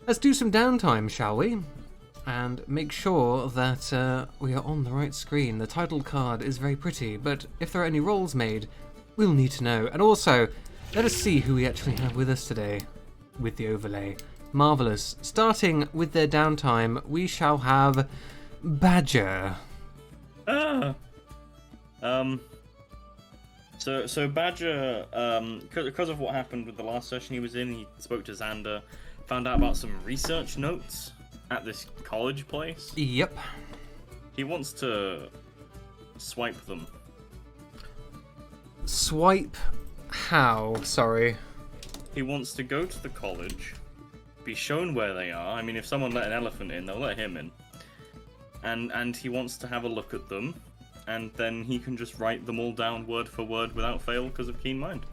Let's do some downtime, shall we? And make sure that we are on the right screen. The title card is very pretty, but if there are any rolls made, we'll need to know. And also, let us see who we actually have with us today with the overlay. Marvellous. Starting with their downtime, we shall have Badger. So Badger, because of what happened with the last session he was in, he spoke to Xander, found out about some research notes at this college place. Yep. He wants to swipe them. Swipe how? Sorry. He wants to go to the college, be shown where they are. I mean, if someone let an elephant in, they'll let him in. And he wants to have a look at them, and then he can just write them all down word for word without fail because of keen mind.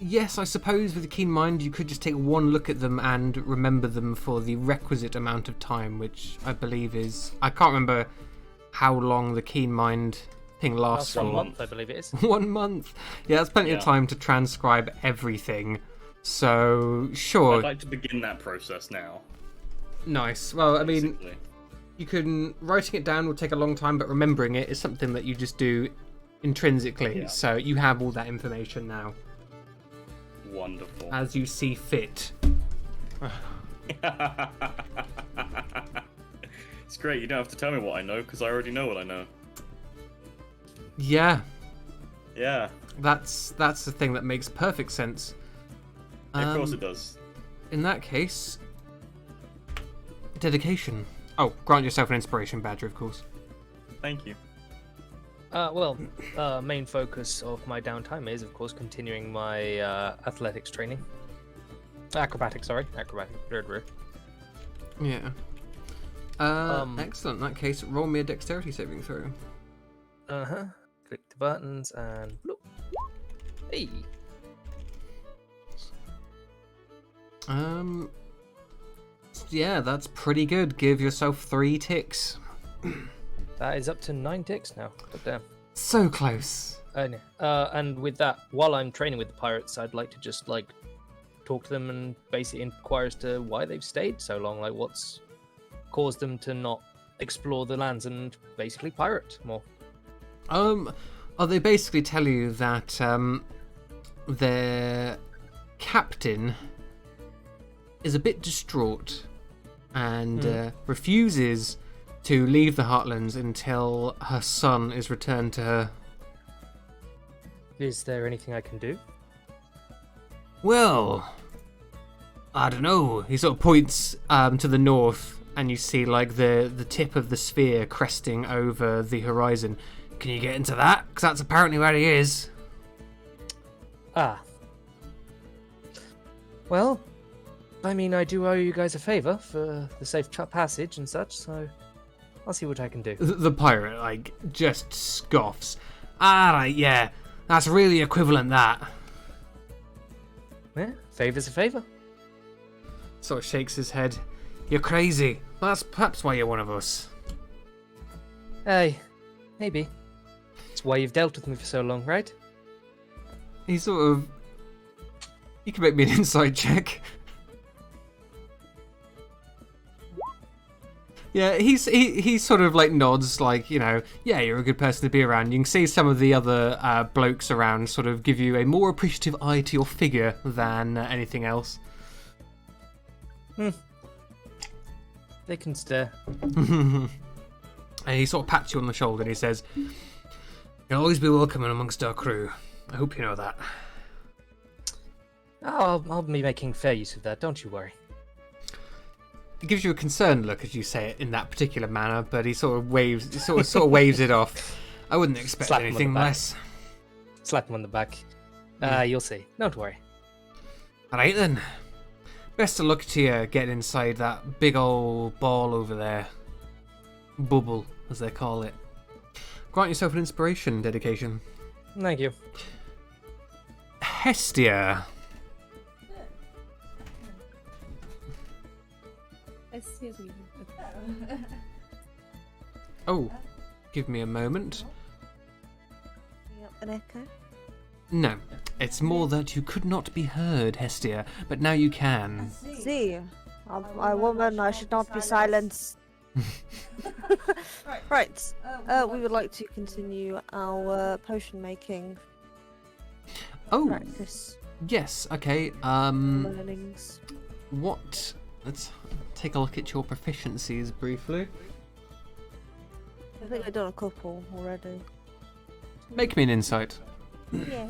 Yes, I suppose with a keen mind you could just take one look at them and remember them for the requisite amount of time, which I believe is... I can't remember how long the keen mind thing lasts for. 1 month, I believe it is. 1 month? Yeah, that's plenty of time to transcribe everything. So, sure. I'd like to begin that process now. Nice. Well, I mean, Basically. you can... Writing it down will take a long time, but remembering it is something that you just do intrinsically. Yeah. So you have all that information now. Wonderful. As you see fit. It's great, you don't have to tell me what I know, because I already know what I know. Yeah, Yeah, that's the thing that makes perfect sense. of course it does. In that case, dedication. Oh, grant yourself an inspiration, Badger, of course. Thank you. Main focus of my downtime is, of course, continuing my athletics training. Acrobatics, sorry. Acrobatic, third row. Yeah. Excellent. In that case, roll me a dexterity saving throw. Uh-huh. Click the buttons and... Bloop. Hey! Yeah, that's pretty good. Give yourself 3 ticks. That is up to 9 ticks now. God damn. So close. And with that, while I'm training with the pirates, I'd like to just, like, talk to them and basically inquire as to why they've stayed so long. Like, what's caused them to not explore the lands and basically pirate more. They basically tell you that their captain is a bit distraught and refuses to leave the Heartlands until her son is returned to her. Is there anything I can do? Well, I don't know. He sort of points to the north, and you see like the tip of the sphere cresting over the horizon. Can you get into that? Because that's apparently where he is. Ah. Well, I mean, I do owe you guys a favour for the safe passage and such, so I'll see what I can do. The pirate, like, just scoffs. Alright, yeah. That's really equivalent, that. Yeah, favour's a favour. Sort of shakes his head. You're crazy. Well, that's perhaps why you're one of us. Hey, maybe. It's why you've dealt with me for so long, right? He sort of... You can make me an insight check. Yeah, he sort of like nods, like, you know, yeah, you're a good person to be around. You can see some of the other blokes around sort of give you a more appreciative eye to your figure than anything else. They can stare. And he sort of pats you on the shoulder and he says, "You'll always be welcome in amongst our crew. I hope you know that." Oh, I'll be making fair use of that, don't you worry. He gives you a concerned look as you say it in that particular manner, but he sort of waves, sort of waves it off. I wouldn't expect Slap him on the anything back. less. Slap him on the back. You'll see. Don't worry. All right then. Best of luck to you getting inside that big old ball over there. Bubble, as they call it. Grant yourself an inspiration dedication. Thank you. Hestia. Excuse me. Oh, give me a moment. An echo? No, It's more that you could not be heard, Hestia, but now you can. See, I'm a woman, I should not be silenced. Right, we would like to continue our potion making Oh, practice yes, okay. learnings. Let's take a look at your proficiencies briefly. I think I've done a couple already. Make me an insight. Yeah.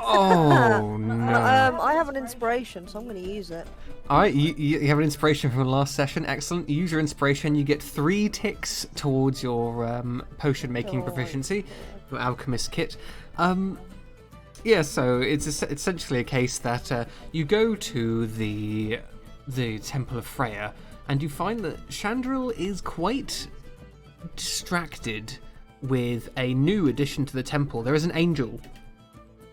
Oh, no. I have an inspiration, so I'm going to use it. Alright, you have an inspiration from the last session. Excellent. You use your inspiration. You get 3 ticks towards your potion making proficiency, your alchemist kit. Yeah, so it's essentially a case that you go to the Temple of Freya, and you find that Chandril is quite distracted with a new addition to the temple. There is an angel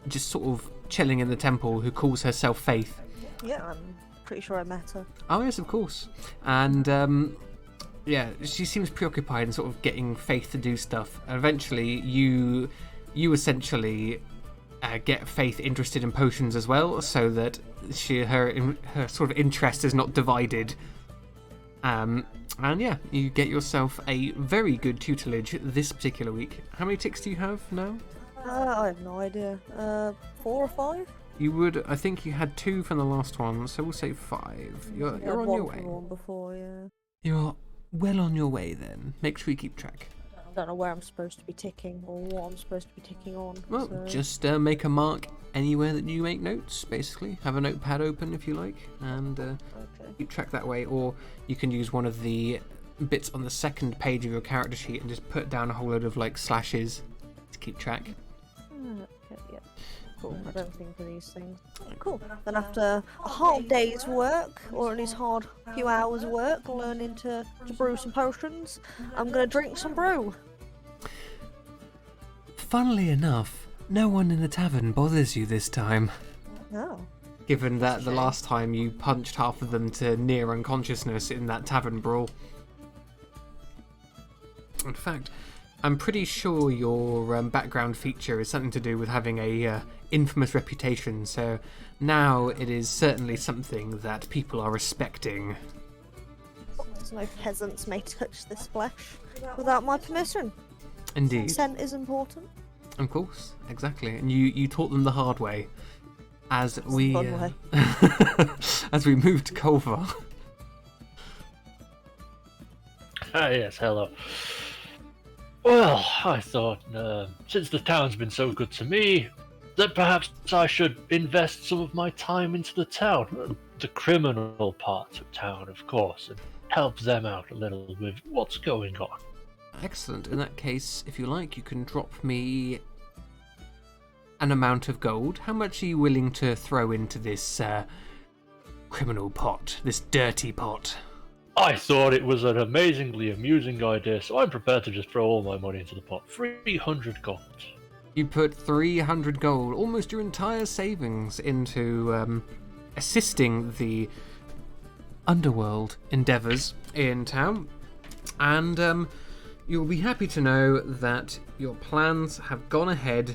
just sort of chilling in the temple who calls herself Faith. Yeah, I'm pretty sure I met her. Oh yes, of course. And yeah, she seems preoccupied in sort of getting Faith to do stuff. And eventually, you essentially get Faith interested in potions as well, so that her sort of interest is not divided. And yeah, you get yourself a very good tutelage this particular week. How many ticks do you have now? I have no idea. 4 or 5? You would, I think you had 2 from the last one, so we'll say 5. You're on your way. One before, yeah. You're well on your way then. Make sure you keep track. I don't know where I'm supposed to be ticking or what I'm supposed to be ticking on. Well, so... just make a mark anywhere that you make notes, basically. Have a notepad open if you like, and okay. keep track that way. Or you can use one of the bits on the second page of your character sheet and just put down a whole load of like slashes to keep track. Okay, yeah. Cool, I don't think of these things. Cool. Then after a hard day's work, or at least hard few hours work, learning to brew some potions, I'm gonna drink some brew. Funnily enough, no one in the tavern bothers you this time. Oh. Given that the last time you punched half of them to near unconsciousness in that tavern brawl. In fact, I'm pretty sure your background feature is something to do with having a infamous reputation, so now it is certainly something that people are respecting. No peasants may touch this flesh without my permission. Indeed. Consent is important. Of course, exactly. And you taught them the hard way. As we as we move to Kolvar. Ah, yes, hello. Well, I thought, since the town's been so good to me, that perhaps I should invest some of my time into the town, the criminal parts of town, of course, and help them out a little with what's going on. Excellent. In that case, if you like, you can drop me an amount of gold. How much are you willing to throw into this criminal pot, this dirty pot? I thought it was an amazingly amusing idea, so I'm prepared to just throw all my money into the pot. 300 gold. You put 300 gold, almost your entire savings, into assisting the underworld endeavours in town. And you'll be happy to know that your plans have gone ahead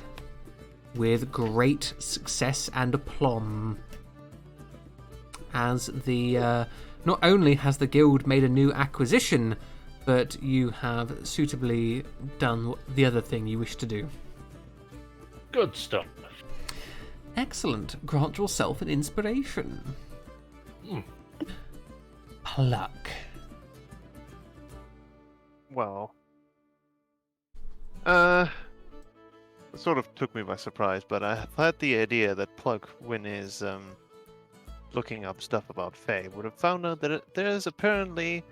with great success and aplomb. As the not only has the guild made a new acquisition, but you have suitably done the other thing you wish to do. Good stuff. Excellent. Grant yourself an inspiration. Pluck. Well, it sort of took me by surprise, but I had the idea that Plug, when is looking up stuff about Fae, would have found out that there's apparently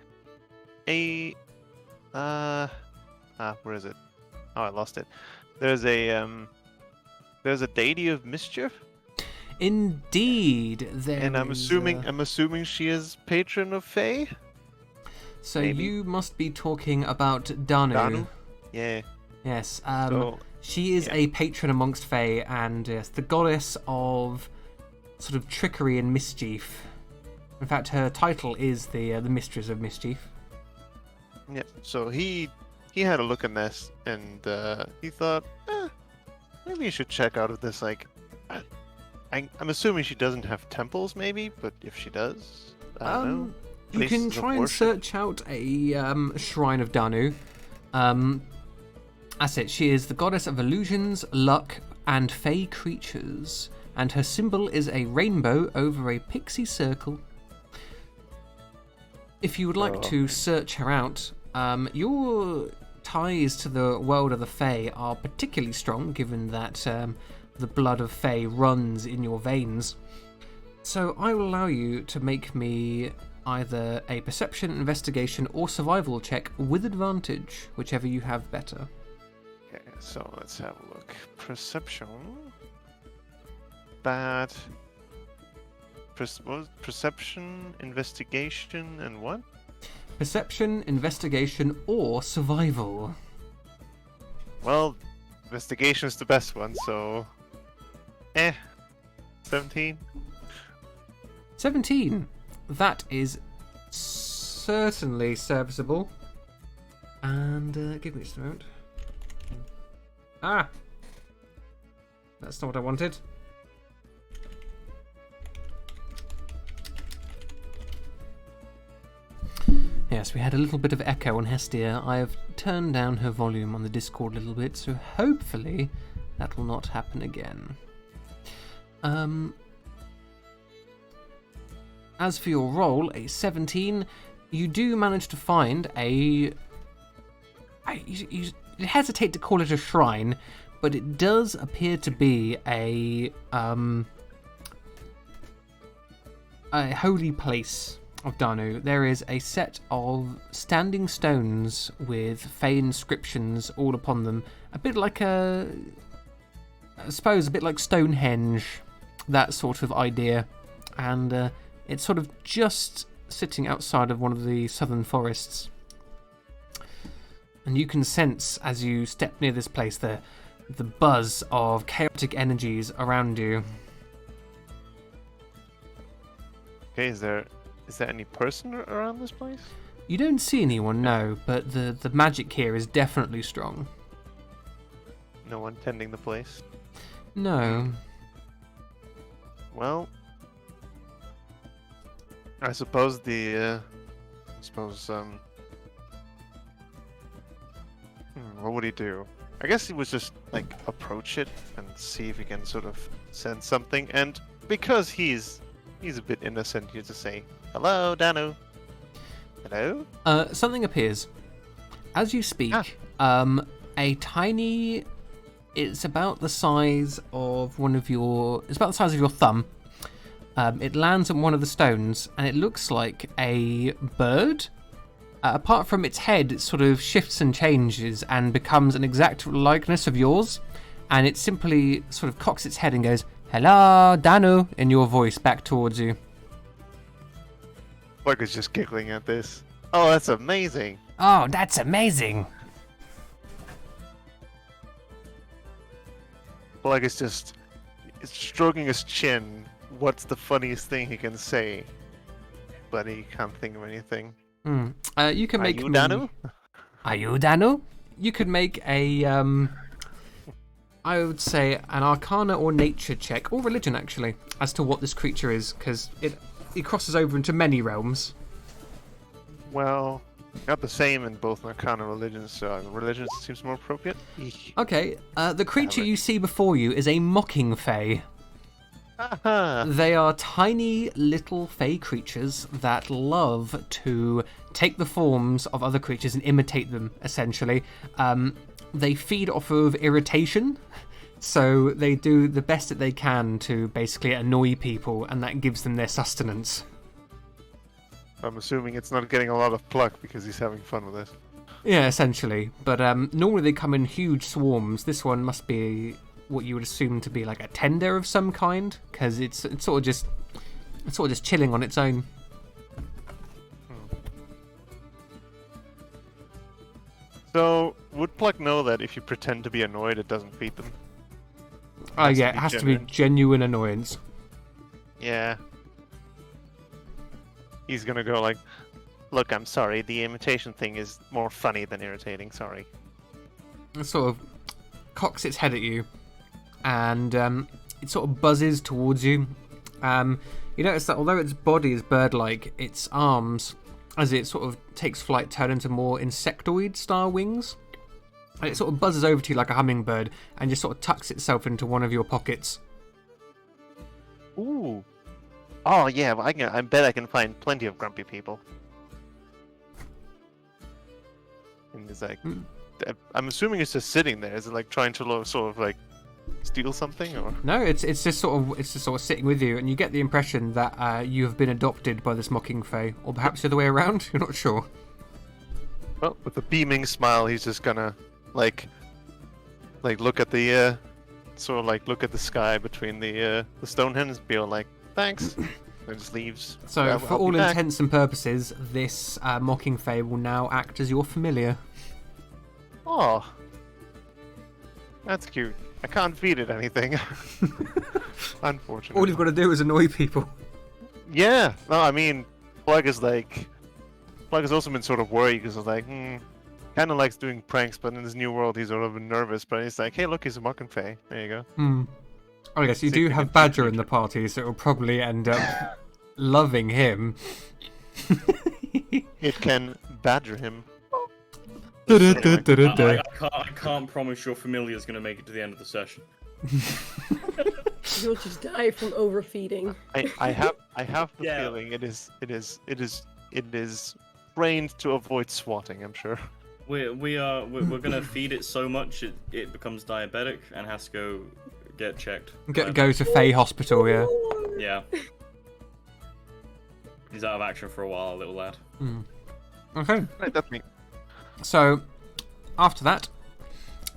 a where is it? Oh, I lost it. There's a deity of mischief. Indeed, there And I'm is, assuming she is patron of Fae. So maybe. you must be talking about Danu. Danu? Yeah. Yes. So She is a patron amongst Fae, and yes, the goddess of sort of trickery and mischief. In fact, her title is the mistress of mischief. yeah. So he he had a look in this, and he thought, maybe you should check out of this. Like, I'm assuming she doesn't have temples, maybe, but if she does, I don't know. You can Places of try and worship? search out a shrine of Danu. That's it. She is the goddess of illusions, luck, and fey creatures, and her symbol is a rainbow over a pixie circle. If you would like to search her out, your ties to the world of the Fae are particularly strong, given that the blood of Fae runs in your veins. So I will allow you to make me either a perception, investigation, or survival check with advantage, whichever you have better. Okay, so let's have a look. Perception. Bad. Perception, investigation, and what? Perception, investigation, or survival. Well, investigation is the best one, so... 17? 17. That is certainly serviceable. And give me just a moment. Ah! That's not what I wanted. Yes, we had a little bit of echo on Hestia. I have turned down her volume on the Discord a little bit, so hopefully that will not happen again. As for your roll, a 17, you do manage to find you hesitate to call it a shrine, but it does appear to be a holy place of Danu. There is a set of standing stones with Fey inscriptions all upon them, a bit like a bit like Stonehenge, that sort of idea, and it's sort of just sitting outside of one of the southern forests. And you can sense, as you step near this place, the buzz of chaotic energies around you. Okay, is there any person around this place? You don't see anyone, no, but the magic here is definitely strong. No one tending the place? No. Well, I suppose what would he do? I guess he would just like approach it and see if he can sort of sense something. And because he's a bit innocent, you just say, "Hello, Danu." Hello? Something appears. As you speak, a tiny... It's about the size of it's about the size of your thumb. It lands on one of the stones, and it looks like a bird. Apart from its head, it sort of shifts and changes and becomes an exact likeness of yours. And it simply sort of cocks its head and goes, "Hello, Danu," in your voice back towards you. Plug is just giggling at this. Oh, that's amazing. Oh, that's amazing. Plug is just stroking his chin. What's the funniest thing he can say? But he can't think of anything. You can make Are you Danu? Are you Danu? You could make a, I would say an Arcana or Nature check, or Religion actually, as to what this creature is, because it crosses over into many realms. Well, got the same in both Arcana and Religion, so Religion seems more appropriate. Okay, the creature you see before you is a Mocking Fae. They are tiny little Fae creatures that love to take the forms of other creatures and imitate them, essentially. They feed off of irritation, so they do the best that they can to basically annoy people, and that gives them their sustenance. I'm assuming it's not getting a lot of pluck because he's having fun with it. Yeah, essentially. But normally they come in huge swarms. This one must be what you would assume to be like a tender of some kind, because it's sort of just chilling on its own. So, would Pluck know that if you pretend to be annoyed, it doesn't feed them? Oh yeah, it has to be genuine annoyance. Yeah. He's gonna go like, Look, I'm sorry. The imitation thing is more funny than irritating. Sorry. It sort of cocks its head at you, and it sort of buzzes towards you. You notice that although its body is bird-like, its arms, as it sort of takes flight, turn into more insectoid-style wings. And it sort of buzzes over to you like a hummingbird, and just sort of tucks itself into one of your pockets. Ooh. Oh yeah, well, I bet I can find plenty of grumpy people. And it's like, I'm assuming it's just sitting there. Is it like trying to sort of like steal something, or? No, it's just sort of sitting with you, and you get the impression that you have been adopted by this mocking fae, or perhaps the other way around. You're not sure. Well, with a beaming smile, he's just gonna like look at the sort of like look at the sky between the Stonehenge, and be all like, thanks, and just leaves. So, I'll for be all back. intents and purposes, this mocking fae will now act as your familiar. Oh, that's cute. I can't feed it anything. Unfortunately. All you've got to do is annoy people. Yeah. No, I mean, Plug has also been sort of worried because kind of likes doing pranks, but in this new world he's sort of nervous. But he's like, hey, look, he's a mocking fae. There you go. Oh yes, you See do if we have can- Badger in the party, so it'll probably end up loving him. It can badger him. I can't promise your familiar is going to make it to the end of the session. You'll just die from overfeeding. I have the Yeah. feeling it is trained to avoid swatting. I'm sure. We're gonna feed it so much it becomes diabetic and has to go get checked. Go to Fae Hospital, yeah. Yeah. He's out of action for a while, little lad. Okay. Right, that's me. So, after that,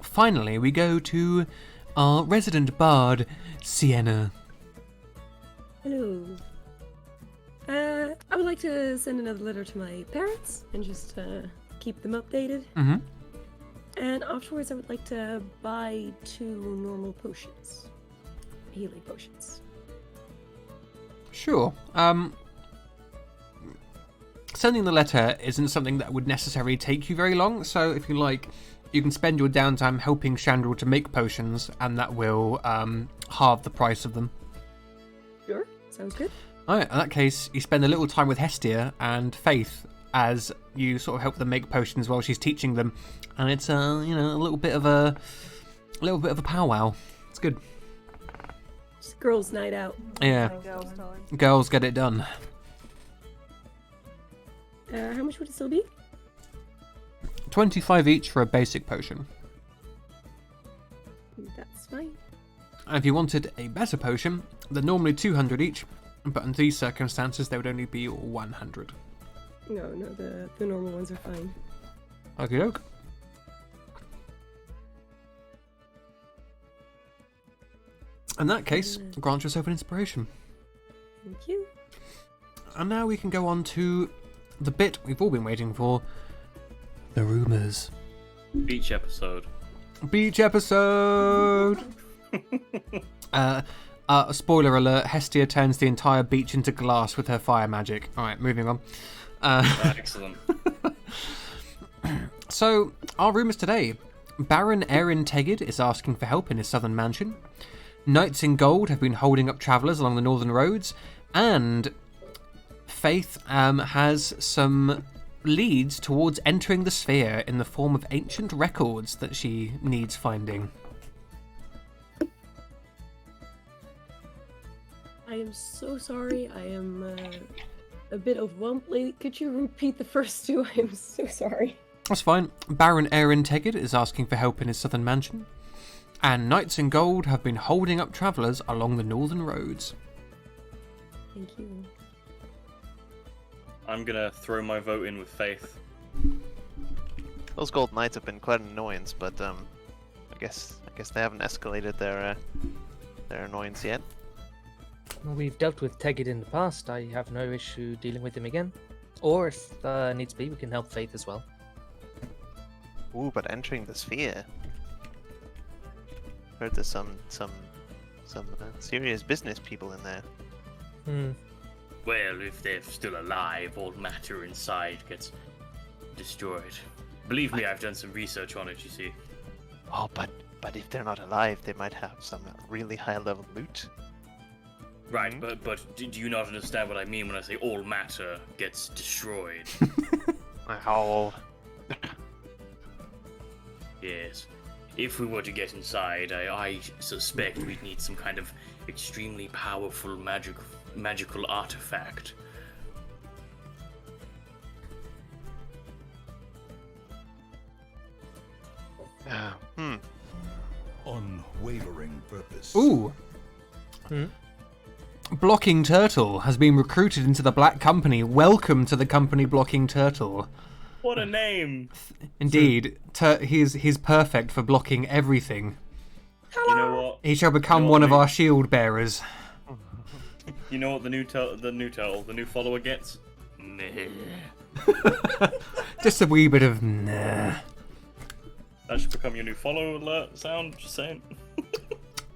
finally we go to our resident bard, Sienna. Hello. I would like to send another letter to my parents and just keep them updated. Mm-hmm. And afterwards, I would like to buy 2 normal potions, healing potions. Sure. Sending the letter isn't something that would necessarily take you very long, so if you like, you can spend your downtime helping Chandral to make potions, and that will halve the price of them. Sure, sounds good. Alright, in that case, you spend a little time with Hestia and Faith as you sort of help them make potions while she's teaching them, and it's a little bit of a powwow. It's good. Just girls' night out. Yeah, Girls' time. girls get it done. How much would it still be? 25 each for a basic potion. That's fine. And if you wanted a better potion, they're normally 200 each, but in these circumstances they would only be 100. No, the normal ones are fine. Okie doke. In that case, grant yourself an inspiration. Thank you. And now we can go on to the bit we've all been waiting for, the rumours. Beach episode. Beach episode! Spoiler alert, Hestia turns the entire beach into glass with her fire magic. Alright, moving on. Excellent. So, our rumours today. Baron Erin Tegid is asking for help in his southern mansion. Knights in gold have been holding up travellers along the northern roads. And Faith has some leads towards entering the sphere in the form of ancient records that she needs finding. I am so sorry. I am a bit overwhelmed. Could you repeat the first 2? I am so sorry. That's fine. Baron Erin Tegid is asking for help in his southern mansion. And Knights in gold have been holding up travellers along the northern roads. Thank you. I'm gonna throw my vote in with Faith. Those gold knights have been quite an annoyance, but I guess they haven't escalated their annoyance yet. Well, we've dealt with Tegid in the past. I have no issue dealing with him again. Or if needs be, we can help Faith as well. Ooh, but entering the sphere. Heard there's some serious business people in there. Well, if they're still alive, all matter inside gets destroyed. Believe me, I've done some research on it, you see. Oh, but if they're not alive, they might have some really high-level loot. Right, but do you not understand what I mean when I say all matter gets destroyed? Oh. Yes. If we were to get inside, I suspect we'd need some kind of extremely powerful magical artifact. Unwavering purpose. Ooh. Blocking Turtle has been recruited into the Black Company. Welcome to the company, Blocking Turtle. What a name! Indeed, he's perfect for blocking everything. You know what? He shall become one of our shield bearers. You know what the new follower gets? Just a wee bit of nah. That should become your new follow alert sound, just saying.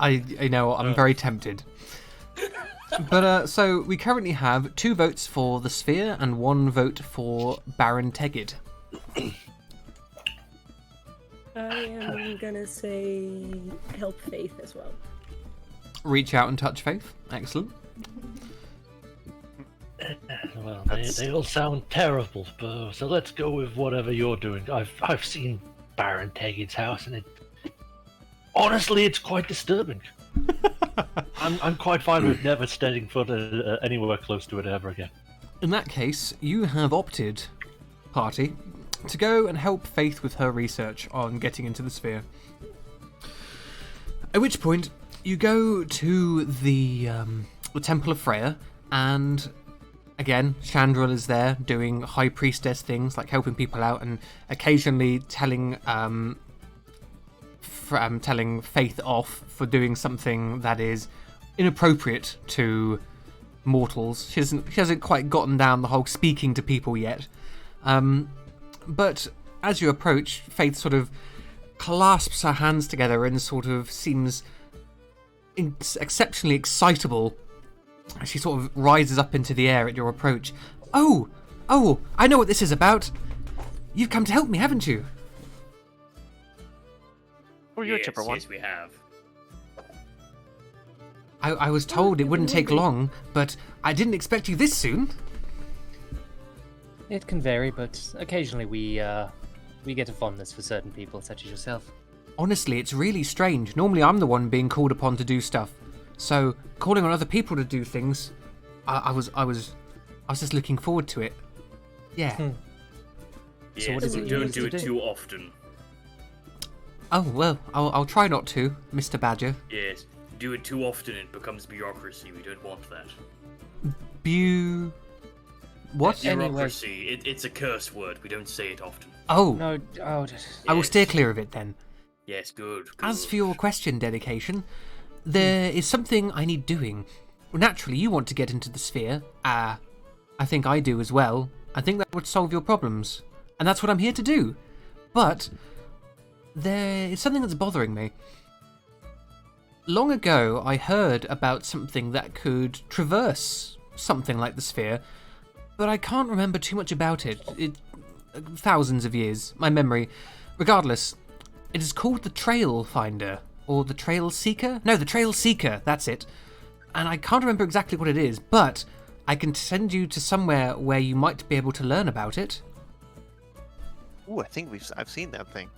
I know, I'm very tempted. But, so, we currently have 2 votes for the Sphere and 1 vote for Baron Tegid. I am gonna say help Faith as well. Reach out and touch Faith. Excellent. Well, they all sound terrible, so let's go with whatever you're doing. I've seen Baron Tegid's house, and honestly, it's quite disturbing. I'm quite fine with never stepping foot anywhere close to it ever again. In that case, you have opted, party, to go and help Faith with her research on getting into the Sphere. At which point, you go to the Temple of Freya, and again, Chandril is there doing High Priestess things, like helping people out and occasionally telling Faith off for doing something that is inappropriate to mortals. She hasn't quite gotten down the whole speaking to people yet. But as you approach, Faith sort of clasps her hands together and sort of seems exceptionally excitable. She sort of rises up into the air at your approach. Oh, I know what this is about. You've come to help me, haven't you? Oh, you're a chipper one. Yes, we have. I was told it wouldn't take long, but I didn't expect you this soon. It can vary, but occasionally we get a fondness for certain people, such as yourself. Honestly, it's really strange. Normally I'm the one being called upon to do stuff. So, calling on other people to do things, I was just looking forward to it. Yeah. Yes, So what is it you don't need do to it do? too often. Oh, well, I'll try not to, Mr. Badger. Yes, do it too often it becomes bureaucracy. We don't want that. What? Anyway. Bureaucracy. It's a curse word. We don't say it often. Oh, No, I will steer clear of it then. Yes, good. As for your question, Dedication, there is something I need doing. Naturally, you want to get into the Sphere. I think I do as well. I think that would solve your problems. And that's what I'm here to do. But there is something that's bothering me. Long ago, I heard about something that could traverse something like the Sphere, but I can't remember too much about it. Thousands of years, my memory. Regardless, it is called the Trail Finder, or the Trail Seeker? No, the Trail Seeker, that's it. And I can't remember exactly what it is, but I can send you to somewhere where you might be able to learn about it. Ooh, I think I've seen that thing.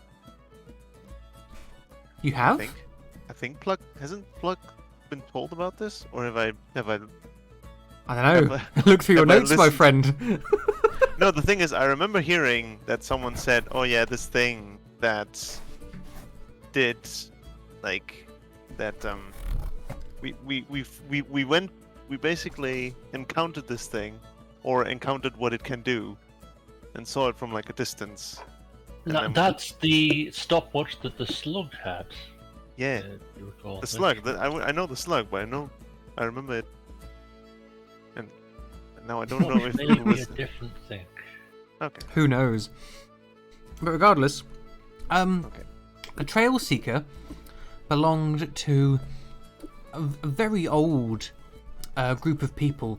You have? I think Plug hasn't Plug been told about this, or have I? I don't know. Have Look through your have I notes, my listened? friend. No, the thing is, I remember hearing that someone said, "Oh yeah, this thing that did, like, that we basically encountered this thing, or encountered what it can do, and saw it from like a distance." And No, then- that's the stopwatch that the slug had. Yeah, You recall. the slug. I know the slug, but I remember it, and now I don't know if Maybe it was. a different thing. Okay. Who knows? But regardless, Okay. the Trail Seeker belonged to a very old group of people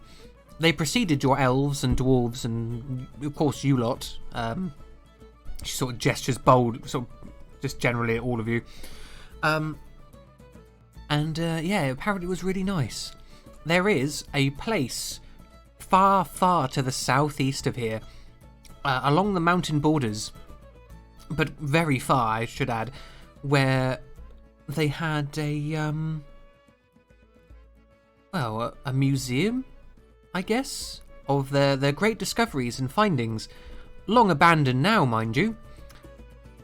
they preceded your elves and dwarves and, of course, you lot. She sort of gestures bold, sort of just generally at all of you. Yeah, apparently it was really nice. There is a place far, far to the southeast of here, along the mountain borders, but very far, I should add, where they had a museum, I guess, of their great discoveries and findings. Long abandoned now, mind you.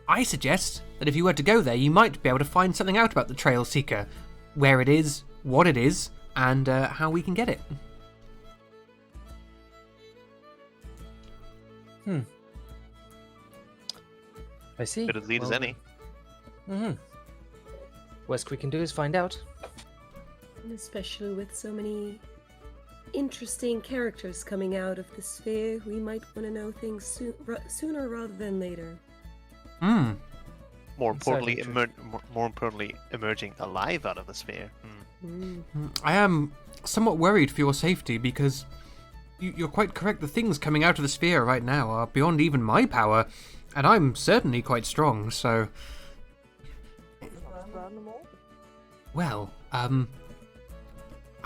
I suggest that if you were to go there, you might be able to find something out about the Trail Seeker, where it is, what it is, and how we can get it. I see. Good as lead as any. Worst we can do is find out. And especially with so many interesting characters coming out of the sphere, we might want to know things sooner rather than later. More Certainly importantly, more importantly, emerging alive out of the sphere. I am somewhat worried for your safety because you're quite correct. The things coming out of the sphere right now are beyond even my power, and I'm certainly quite strong, so... Well, I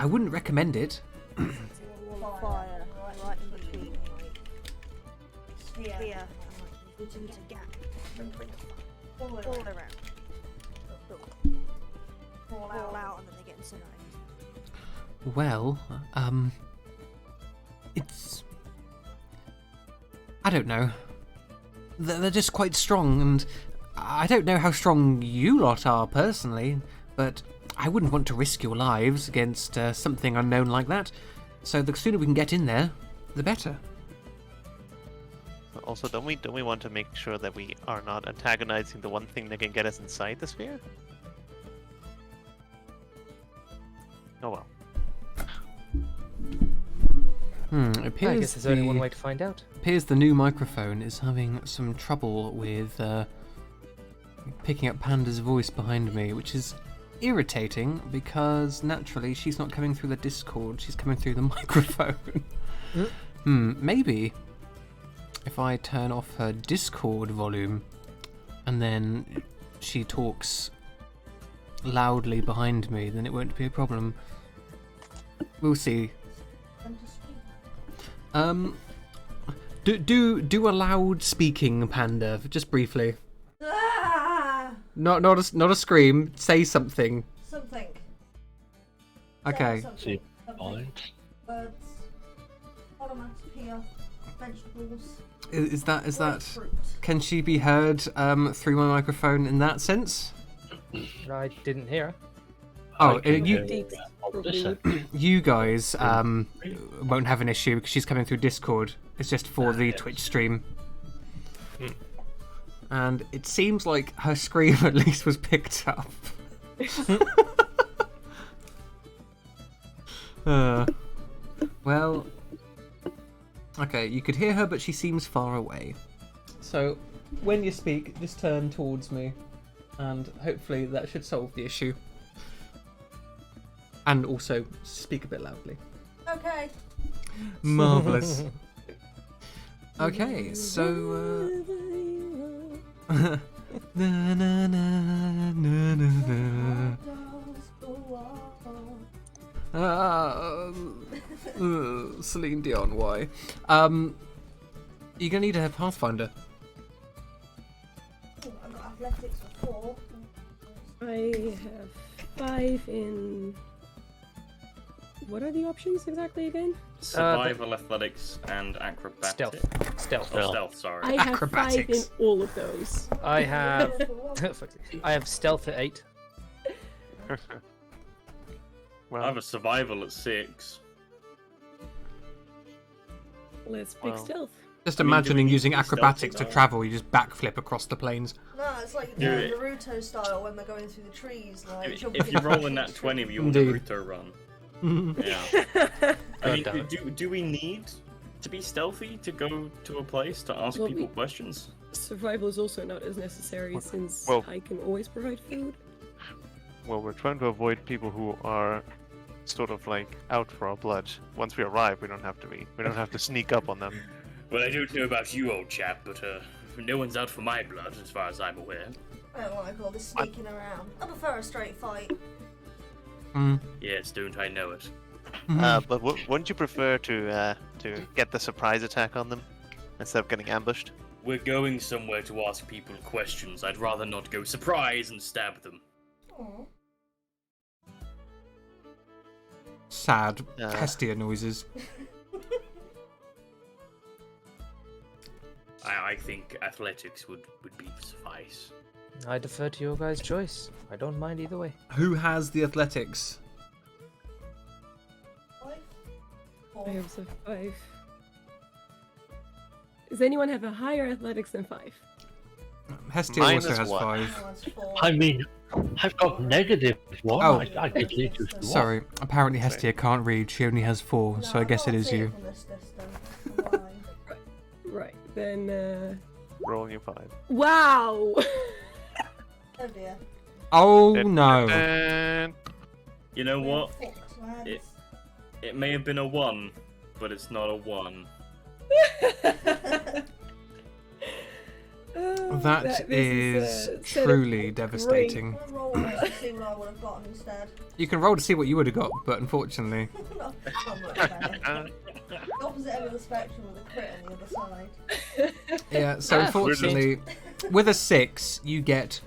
wouldn't recommend it. Fire right in between. Sphere. Into gap. All around. Fall out and then they get incinerated. Well, it's... I don't know. They're just quite strong, and I don't know how strong you lot are personally, but I wouldn't want to risk your lives against something unknown like that. So the sooner we can get in there, the better. Also, don't we want to make sure that we are not antagonizing the one thing that can get us inside the sphere? Oh well. It appears I guess there's only one way to find out. Appears the new microphone is having some trouble with picking up Panda's voice behind me, which is irritating because naturally she's not coming through the Discord, she's coming through the microphone. Maybe if I turn off her Discord volume and then she talks loudly behind me, then it won't be a problem. We'll see. Do a loud speaking, Panda, just briefly. Not a scream. Say something. Something. Okay. See, point. Birds. Onomatopoeia. Vegetables. Is that? Grapefruit. Can she be heard through my microphone in that sense? I didn't hear her. Oh, I can you hear Probably. you guys won't have an issue because she's coming through Discord. It's just for the Twitch stream. And it seems like her scream at least was picked up. Well, okay, you could hear her, but she seems far away. So, when you speak, just turn towards me, and hopefully that should solve the issue. And also, speak a bit loudly. Okay. Marvellous. Okay, so... na, na, na, na, na, na. Celine Dion, why? You're gonna need a Pathfinder. I've got athletics for 4. I have 5 in. What are the options exactly again? Survival, athletics, and acrobatics. Stealth. Oh, stealth, sorry. I have 5 in Acrobatics. all of those. I have. I have stealth at 8. I Well, have a survival at 6. Let's pick Well. stealth. Just I mean, do we imagining need using to be stealthy acrobatics to though? travel, you just backflip across the plains. No, it's like Do it. Naruto style when they're going through the trees. Like If you roll in that 20, you will Indeed. Naruto run. Yeah. I mean, damn it. do we need to be stealthy to go to a place to ask Well, people we- questions? Survival is also not as necessary since Well- I can always provide food. well, we're trying to avoid people who are sort of like out for our blood. Once we arrive, we don't have to sneak up on them. Well, I don't know about you, old chap, but no one's out for my blood, as far as I'm aware. I don't like all this sneaking around. I prefer a straight fight. Yes, don't I know it? But wouldn't you prefer to get the surprise attack on them instead of getting ambushed? We're going somewhere to ask people questions. I'd rather not go surprise and stab them. Aw. Sad Hestia noises. I think athletics would be suffice. I defer to your guys' choice. I don't mind either way. Who has the athletics? I have a 5. Does anyone have a higher athletics than 5? Hestia Mine also is has one. 5. Mine's 4. I mean, I've got -1. Oh. I could lead you to Sorry, apparently Hestia can't read. She only has 4, so I guess it is you. Right, then, Roll your 5. wow! Oh dear. Oh no. And You know what? Fucked, lads. It may have been a 1, but it's not a 1. Oh, That this is setup truly great. devastating. I'm gonna roll it to see what I would have gotten instead. You can roll to see what you would have got, but unfortunately. Not much better. The opposite end of the spectrum with a crit on the other side. Yeah, so unfortunately, with a 6, you get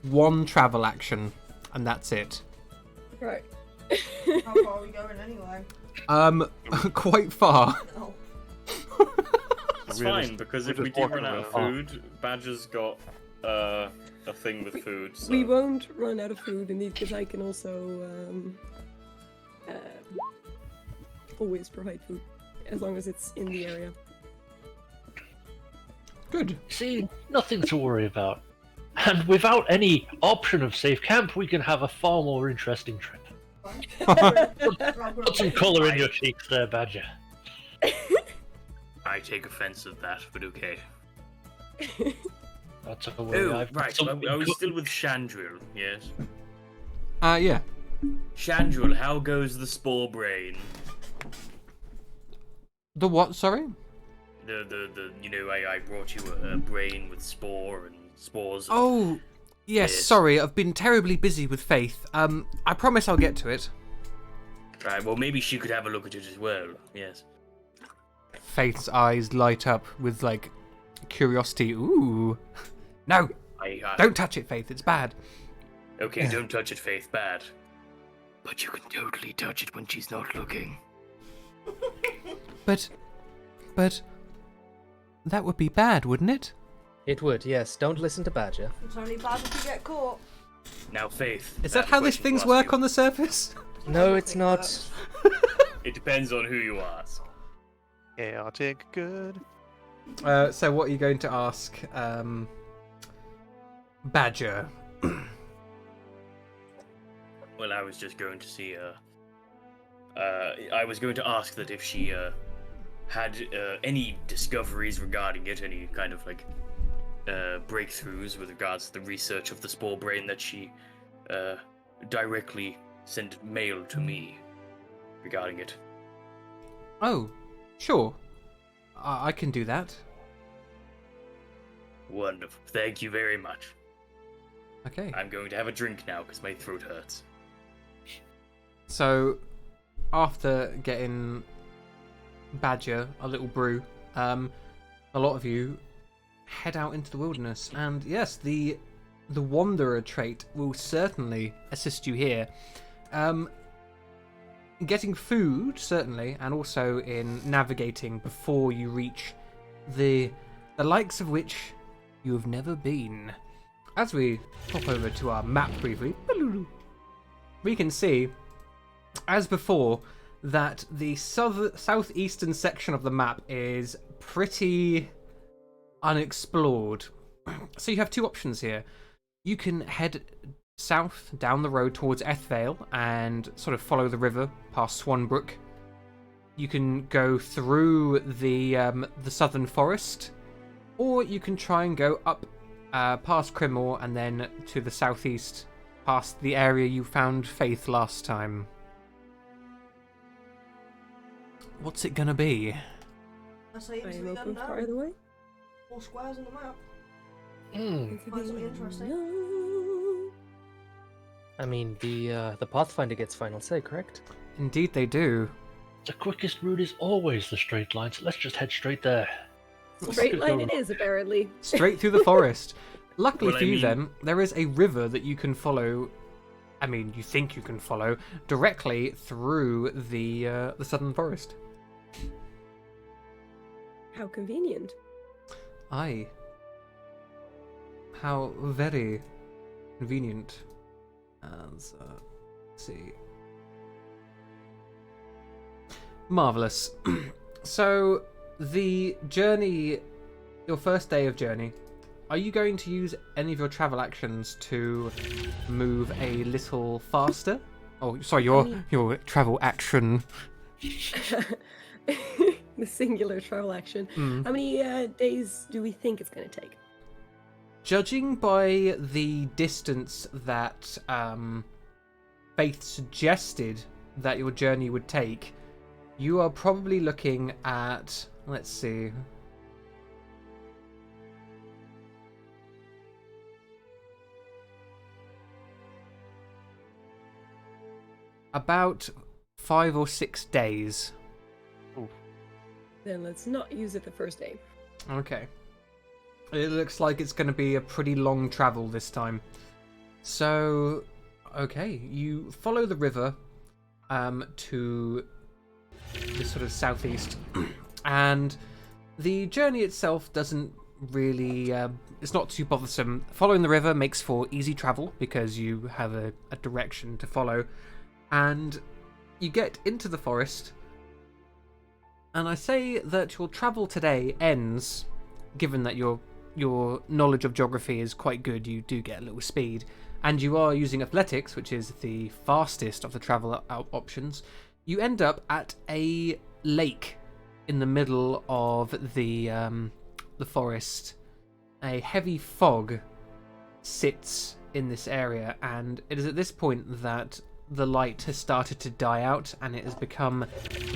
1 travel action, and that's it. Right. How far are we going anyway? Quite far. Oh. It's We're fine, just- because we're if we just do walking run out of around. food, Badger's got a thing with food, so... We won't run out of food indeed, because I can also always provide food, as long as it's in the area. Good. See, nothing to worry about. And without any option of safe camp, we can have a far more interesting trip. Put some colour in your cheeks there, Badger. I take offense at that, but okay. That's a worry. Oh, I've got right, something are we cooked. still with Chandril, yes? Yeah. Chandril, how goes the spore brain? The what, sorry? The you know, I brought you a brain with spore and spores. Oh, yes, Yes. sorry, I've been terribly busy with Faith. I promise I'll get to it. Right, well, maybe she could have a look at it as well, yes. Faith's eyes light up with, like, curiosity. Ooh. No, don't touch it, Faith, it's bad. Okay, don't touch it, Faith, bad. But you can totally touch it when she's not looking. But, that would be bad, wouldn't it? It would, yes. Don't listen to Badger. It's only bad if you get caught. Now, Faith. Is that how these things work on the surface? No, it's not. It depends on who you ask. chaotic good. So what are you going to ask, Badger? Well, I was just going to see, I was going to ask that if she, had, any discoveries regarding it, any kind of, like, breakthroughs with regards to the research of the spore brain that she, directly sent mail to me regarding it. Oh, sure. I can do that. Wonderful. Thank you very much. Okay. I'm going to have a drink now because my throat hurts. So, after getting Badger a little brew, a lot of you head out into the wilderness, and yes, the Wanderer trait will certainly assist you here. Getting food, certainly, and also in navigating before you reach the likes of which you have never been. As we pop over to our map briefly, we can see, as before, that the southeastern section of the map is pretty unexplored. So you have two options here. You can head south down the road towards Ethvale and sort of follow the river past Swanbrook. You can go through the southern forest, or you can try and go up past Crimor and then to the southeast, past the area you found Faith last time. What's it gonna be? I say I it's am the open for unknown. either way. 4 squares on the map. Hmm. It could Find be something interesting. no. I mean, the Pathfinder gets final say, correct? Indeed, they do. The quickest route is always the straight line, so let's just head straight there. Straight line it is, apparently. Straight through the forest. Luckily Well, for I you, mean- then, there is a river that you can follow. I mean, you think you can follow directly through the southern forest. How convenient. Aye. How very convenient. As let's see. Marvelous. So the journey, your first day of journey. Are you going to use any of your travel actions to move a little faster? Oh, sorry, your travel action. The singular travel action. Mm. How many days do we think it's going to take? Judging by the distance that Faith suggested that your journey would take, you are probably looking at, let's see, about 5 or 6 days. Then let's not use it the first day. Okay. It looks like it's going to be a pretty long travel this time. So, okay, you follow the river to the sort of southeast, and the journey itself doesn't really, it's not too bothersome. Following the river makes for easy travel because you have a direction to follow, and you get into the forest, and I say that your travel today ends, given that your knowledge of geography is quite good, you do get a little speed, and you are using athletics, which is the fastest of the travel options. You end up at a lake in the middle of the forest. A heavy fog sits in this area, and it is at this point that the light has started to die out, and it has become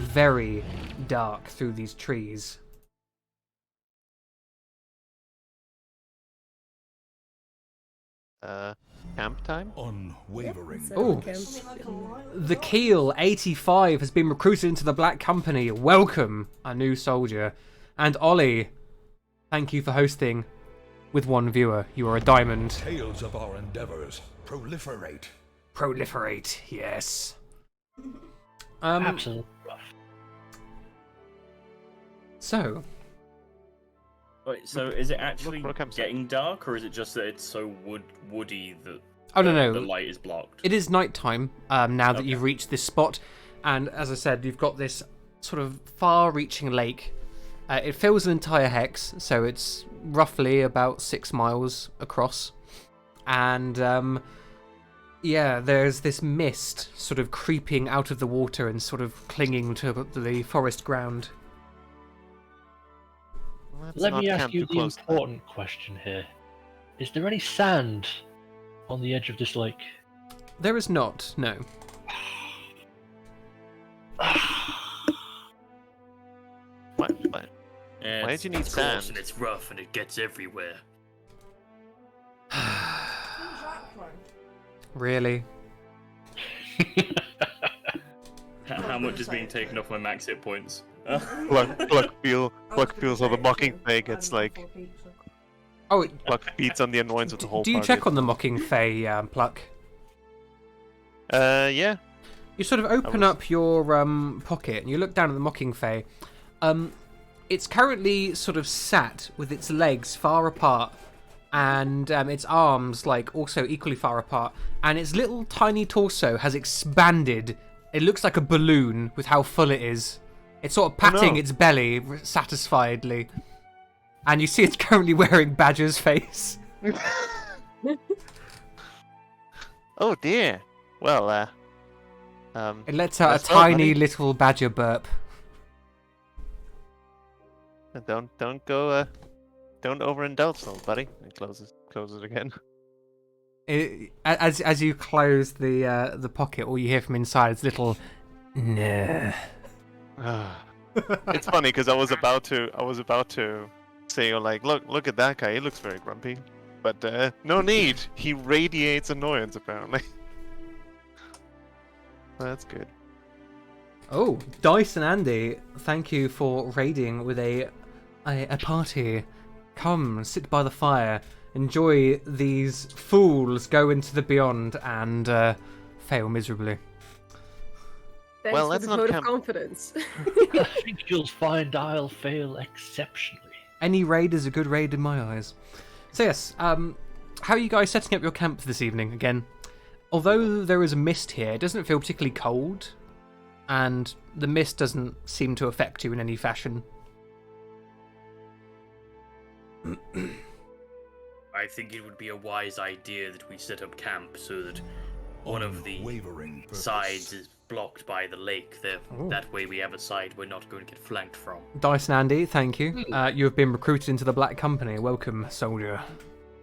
very dark through these trees. Camp time? Unwavering So Ooh. purpose. The Keel 85 has been recruited into the Black Company. Welcome, a new soldier. And Ollie, thank you for hosting with one viewer. You are a diamond. Tales of our endeavors proliferate. Proliferate, yes. Absolutely rough. So, Wait, so is it actually for a campsite. getting dark, or is it just that it's so woody that oh no, the no, light is blocked? it is nighttime now that Okay. you've reached this spot. And as I said, you've got this sort of far-reaching lake. It fills an entire hex, so it's roughly about 6 miles across. And yeah, there's this mist sort of creeping out of the water and sort of clinging to the forest ground. Let's Let not me ask camp you too the close. important question here. Is there any sand on the edge of this lake? There is not, no. What? Yeah, Why it's- did you need it's coarse sand? and it's rough and it gets everywhere. Really? How much is being taken off my max hit points? Pluck feels how the mocking thing gets like Oh, Pluck feeds on the annoyance of the whole do you party. check on the Mocking Fae, Pluck? Yeah. You sort of open was- up your pocket and you look down at the Mocking Fae. It's currently sort of sat with its legs far apart and its arms like also equally far apart, and its little tiny torso has expanded. It looks like a balloon with how full it is. It's sort of patting no. its belly satisfiedly, and you see it's currently wearing Badger's face. Oh dear. Well, It lets out a That's so tiny funny. little badger burp. don't go don't overindulge though, buddy. And closes it again. As you close the pocket, all you hear from inside is little nah. It's funny because I was about to say, like, look at that guy. He looks very grumpy, but no need. He radiates annoyance apparently. That's good. Oh, Dice and Andy, thank you for raiding with a party. Come, sit by the fire, enjoy these fools go into the beyond and fail miserably. Thanks Well, for let's the not vote of camp- confidence. I think you'll find I'll fail exceptionally. Any raid is a good raid in my eyes. So yes, how are you guys setting up your camp this evening? Again, although there is a mist here, it doesn't feel particularly cold, and the mist doesn't seem to affect you in any fashion. I think it would be a wise idea that we set up camp so that one of the Unwavering purpose. sides is blocked by the lake. That way we have a side we're not going to get flanked from. Dice and Andy, thank you. You have been recruited into the Black Company. Welcome, soldier.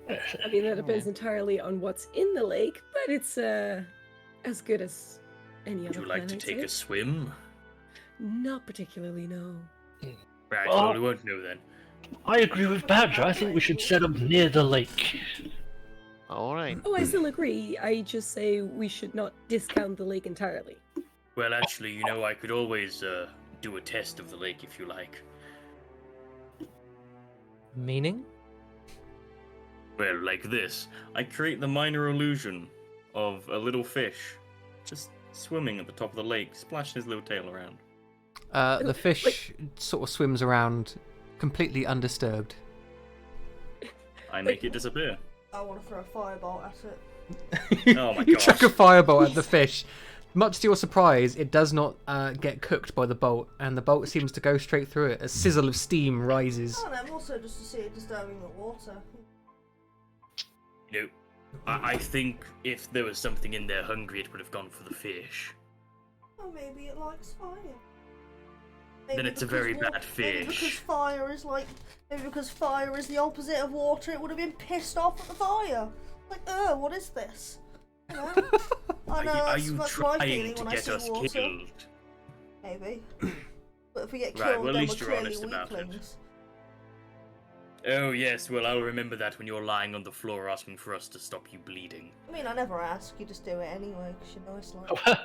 I mean, that depends entirely on what's in the lake, but it's as good as any Would other you like to planet, take eh? a swim? Not particularly, no. Right, Well- well, we won't know then. I agree with Badger. I think we should set up near the lake. All right. Oh, I still agree. I just say we should not discount the lake entirely. Well, actually, you know, I could always do a test of the lake if you like. Meaning? Well, like this. I create the minor illusion of a little fish just swimming at the top of the lake, splashing his little tail around. The fish sort of swims around completely undisturbed. I make it disappear. I want to throw a firebolt at it. Oh my You chuck a gosh. fireball at the fish. Much to your surprise, it does not get cooked by the bolt, and the bolt seems to go straight through it. A sizzle of steam rises. Oh, no, also just to see it disturbing the water. You know, I think if there was something in there hungry, it would have gone for the fish. Oh, maybe it likes fire. Then it's a very bad Maybe because fish. maybe because fire is the opposite of water, it would have been pissed off at the fire. Like, what is this? You know? I know Are that's, you that's my trying feeling to when I get see us water. killed? Maybe. But if we get Right, killed, well, at then least we're you're clearly honest about it. weaklings. Oh yes, well I'll remember that when you're lying on the floor asking for us to stop you bleeding. I mean, I never ask, you just do it anyway, because you're nice like Well,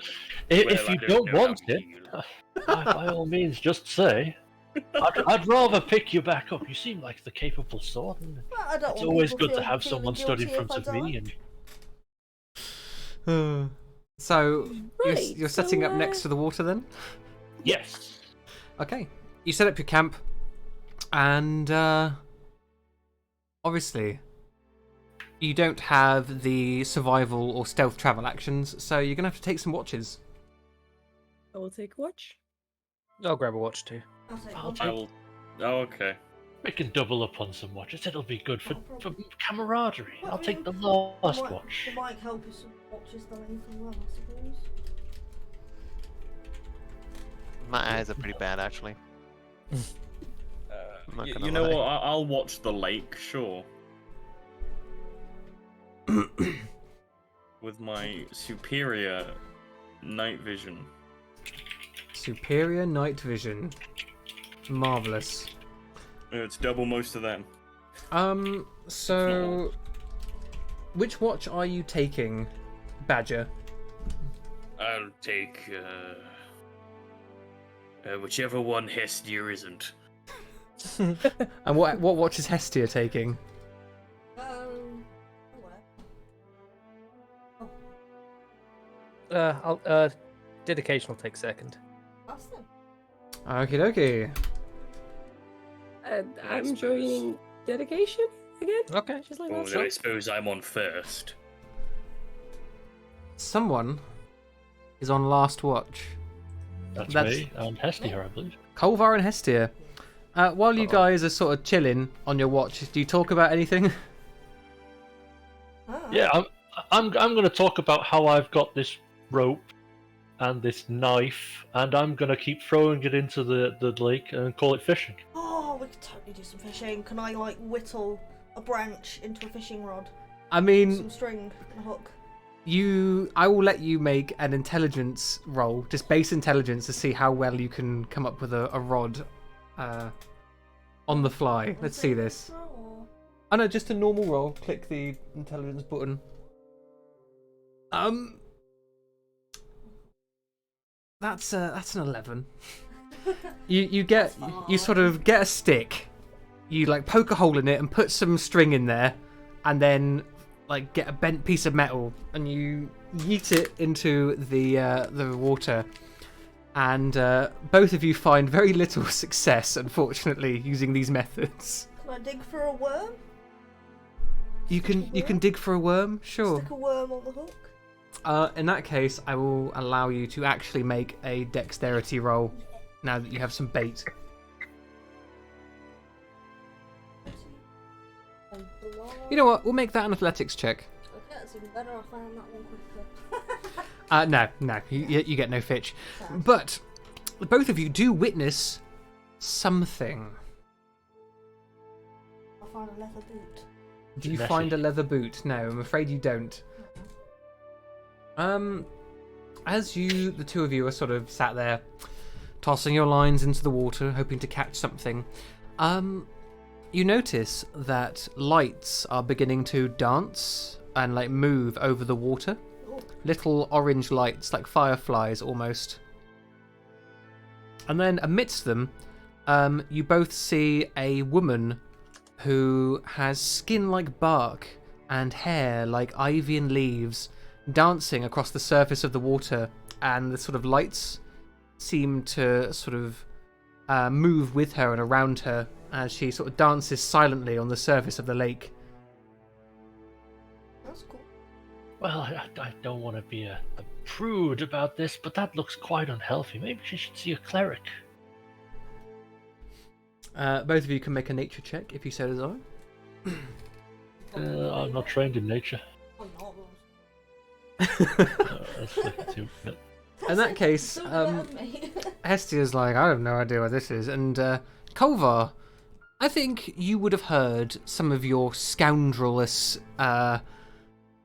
if Well, you I don't know how want to it, heal. by all means, just say. I'd rather pick you back up. You seem like the capable sort. And Well, I don't it's want always people good to feeling have someone stood in guilty front if I of me. die. And So Right, you're setting so, up next to the water then? yes, Okay. You set up your camp, and obviously you don't have the survival or stealth travel actions, so you're gonna have to take some watches. I will take watch. I'll grab a watch too. I'll take I'll one. take- I will. Oh, okay. we can double up on some watches. It'll be good for camaraderie. Well, I'll I take mean, the It last might- watch. It might help if some watches the length as well, I suppose. My eyes are pretty bad, actually. I'm not gonna You know lie. what? I'll watch the lake, sure. With my superior night vision. Superior night vision. Marvelous. It's double most of them. So which watch are you taking, Badger? I'll take whichever one Hestia isn't. And what watch is Hestia taking? Dedication will take second. That's them. Okie dokie. And I I'm suppose. joining dedication again. Okay. Just like Oh, that. then I suppose I'm on first. Someone is on last watch. That's, That's- me and Hestia, I believe. Colvar and Hestia. While you guys are sort of chilling on your watch, do you talk about anything? Ah. Yeah, I'm going to talk about how I've got this rope and this knife, and I'm going to keep throwing it into the lake and call it fishing. Oh, we could totally do some fishing. Can I, like, whittle a branch into a fishing rod? I mean, Some string and a hook? I will let you make an intelligence roll, just base intelligence, to see how well you can come up with a rod on the fly. Let's see this. Oh no, just a normal roll. Click the intelligence button. That's an 11. You sort of get a stick, you like poke a hole in it and put some string in there, and then like get a bent piece of metal and you yeet it into the water, and both of you find very little success, unfortunately, using these methods. Can I dig for a worm? You can dig for a worm, sure. Stick a worm on the hook. In that case, I will allow you to actually make a dexterity roll now that you have some bait. You know what? We'll make that an athletics check. Okay, that's even better. I found that one quicker. No, you get no fitch. But both of you do witness something. I found a leather boot. Do you find a leather boot? No, I'm afraid you don't. As the two of you are sort of sat there, tossing your lines into the water, hoping to catch something, you notice that lights are beginning to dance and like move over the water. Little orange lights, like fireflies almost. And then amidst them, you both see a woman who has skin like bark and hair like ivy and leaves, dancing across the surface of the water, and the sort of lights seem to sort of move with her and around her as she sort of dances silently on the surface of the lake. That's cool. Well, I don't want to be a prude about this, but that looks quite unhealthy. Maybe she should see a cleric. Both of you can make a nature check if you so desire. I'm not trained in nature. I'm not. That's like too. In that case, Hestia's like, I have no idea what this is. And Kolvar, I think you would have heard some of your scoundrelous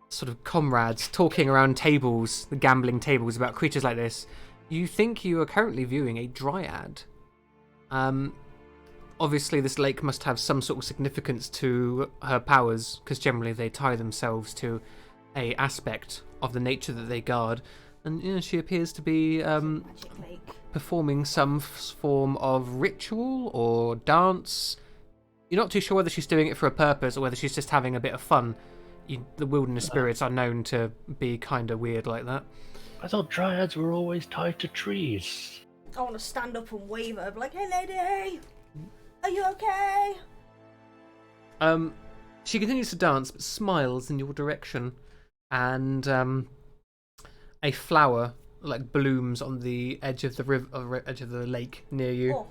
sort of comrades talking around tables, the gambling tables, about creatures like this. You think you are currently viewing a dryad. Obviously, this lake must have some sort of significance to her powers, because generally they tie themselves to a aspect of the nature that they guard. And you know, she appears to be performing some form of ritual or dance. You're not too sure whether she's doing it for a purpose or whether she's just having a bit of fun. The wilderness spirits are known to be kind of weird like that. I thought dryads were always tied to trees. I want to stand up and wave at her, be like, "Hey, lady, are you okay?" She continues to dance, but smiles in your direction, and a flower like blooms on the edge of the river, edge of the lake near you. Oh.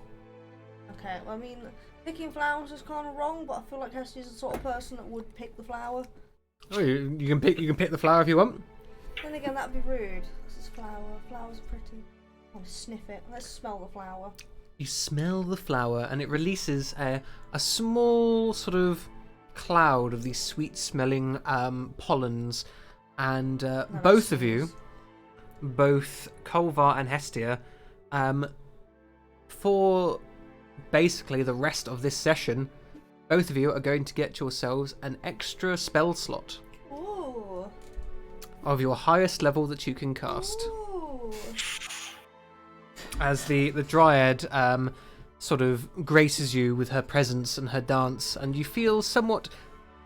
Okay, well, I mean, picking flowers is kind of wrong, but I feel like Hestia's the sort of person that would pick the flower. Oh, you can pick the flower if you want. Then again, that'd be rude. This is flower. Flowers are pretty. I want to sniff it. Let's smell the flower. You smell the flower, and it releases a small sort of cloud of these sweet-smelling pollens, and both of you, both Kolvar and Hestia, for basically the rest of this session, both of you are going to get yourselves an extra spell slot. Ooh. Of your highest level that you can cast. Ooh. As the dryad sort of graces you with her presence and her dance, and you feel somewhat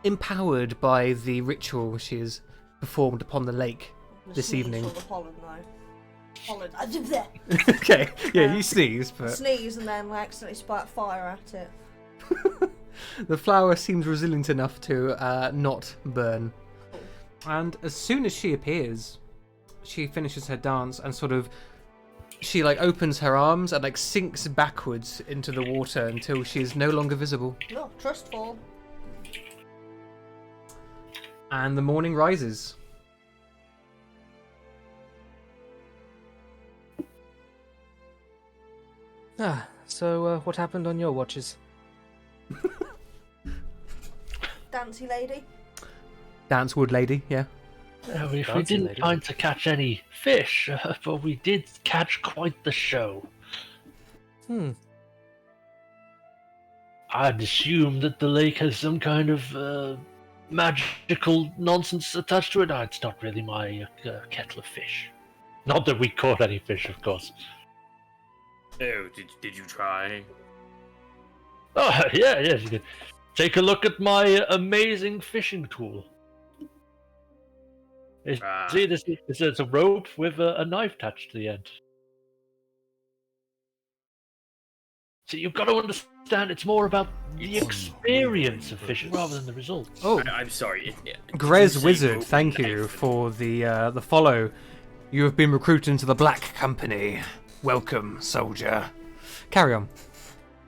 empowered by the ritual she has performed upon the lake this evening. For the pollen, though. Pollen. I did that. Okay, yeah, you sneeze, but Sneeze and then accidentally spark fire at it. the flower seems resilient enough to not burn. And as soon as she appears, she finishes her dance and sort of she like opens her arms and like sinks backwards into the water until she is no longer visible. No, trustful. And the morning rises. So what happened on your watches? Dancy lady. Dance wood lady, yeah. We Fancy didn't lady. find to catch any fish, but we did catch quite the show. I'd assume that the lake has some kind of magical nonsense attached to it. It's not really my kettle of fish. Not that we caught any fish, of course. Oh, did you try? Oh, yeah, yes, you did. Take a look at my amazing fishing tool. See, this is a rope with a knife attached to the end. So you've got to understand, it's more about the experience of fishing rather than the results. Oh, I'm sorry. Grez Wizard, thank you for the follow. You have been recruited into the Black Company. Welcome, soldier. Carry on.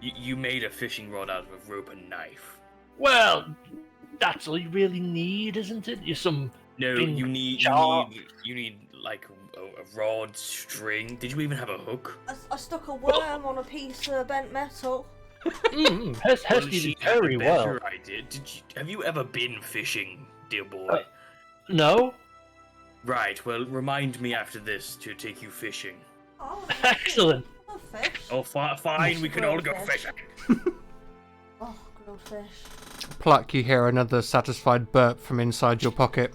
You made a fishing rod out of a rope and knife. Well, that's all you really need, isn't it? No, big you need jar. you need like a rod, string. Did you even have a hook? I stuck a worm on a piece of bent metal. Hess Well, did she it had a very well. better idea. Have you ever been fishing, dear boy? No? Right. Well, remind me after this to take you fishing. Oh, Excellent. a fish. Oh, fine. We can all go fishing. Oh, grilled fish. Pluck, you hear another satisfied burp from inside your pocket.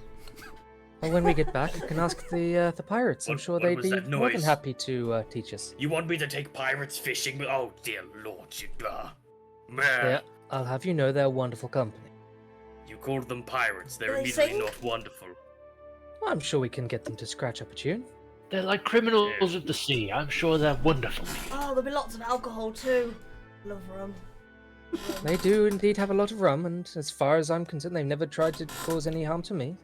Well, when we get back, I can ask the pirates. I'm What- sure what they'd was be that more than noise? happy to teach us. You want me to take pirates fishing? Oh, dear lord. Yeah, I'll have you know they're wonderful company. You called them pirates. They're Do they immediately sing? not wonderful. Well, I'm sure we can get them to scratch up a tune. They're like criminals of the sea. I'm sure they're wonderful. Oh, there'll be lots of alcohol too. Love rum. They do indeed have a lot of rum, and as far as I'm concerned, they've never tried to cause any harm to me.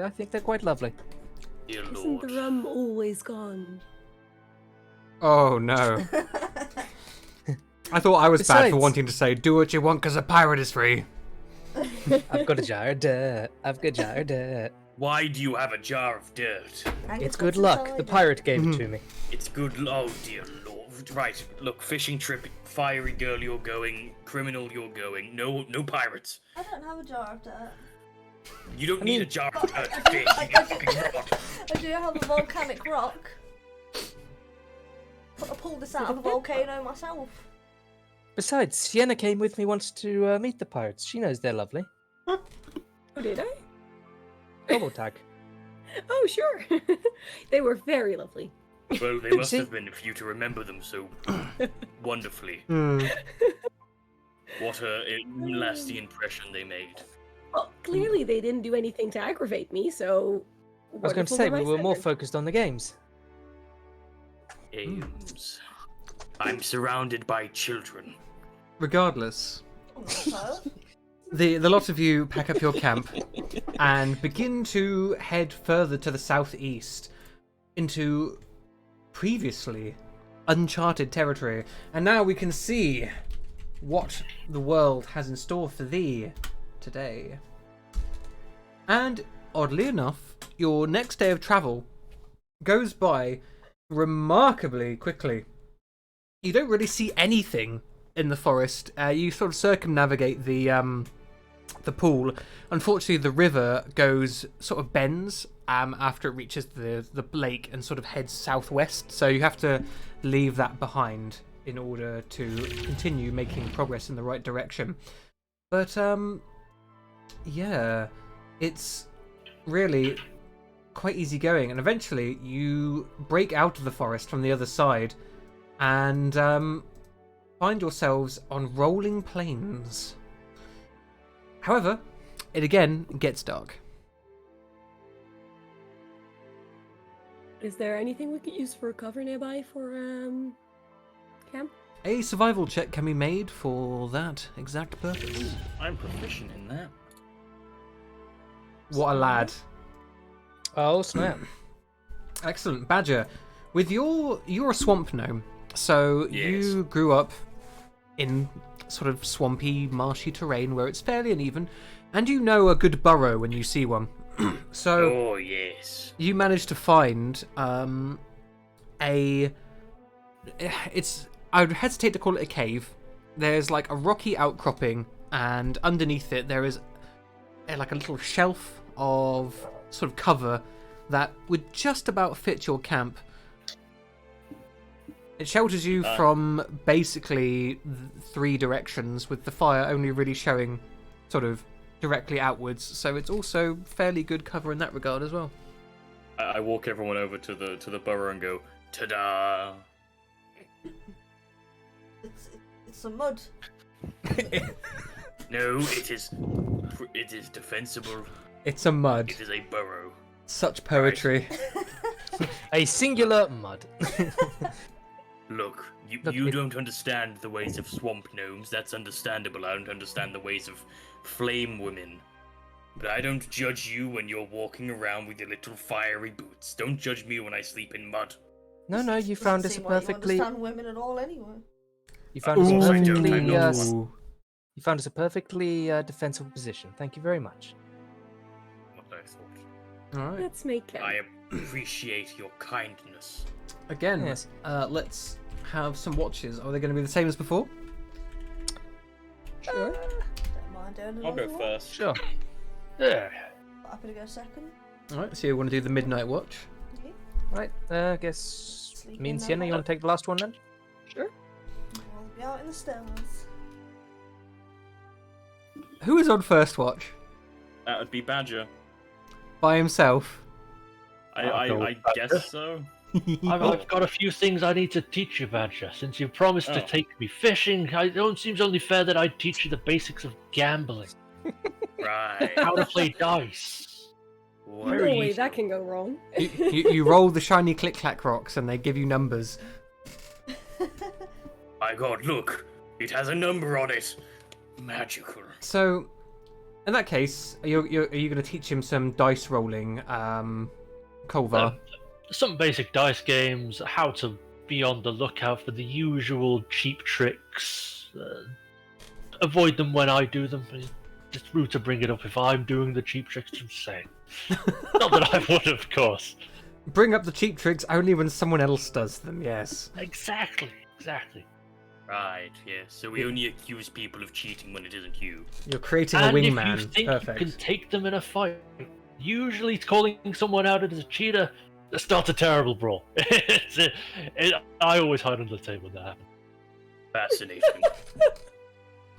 I think they're quite lovely. Dear Isn't lord. the rum always gone? Oh no. I thought I was bad for Besides- wanting to say, do what you want because a pirate is free. I've got a jar of dirt. I've got a jar of dirt. Why do you have a jar of dirt? It's good luck. The pirate gave it to me. It's good. Oh dear lord. Right. Look, fishing trip. Fiery girl, you're going. Criminal, you're going. No pirates. I don't have a jar of dirt. You don't need a jar of dirt to fish. I You get fucking rod. I do have a volcanic rock. But I pulled this out of a volcano myself. Besides, Sienna came with me once to meet the pirates. She knows they're lovely. Oh, did I? Double tag. Oh, sure. They were very lovely. Well, they must See? have been for you to remember them so wonderfully. Hmm. What a lasting impression they made. Well, clearly they didn't do anything to aggravate me, so. I was going to say, we were more focused on the games. Games. I'm surrounded by children. Regardless, Oh, the lot of you pack up your camp and begin to head further to the southeast into previously uncharted territory. And now we can see what the world has in store for thee today. And oddly enough, your next day of travel goes by remarkably quickly. You don't really see anything in the forest. You sort of circumnavigate the pool. Unfortunately, the river sort of bends after it reaches the lake and sort of heads southwest. So you have to leave that behind in order to continue making progress in the right direction. But yeah, it's really quite easy going, and eventually you break out of the forest from the other side and find yourselves on rolling plains. However, it again gets dark. Is there anything we could use for cover nearby for camp? A survival check can be made for that exact purpose. I'm proficient in that. What a lad. Oh, snap. Excellent. Badger, with you're a swamp gnome, so Yes. you grew up in sort of swampy, marshy terrain where it's fairly uneven, and you know a good burrow when you see one. So Oh yes. you managed to find I would hesitate to call it a cave. There's like a rocky outcropping, and underneath it there is like a little shelf of sort of cover that would just about fit your camp. It shelters you from basically 3 directions, with the fire only really showing sort of directly outwards, so it's also fairly good cover in that regard as well. I walk everyone over to the burrow and go, ta-da! It's some mud. No, it is defensible. It's a mud. It is a burrow. Such poetry. A singular mud. Look, you Look, don't understand the ways of swamp gnomes. That's understandable. I don't understand the ways of flame women. But I don't judge you when you're walking around with your little fiery boots. Don't judge me when I sleep in mud. No, you found us a perfectly. You understand women at all anyway. You found us a Ooh. I perfectly. don't know. You found us a perfectly defensible position. Thank you very much. What I thought. All right. Let's make it. I appreciate your kindness. Again, Yes. let's have some watches. Are they going to be the same as before? Sure. Don't mind doing I'll go another one. first. Sure. Yeah. Happy to go second. All right. So you want to do the midnight watch? Okay. Right. I guess. Sleep Me in and that Sienna, you one. want to take the last one then? Sure. I'll be out in the stars. Who is on first watch? That would be Badger. By himself. I go I Badger. guess so. I've got a few things I need to teach you, Badger. Since you promised to Oh. take me fishing, it seems only fair that I teach you the basics of gambling, Right. how to play dice. No Very way easy. that can go wrong. you roll the shiny click-clack rocks and they give you numbers. My God, look! It has a number on it. Magical. So, in that case, are you going to teach him some dice rolling, Kolvar? Some basic dice games, how to be on the lookout for the usual cheap tricks. Avoid them when I do them. It's rude to bring it up if I'm doing the cheap tricks, just saying. Not that I would, of course. Bring up the cheap tricks only when someone else does them, yes. Exactly. Right, yes. So we only accuse people of cheating when it isn't you. You're creating a And if wingman. you think Perfect. you can take them in a fight, usually calling someone out as a cheater starts a terrible brawl. I always hide under the table when that happens. Fascinating.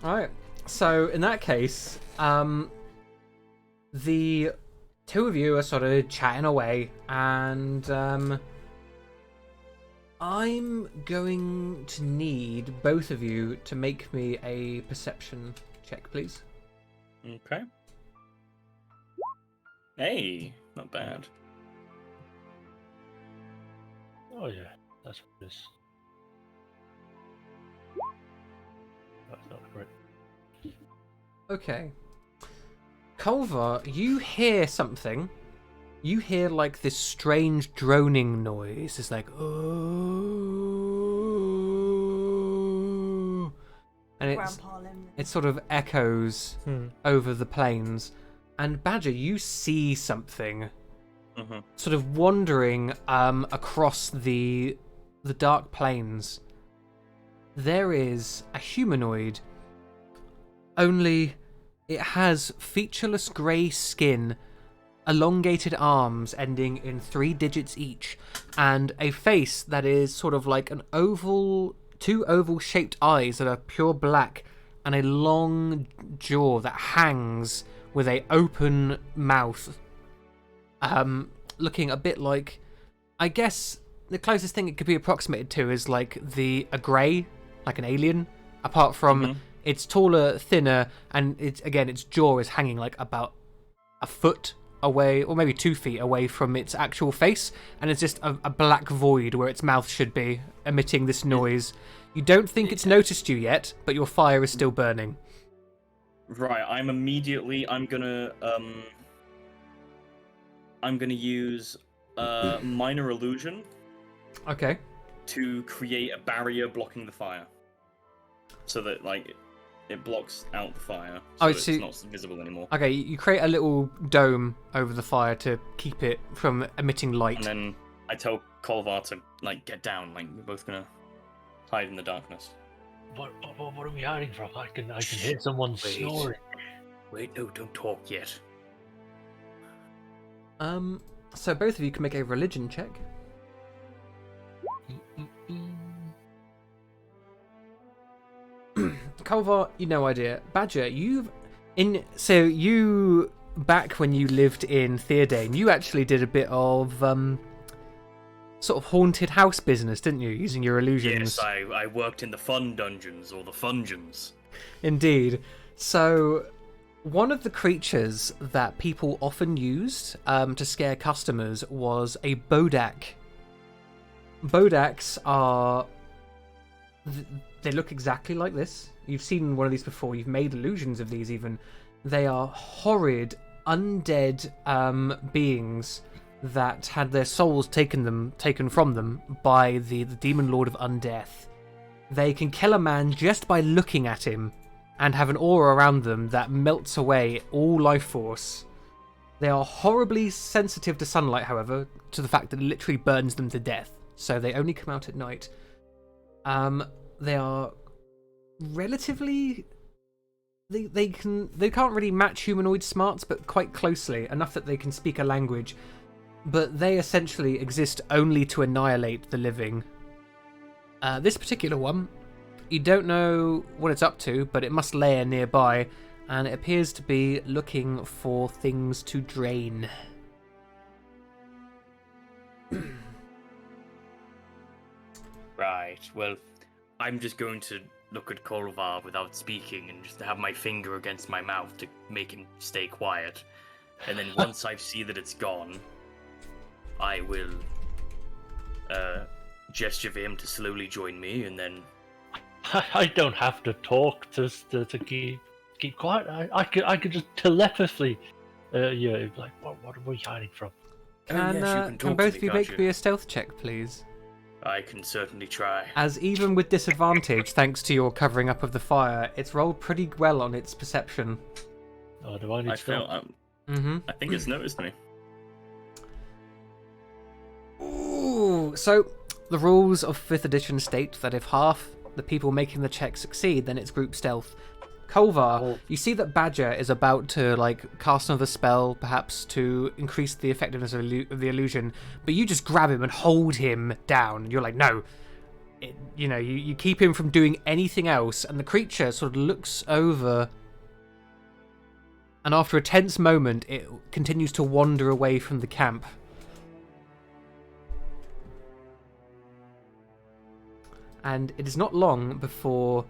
Alright, so in that case, the two of you are sort of chatting away, and I'm going to need both of you to make me a perception check, please. Okay. Hey, not bad. Oh yeah, that's what it is. That's not great. Okay. Culver, you hear something. You hear like this strange droning noise. It's like, oh, and Grandpa Lemon. it sort of echoes over the plains. And Badger, you see something Mm-hmm. sort of wandering across the dark plains. There is a humanoid, only it has featureless grey skin, elongated arms ending in 3 digits each, and a face that is sort of like an oval, 2 oval-shaped eyes that are pure black, and a long jaw that hangs with a open mouth. Looking a bit like, I guess the closest thing it could be approximated to is like a grey, like an alien, apart from it's taller, thinner, and its jaw is hanging like about a foot away, or maybe 2 feet away from its actual face, and it's just a black void where its mouth should be, emitting this noise. You don't think it's noticed you yet, but your fire is still burning. Right, I'm gonna use minor illusion Okay. to create a barrier blocking the fire, so that like it blocks out the fire, so it's not visible anymore. Okay, you create a little dome over the fire to keep it from emitting light. And then I tell Kolvar to like get down. Like we're both gonna hide in the darkness. What are we hiding from? I can hear someone snoring. Wait, no, don't talk yet. So both of you can make a religion check. Culvar, you no idea. Badger, so you back when you lived in Theodane, you actually did a bit of sort of haunted house business, didn't you, using your illusions? Yes, I worked in the fun dungeons, or the fungeons. Indeed. So, one of the creatures that people often used to scare customers was a bodak. Bodaks are... They look exactly like this. You've seen one of these before. You've made illusions of these even. They are horrid, undead beings that had their souls taken from them by the demon lord of undeath. They can kill a man just by looking at him and have an aura around them that melts away all life force. They are horribly sensitive to sunlight, however, to the fact that it literally burns them to death. So they only come out at night. They are relatively... They can't really match humanoid smarts, but quite closely, enough that they can speak a language. But they essentially exist only to annihilate the living. This particular one, you don't know what it's up to, but it must lair nearby, and it appears to be looking for things to drain. Right, well, I'm just going to look at Kolvar without speaking and just have my finger against my mouth to make him stay quiet. And then once I see that it's gone, I will gesture for him to slowly join me, and then... I don't have to talk to keep quiet. I could just telepathically, like, what are we hiding from? Can both of you make me a stealth check, please? I can certainly try. As even with disadvantage, thanks to your covering up of the fire, it's rolled pretty well on its perception. Oh, do I need to? I think it's noticed me. Ooh, so the rules of 5th edition state that if half the people making the check succeed, then it's group stealth. Kolvar, you see that Badger is about to cast another spell, perhaps to increase the effectiveness of the illusion, but you just grab him and hold him down. You're like, no. You keep him from doing anything else, and the creature sort of looks over, and after a tense moment, it continues to wander away from the camp. And it is not long before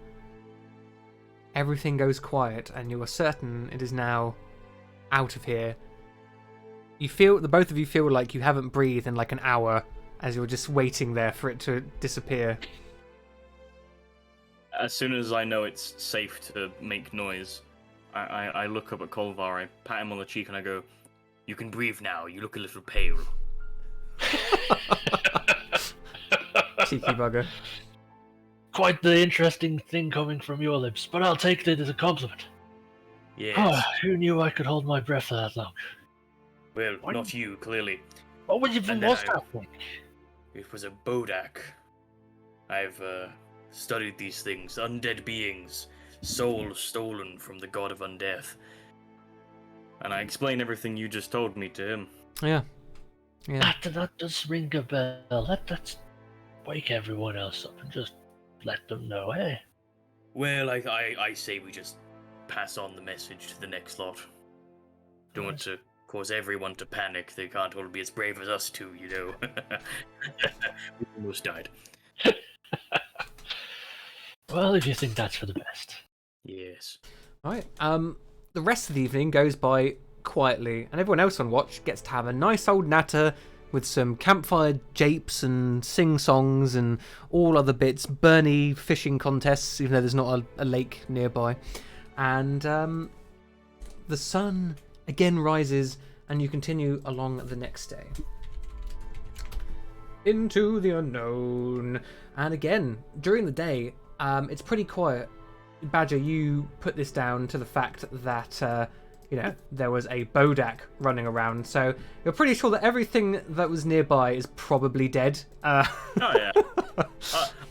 everything goes quiet, and you are certain it is now out of here. The both of you feel like you haven't breathed in like an hour, as you're just waiting there for it to disappear. As soon as I know it's safe to make noise, I look up at Kolvar, I pat him on the cheek, and I go, "You can breathe now, you look a little pale." Cheeky bugger. Quite the interesting thing coming from your lips, but I'll take it as a compliment. Yes. Oh, who knew I could hold my breath for that long? Well, not you, clearly. What was even was that thing? It was a bodak. I've studied these things, undead beings, souls stolen from the god of undeath. And I explain everything you just told me to him. Yeah. That does ring a bell. Let's wake everyone else up and just let them know, eh? Well, I say we just pass on the message to the next lot. Don't want to cause everyone to panic. They can't all be as brave as us two, you know. We almost died. Well, if you think that's for the best. Yes. Alright, the rest of the evening goes by quietly, and everyone else on watch gets to have a nice old natter with some campfire japes and sing-songs and all other bits, Bernie fishing contests, even though there's not a lake nearby. And the sun again rises, and you continue along the next day. Into the unknown. And again, during the day, it's pretty quiet. Badger, you put this down to the fact that there was a bodak running around, so you're pretty sure that everything that was nearby is probably dead. Oh yeah.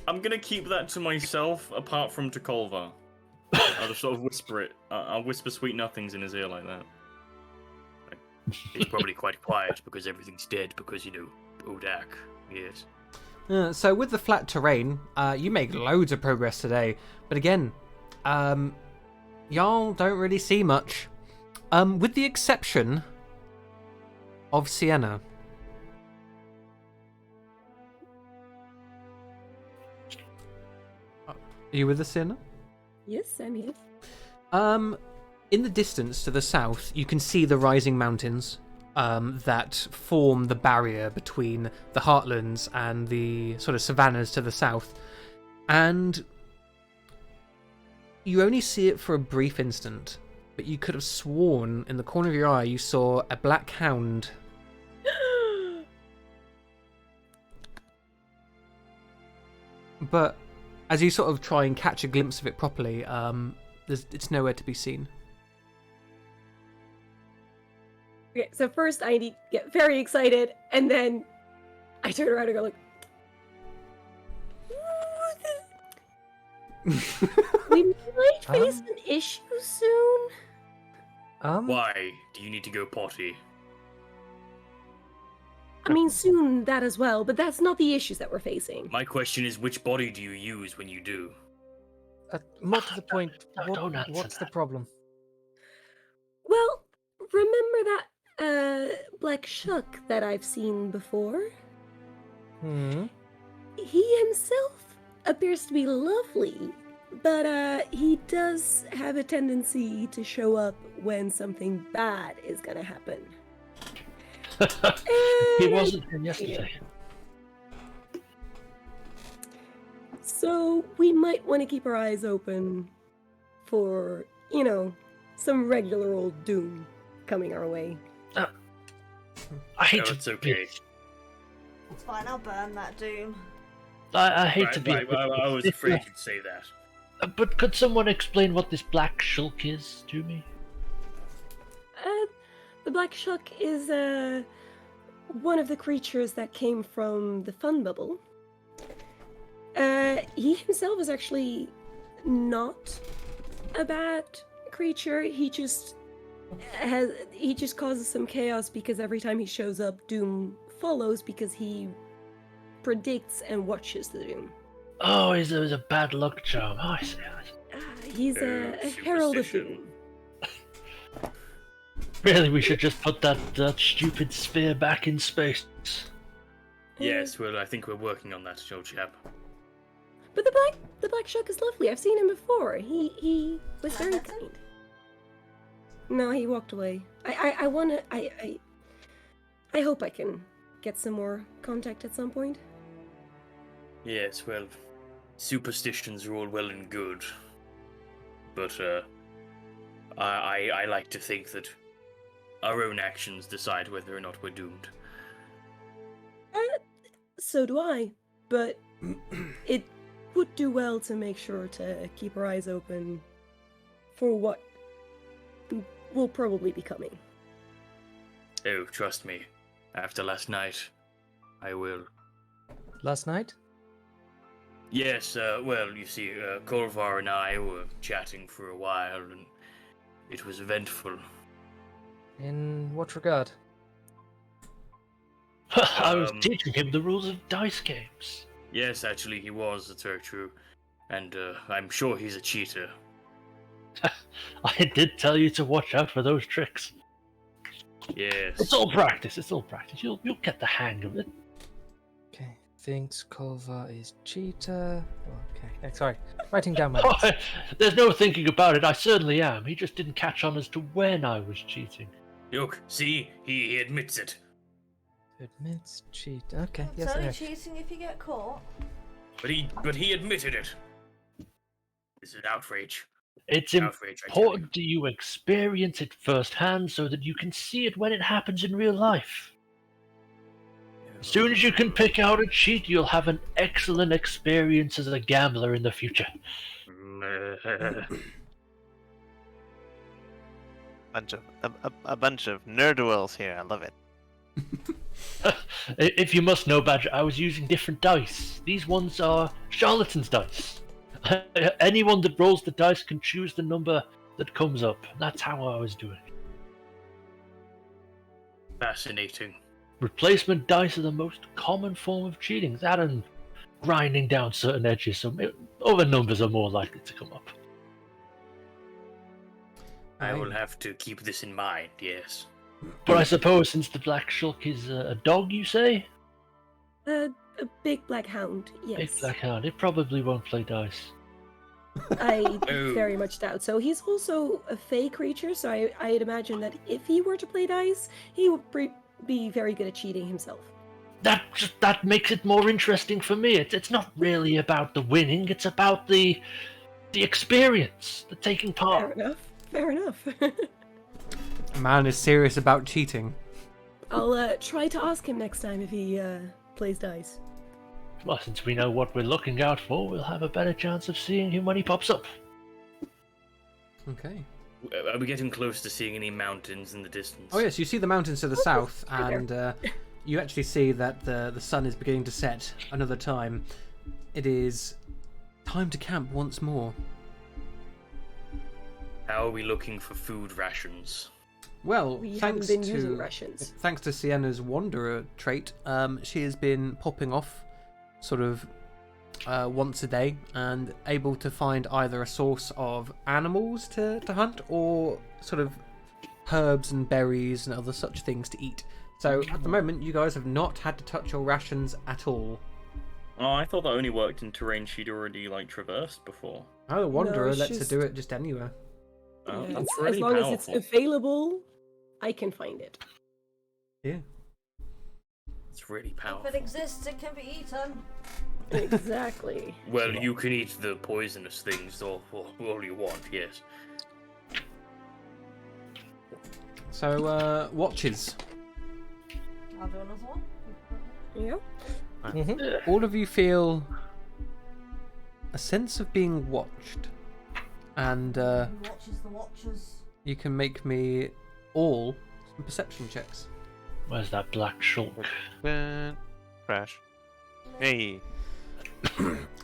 I'm gonna keep that to myself, apart from to Kolvar. I'll just sort of whisper it. I'll whisper sweet nothings in his ear like that. He's probably quite quiet because everything's dead because, Odak. Yes. So with the flat terrain, you make loads of progress today. But again, y'all don't really see much. With the exception of Sienna. Are you with us, Sienna? Yes, I'm here. In the distance to the south, you can see the rising mountains that form the barrier between the Heartlands and the sort of savannas to the south. And you only see it for a brief instant, but you could have sworn in the corner of your eye you saw a black hound. But as you sort of try and catch a glimpse of it properly, it's nowhere to be seen. Okay, so first I need to get very excited, and then I turn around and go like, we might face an issue soon. Why do you need to go potty? I mean, soon that as well, but that's not the issues that we're facing. My question is, which body do you use when you do? More to the point, don't answer what's the that. problem? Well, remember that black shuck that I've seen before? He himself appears to be lovely, but he does have a tendency to show up when something bad is gonna happen. He wasn't here yesterday. So we might want to keep our eyes open for, some regular old doom coming our way. I hate No, to. it's okay. It's fine, I'll burn that doom. I hate to be. I was afraid you'd say that. But could someone explain what this black shulk is to me? The black shuck is one of the creatures that came from the fun bubble. He himself is actually not a bad creature. He just causes some chaos because every time he shows up, doom follows because he predicts and watches the doom. Oh, he's a bad luck charm. Oh, I see. He's a herald of Superstition. doom. Really, we should just put that stupid sphere back in space. Yes, well, I think we're working on that, old chap. But the black shuck is lovely. I've seen him before. He was very kind. No, he walked away. I hope I can get some more contact at some point. Yes, well, superstitions are all well and good, but I like to think that our own actions decide whether or not we're doomed. So do I, but it would do well to make sure to keep our eyes open for what will probably be coming. Oh, trust me, after last night, I will. Last night? Yes, well, you see, Corvar and I were chatting for a while, and it was eventful. In what regard? I was teaching him the rules of dice games. Yes, actually, he was, that's very true. And I'm sure he's a cheater. I did tell you to watch out for those tricks. Yes. It's all practice. You'll get the hang of it. Okay, thinks Kolva is cheater. Okay, sorry, writing down my notes. There's no thinking about it. I certainly am. He just didn't catch on as to when I was cheating. Look, see, he admits it. Admits cheat. Okay, It's yes, only okay. cheating if you get caught. But he admitted it. This is outrage. It's Outrage, I tell you. important that you experience it firsthand so that you can see it when it happens in real life. As soon as you can pick out a cheat, you'll have an excellent experience as a gambler in the future. A bunch of nerdwells here. I love it. If you must know, Badger, I was using different dice. These ones are charlatan's dice. Anyone that rolls the dice can choose the number that comes up. That's how I was doing it. Fascinating. Replacement dice are the most common form of cheating. That and grinding down certain edges, so other numbers are more likely to come up. I will have to keep this in mind, yes. But I suppose since the Black Shulk is a dog, you say? A big black hound, yes. Big Black Hound. It probably won't play dice. I Oh. very much doubt so. He's also a fey creature, so I'd imagine that if he were to play dice, he would be very good at cheating himself. That makes it more interesting for me. It's not really about the winning. It's about the experience, the taking part. Fair enough. A man is serious about cheating. I'll try to ask him next time if he plays dice. Well, since we know what we're looking out for, we'll have a better chance of seeing him when he pops up. Okay. Are we getting close to seeing any mountains in the distance? Oh yes, you see the mountains to the south, and you actually see that the sun is beginning to set another time. It is time to camp once more. How are we looking for food rations? Well, We thanks haven't been using to rations. thanks to Sienna's wanderer trait, she has been popping off sort of once a day and able to find either a source of animals to hunt or sort of herbs and berries and other such things to eat. So at the moment, you guys have not had to touch your rations at all. Oh, I thought that only worked in terrain she'd already traversed before. Oh, the wanderer it's lets her just- do it just anywhere. Oh, Yeah, that's as really long powerful. as it's available, I can find it. Yeah. It's really If powerful. it exists, it can be eaten. Exactly. Well, you can eat the poisonous things all you want, yes. So watches. I'll do another one. Yeah. All of you feel a sense of being watched, and Who watches the watchers? you can make me all some perception checks. Where's that Black Shulk? Crash. Hey.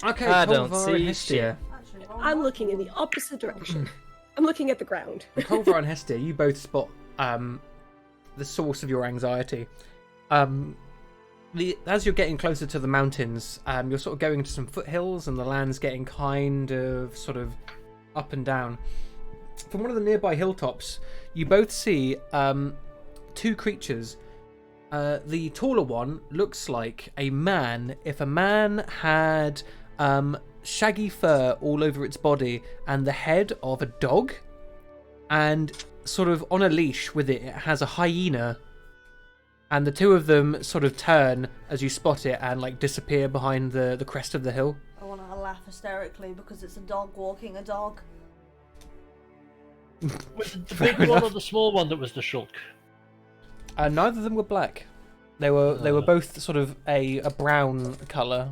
Okay, I don't Kolvar see and Hestia. Actually, I'm looking in the opposite direction. I'm looking at the ground. Kolvar and Hestia, you both spot the source of your anxiety. As you're getting closer to the mountains, you're sort of going into some foothills, and the land's getting kind of sort of up and down. From one of the nearby hilltops, you both see two creatures. The taller one looks like a man. If a man had shaggy fur all over its body and the head of a dog, and sort of on a leash with it, it has a hyena. And the two of them sort of turn as you spot it and disappear behind the crest of the hill. I want to laugh hysterically because it's a dog walking a dog. Was it the big one or the small one that was the Shulk? Neither of them were black. They were both sort of a brown colour.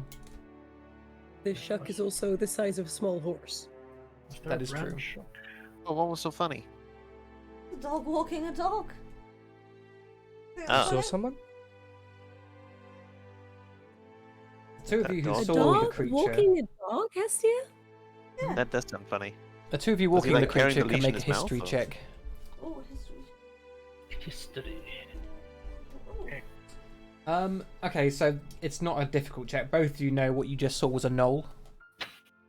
The shuck is also the size of a small horse. That is true. Oh, what was so funny? A dog walking a dog. Oh. Saw someone? The two of you who A A saw the dog creature, walking a dog, Hestia? That does sound funny. the two of you Was he, walking the carrying creature the can leash in make a his mouth, history or- check. Oh, history. History. Okay, so it's not a difficult check. Both of you know what you just saw was a gnoll.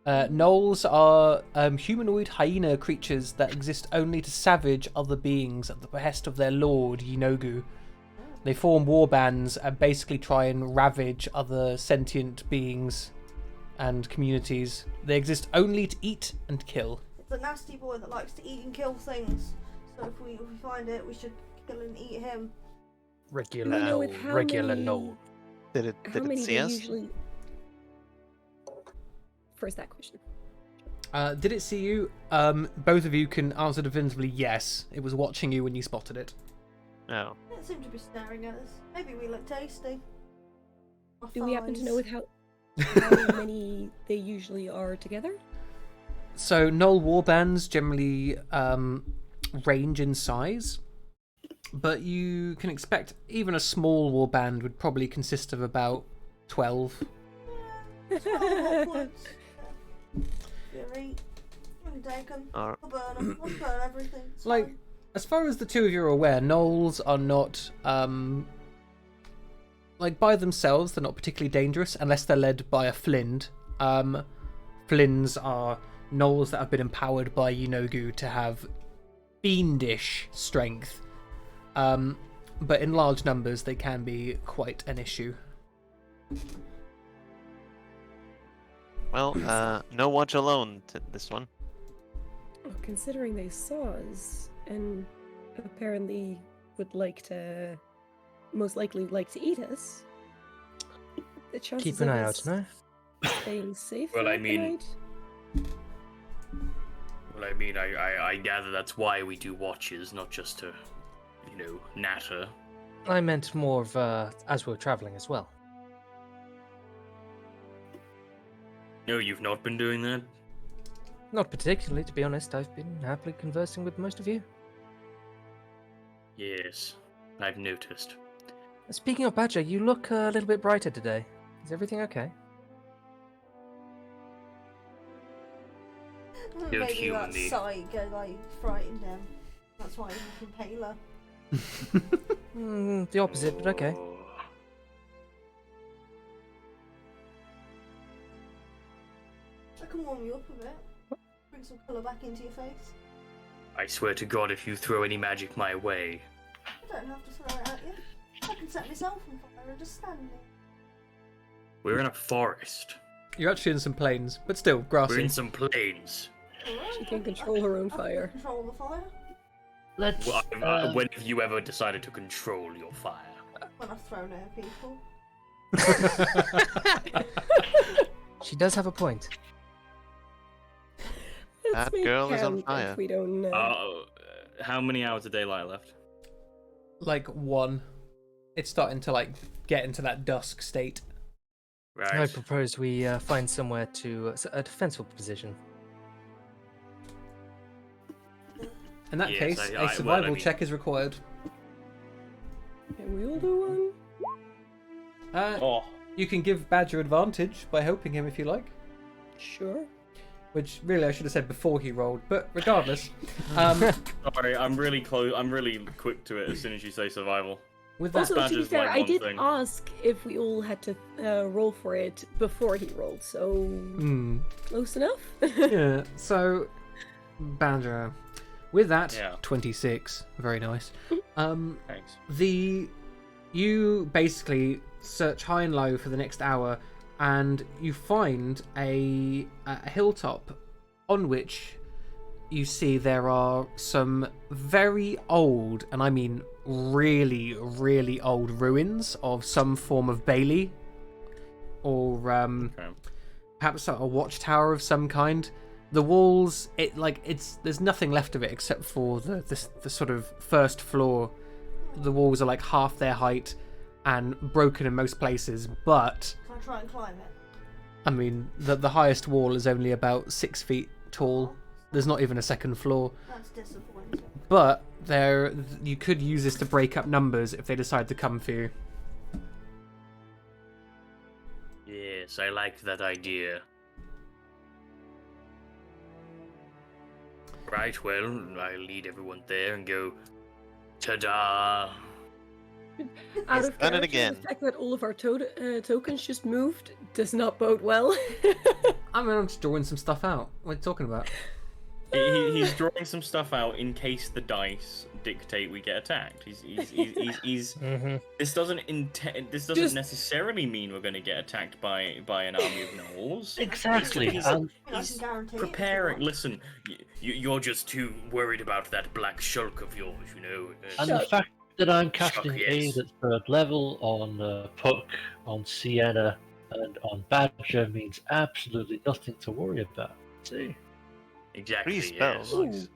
Gnolls are humanoid hyena creatures that exist only to savage other beings at the behest of their lord, Yinogu. They form war bands and basically try and ravage other sentient beings and communities. They exist only to eat and kill. It's a nasty boy that likes to eat and kill things. So if we find it, we should kill and eat him. Regular know no. with how Regular many- no. Did it How many see they us? usually... First that question. Did it see you? Both of you can answer definitively yes. It was watching you when you spotted it. No. It doesn't seem to be staring at us. Maybe we look tasty. Our Do we happen to know thighs. with how many they usually are together? So gnoll warbands generally range in size, but you can expect even a small warband would probably consist of about 12. 12 upwards. Fury. You can take 'em. Alright. We'll burn 'em. We'll burn everything. It's Like, fine. as far as the two of you are aware, gnolls are not, like, by themselves, they're not particularly dangerous unless they're led by a Flind. Flinds are gnolls that have been empowered by Yunogu to have fiendish strength. But in large numbers, they can be quite an issue. Well, no watch alone to this one. Well, considering they saw us and apparently would like to, most likely like to eat us, the chances Keep an of eye us out, no? staying safe. Well, I throughout the mean- night? Well, I mean, I gather that's why we do watches, not just to, natter. I meant more of as we're traveling as well. No, you've not been doing that? Not particularly, to be honest. I've been happily conversing with most of you. Yes, I've noticed. Speaking of Badger, you look a little bit brighter today. Is everything okay? Maybe humour that me. sight frightened him. That's why he's looking paler. The opposite, but okay. Oh. I can warm you up a bit. Bring some colour back into your face. I swear to God, if you throw any magic my way, I don't have to throw it at you. I can set myself on fire and just stand there. we're in a forest. You're actually in some plains, but still grassy. We're in some plains. Alright, She can control her own I can fire. control the fire Let's. Well, when have you ever decided to control your fire? when I've thrown it at people. She does have a point. Let's That make girl is on count if fire. We don't know. How many hours of daylight left? Like one. It's starting to like get into that dusk state. Right. I propose we find somewhere to a defensible position. In that Yes, case, I- a well, I survival mean- check is required. Can we all do one? Oh, You can give Badger advantage by helping him if you like. Sure. Which really I should have said before he rolled, but regardless. sorry, I'm really close. I'm really quick to it as soon as you say survival. With that, Also, to be Badger's fair, like I one did thing. ask if we all had to roll for it before he rolled, so close enough. yeah. So, Badger. With that, Yeah. 26. Very nice. Thanks. You basically search high and low for the next hour, and you find a hilltop on which you see there are some very old, and I mean really, really old ruins of some form of bailey, or Okay. perhaps a watchtower of some kind. The walls, there's nothing left of it except for the sort of first floor. The walls are like half their height and broken in most places, but Can I try and climb it? I mean the highest wall is only about 6 feet tall. There's not even a second floor, That's disappointing. but you could use this to break up numbers if they decide to come for you. Yes, I like that idea. Right, well, I'll lead everyone there and go, ta-da! Out of done it character, again. the fact that all of our tokens just moved does not bode well. I mean, I'm just drawing some stuff out. What are you talking about? He's drawing some stuff out in case the dice dictate we get attacked. He's Mm-hmm. This doesn't Just- necessarily mean we're going to get attacked by an army of gnolls. Exactly. He's- And I He's can guarantee it. preparing. Listen, you're just too worried about that black shulk of yours, you know. And the fact that I'm casting Shock, aid yes. at third level on Puck, on Sienna, and on Badger means absolutely nothing to worry about. See? Exactly. 3 spells. Yes.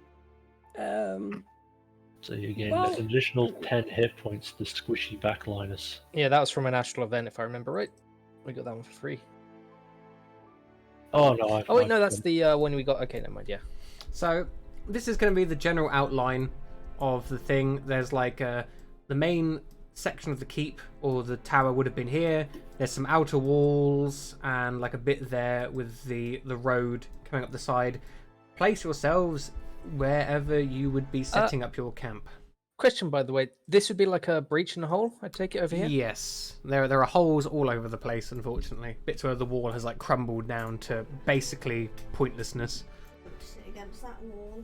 Nice. So you gain Well- an additional 10 hit points to squishy backliners. Yeah, that was from an astral event, if I remember right. We got that one for free. Oh no! Oh wait, no, that's the one we got. Okay, never mind. Yeah. So this is going to be the general outline of the thing. There's like the main section of the keep or the tower would have been here. There's some outer walls and like a bit there with the road coming up the side. Place yourselves wherever you would be setting up your camp. Question, by the way, this would be like a breach in a hole. I take it over here. Yes, there are holes all over the place. Unfortunately, bits where the wall has like crumbled down to basically pointlessness. Sit against that wall.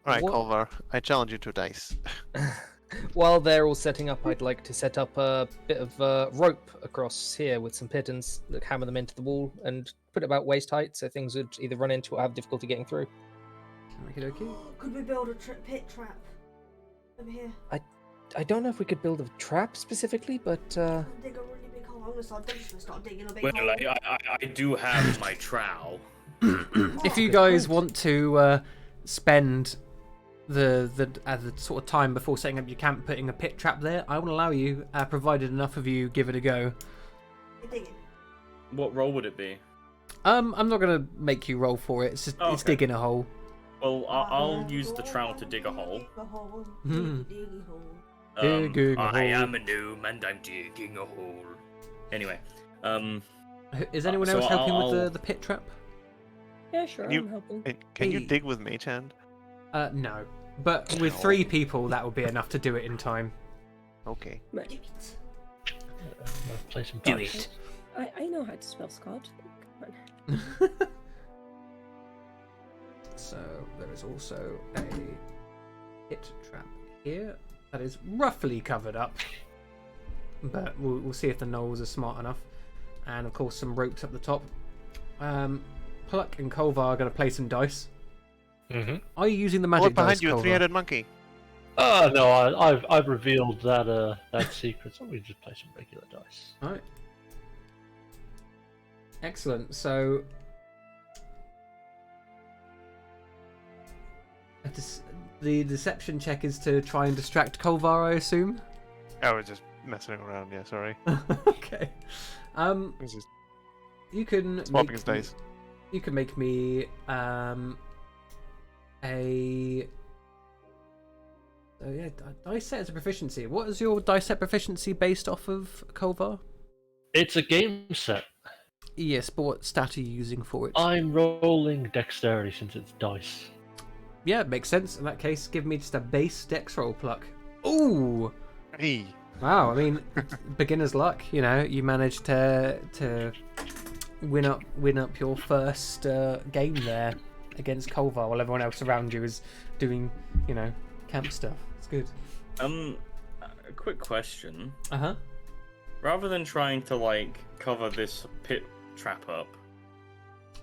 Alright, What- Culver, I challenge you to dice. While they're all setting up, I'd like to set up a bit of rope across here with some pitons, like hammer them into the wall, and put it about waist height so things would either run into or have difficulty getting through. Okie dokie. Could we build a pit trap over here? I don't know if we could build a trap specifically, but Dig a really big hole. I'm gonna start digging a big Well, hole. I do have my trowel. If you guys want to spend the sort of time before setting up your camp putting a pit trap there, I will allow you, provided enough of you give it a go. You're digging. What role would it be? I'm not gonna make you roll for it. It's just it's Okay. digging a hole. Well, I'll use the trowel to dig a hole. Hmm. Diggy hole. Digging a I hole. am a gnome and I'm digging a hole. Anyway, Is anyone So else helping with I'll- the pit trap? Yeah, sure, You- I'm helping. Can you Hey. dig with Mage Hand? No. But with 3 people, that would be enough to do it in time. Okay. Right. Do it. I'm gonna play some Do dice. it. I know how to spell Scott. Come on. So there is also a pit trap here that is roughly covered up, but we'll see if the gnolls are smart enough. And of course, some ropes up the top. Pluck and Kolvar are going to play some dice. Mm-hmm. Are you using the magic Look behind dice, you, a Kolvar? three-headed monkey. Oh no, I've revealed that that secret. So we just play some regular dice. All right. Excellent. So the deception check is to try and distract Kolvar, I assume. I was just messing around. Yeah, sorry. Okay. I was just You can swapping make his me- dice. You can make me a. So yeah, dice set as a proficiency. What is your dice set proficiency based off of, Kolvar? It's a game set. Yes, but what stat are you using for it? I'm rolling dexterity since it's dice. Yeah, it makes sense. In that case, give me just a base dex roll, Pluck. Ooh! Hey. Wow, I mean, beginner's luck. You know, you managed to win up your first game there against Kolvar, while everyone else around you is doing, you know, camp stuff. It's good. a quick question. Uh-huh. Rather than trying to like cover this pit trap up,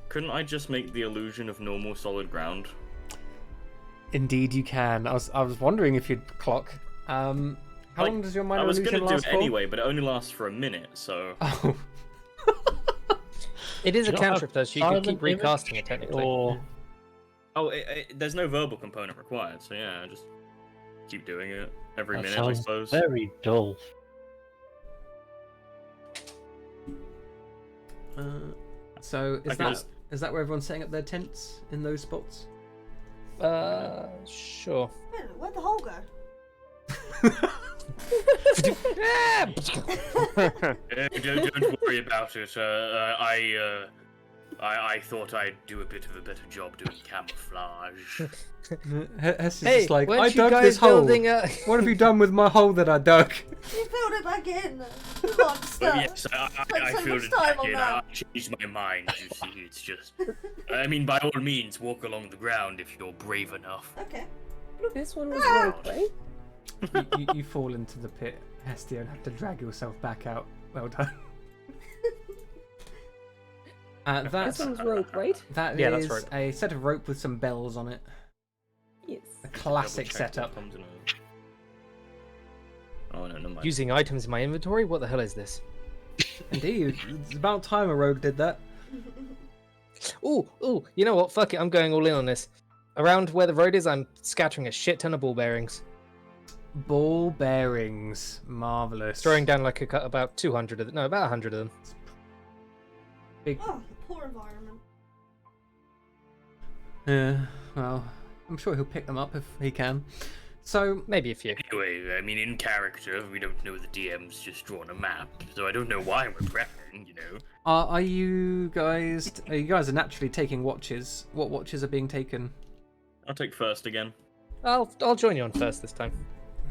couldn't I just make the illusion of normal solid ground? Indeed, you can. I was wondering if you'd clock. How Like, long does your minor I was illusion gonna do last it for? anyway, but it only lasts for a minute, so Oh. It is a You don't have cantrip though, so you can silent keep recasting it technically. Or there's no verbal component required. So yeah, just keep doing it every that minute, I sounds suppose. very dull. So I is can that just- is that where everyone's setting up their tents in those spots? Sure. Wait, where'd the hole go? Don't worry about it. I thought I'd do a bit of a better job doing camouflage. Hess is Hey, just like, weren't I you dug guys this hole. building a... What have you done with my hole that I dug? You filled it back in. Monster. But yes, I Spent so filled much it time back on in. that. I changed my mind. You see, it's just. I mean, by all means, walk along the ground if you're brave enough. Okay. This one was Ah! roleplay. you fall into the pit, Hestia, and have to drag yourself back out. Well done. This That's one's rope, right? that Yeah, that's is right. a set of rope with some bells on it. Yes. A classic Double check what setup. comes in a- Oh no, never mind. Using items in my inventory? What the hell is this? Indeed, it's about time a rogue did that. Ooh, you know what? Fuck it, I'm going all in on this. Around where the road is, I'm scattering a shit ton of ball bearings. Ball bearings, marvelous. Throwing down like about 200 of them. No, about 100 of them. Big. Oh, poor environment. Yeah, well, I'm sure he'll pick them up if he can. So, Maybe a few. Anyway, I mean, in character, we don't know the DM's just drawn a map, so I don't know why we're prepping. You know. are you guys? You guys are naturally taking watches. What watches are being taken? I'll take first again. I'll join you on first this time.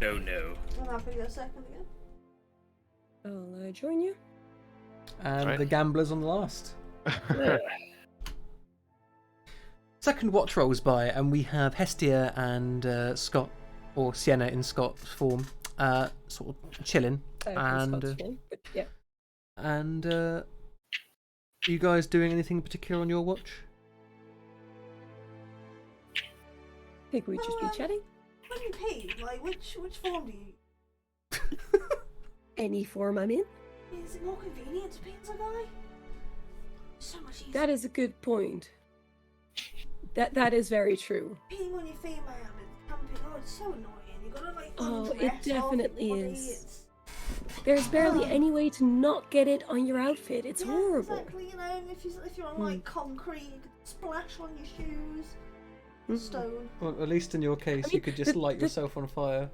No, no. I'm happy to go second again. I'll join you. And Right. the gamblers on the last. Second watch rolls by, and we have Hestia and Scott, or Sienna in Scott's form, sort of chilling. And But yeah. and you guys doing anything in particular on your watch? I think we'd just be chatting. When you pee, like, which form do you Any form I'm in. use? Is it more convenient to pee as a guy? So much easier. That is a good point. That is very true. Peeing on your female and camping, oh, it's so annoying. You gotta, like, Oh, it undress half definitely your body, is. it's- There's barely Oh. any way to not get it on your outfit. It's Yeah, horrible. Exactly, you know, and if you're on, like, concrete, you could splash on your shoes. Stone. Well, at least in your case, I you mean, could just the- light the- yourself on fire.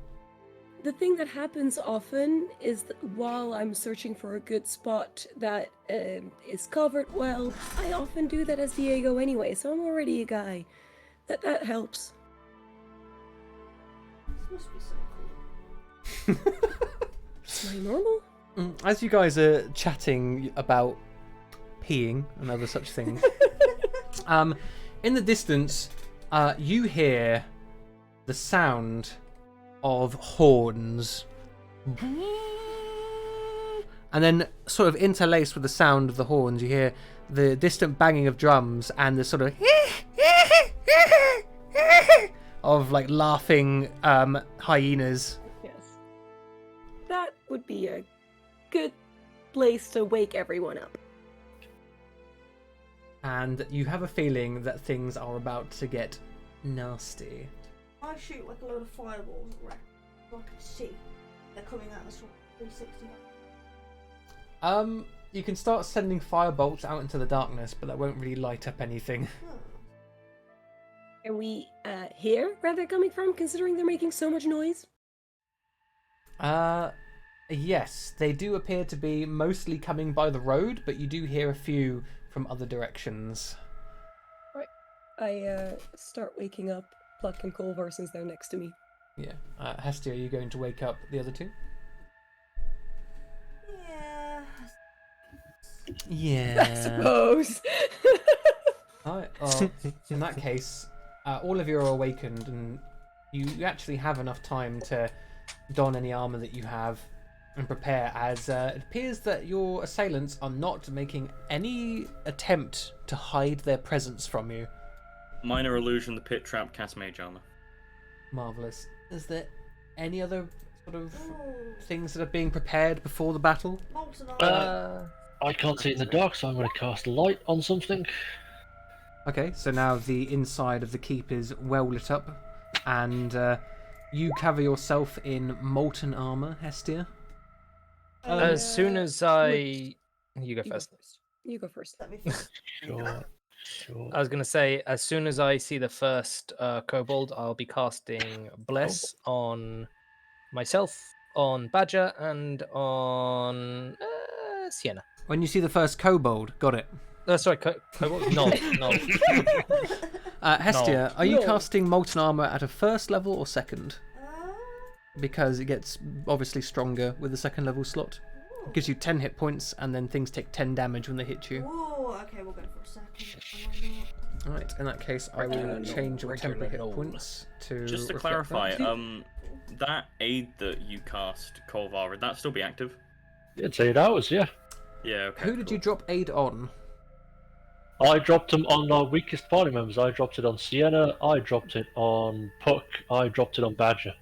The thing that happens often is that while I'm searching for a good spot that is covered well, I often do that as Diego anyway, so I'm already a guy. That helps. This must be so cool. Am I normal? As you guys are chatting about peeing and other such things, in the distance, you hear the sound of horns. And then, sort of interlaced with the sound of the horns, you hear the distant banging of drums and the sort of of like laughing hyenas. Yes. That would be a good place to wake everyone up. And you have a feeling that things are about to get nasty. I shoot like a load of fireballs at Rex, so I can see they're coming at us from 360. You can start sending firebolts out into the darkness, but that won't really light up anything. Can we hear where they're coming from, considering they're making so much noise? Yes, they do appear to be mostly coming by the road, but you do hear a few from other directions. I start waking up Pluck and Culver since they're next to me. Yeah. Hestia, are you going to wake up the other two? Yeah. Yeah. I suppose. Alright, well, in that case, all of you are awakened, and you actually have enough time to don any armor that you have and prepare, as it appears that your assailants are not making any attempt to hide their presence from you. Minor illusion, the pit trap, cast mage armor. Marvellous. Is there any other sort of Ooh. things that are being prepared before the battle? Molten armor. I can't see in the dark, so I'm going to cast light on something. Okay, so now the inside of the keep is well lit up, and you cover yourself in molten armor, Hestia. As soon as I... You go first. You go first. Let me finish. Sure. I was going to say, as soon as I see the first kobold, I'll be casting Bless on myself, on Badger, and on Sienna. When you see the first kobold, got it. Sorry, kobold? No. Hestia, No. are you No. casting molten armor at a first level or second? Uh, Because it gets obviously stronger with the second level slot. It gives you 10 hit points, and then things take 10 damage when they hit you. Whoa, okay, we'll go for a second. Why not? Alright, in that case, I Regular will no, change your regular temporary hit no. points to. Just to reflect clarify, that. that aid that you cast, Kolvar, would that still be active? It's 8 hours, yeah. Yeah, okay. Who did you drop aid on? I dropped them on our weakest party members. I dropped it on Sienna, I dropped it on Puck, I dropped it on Badger.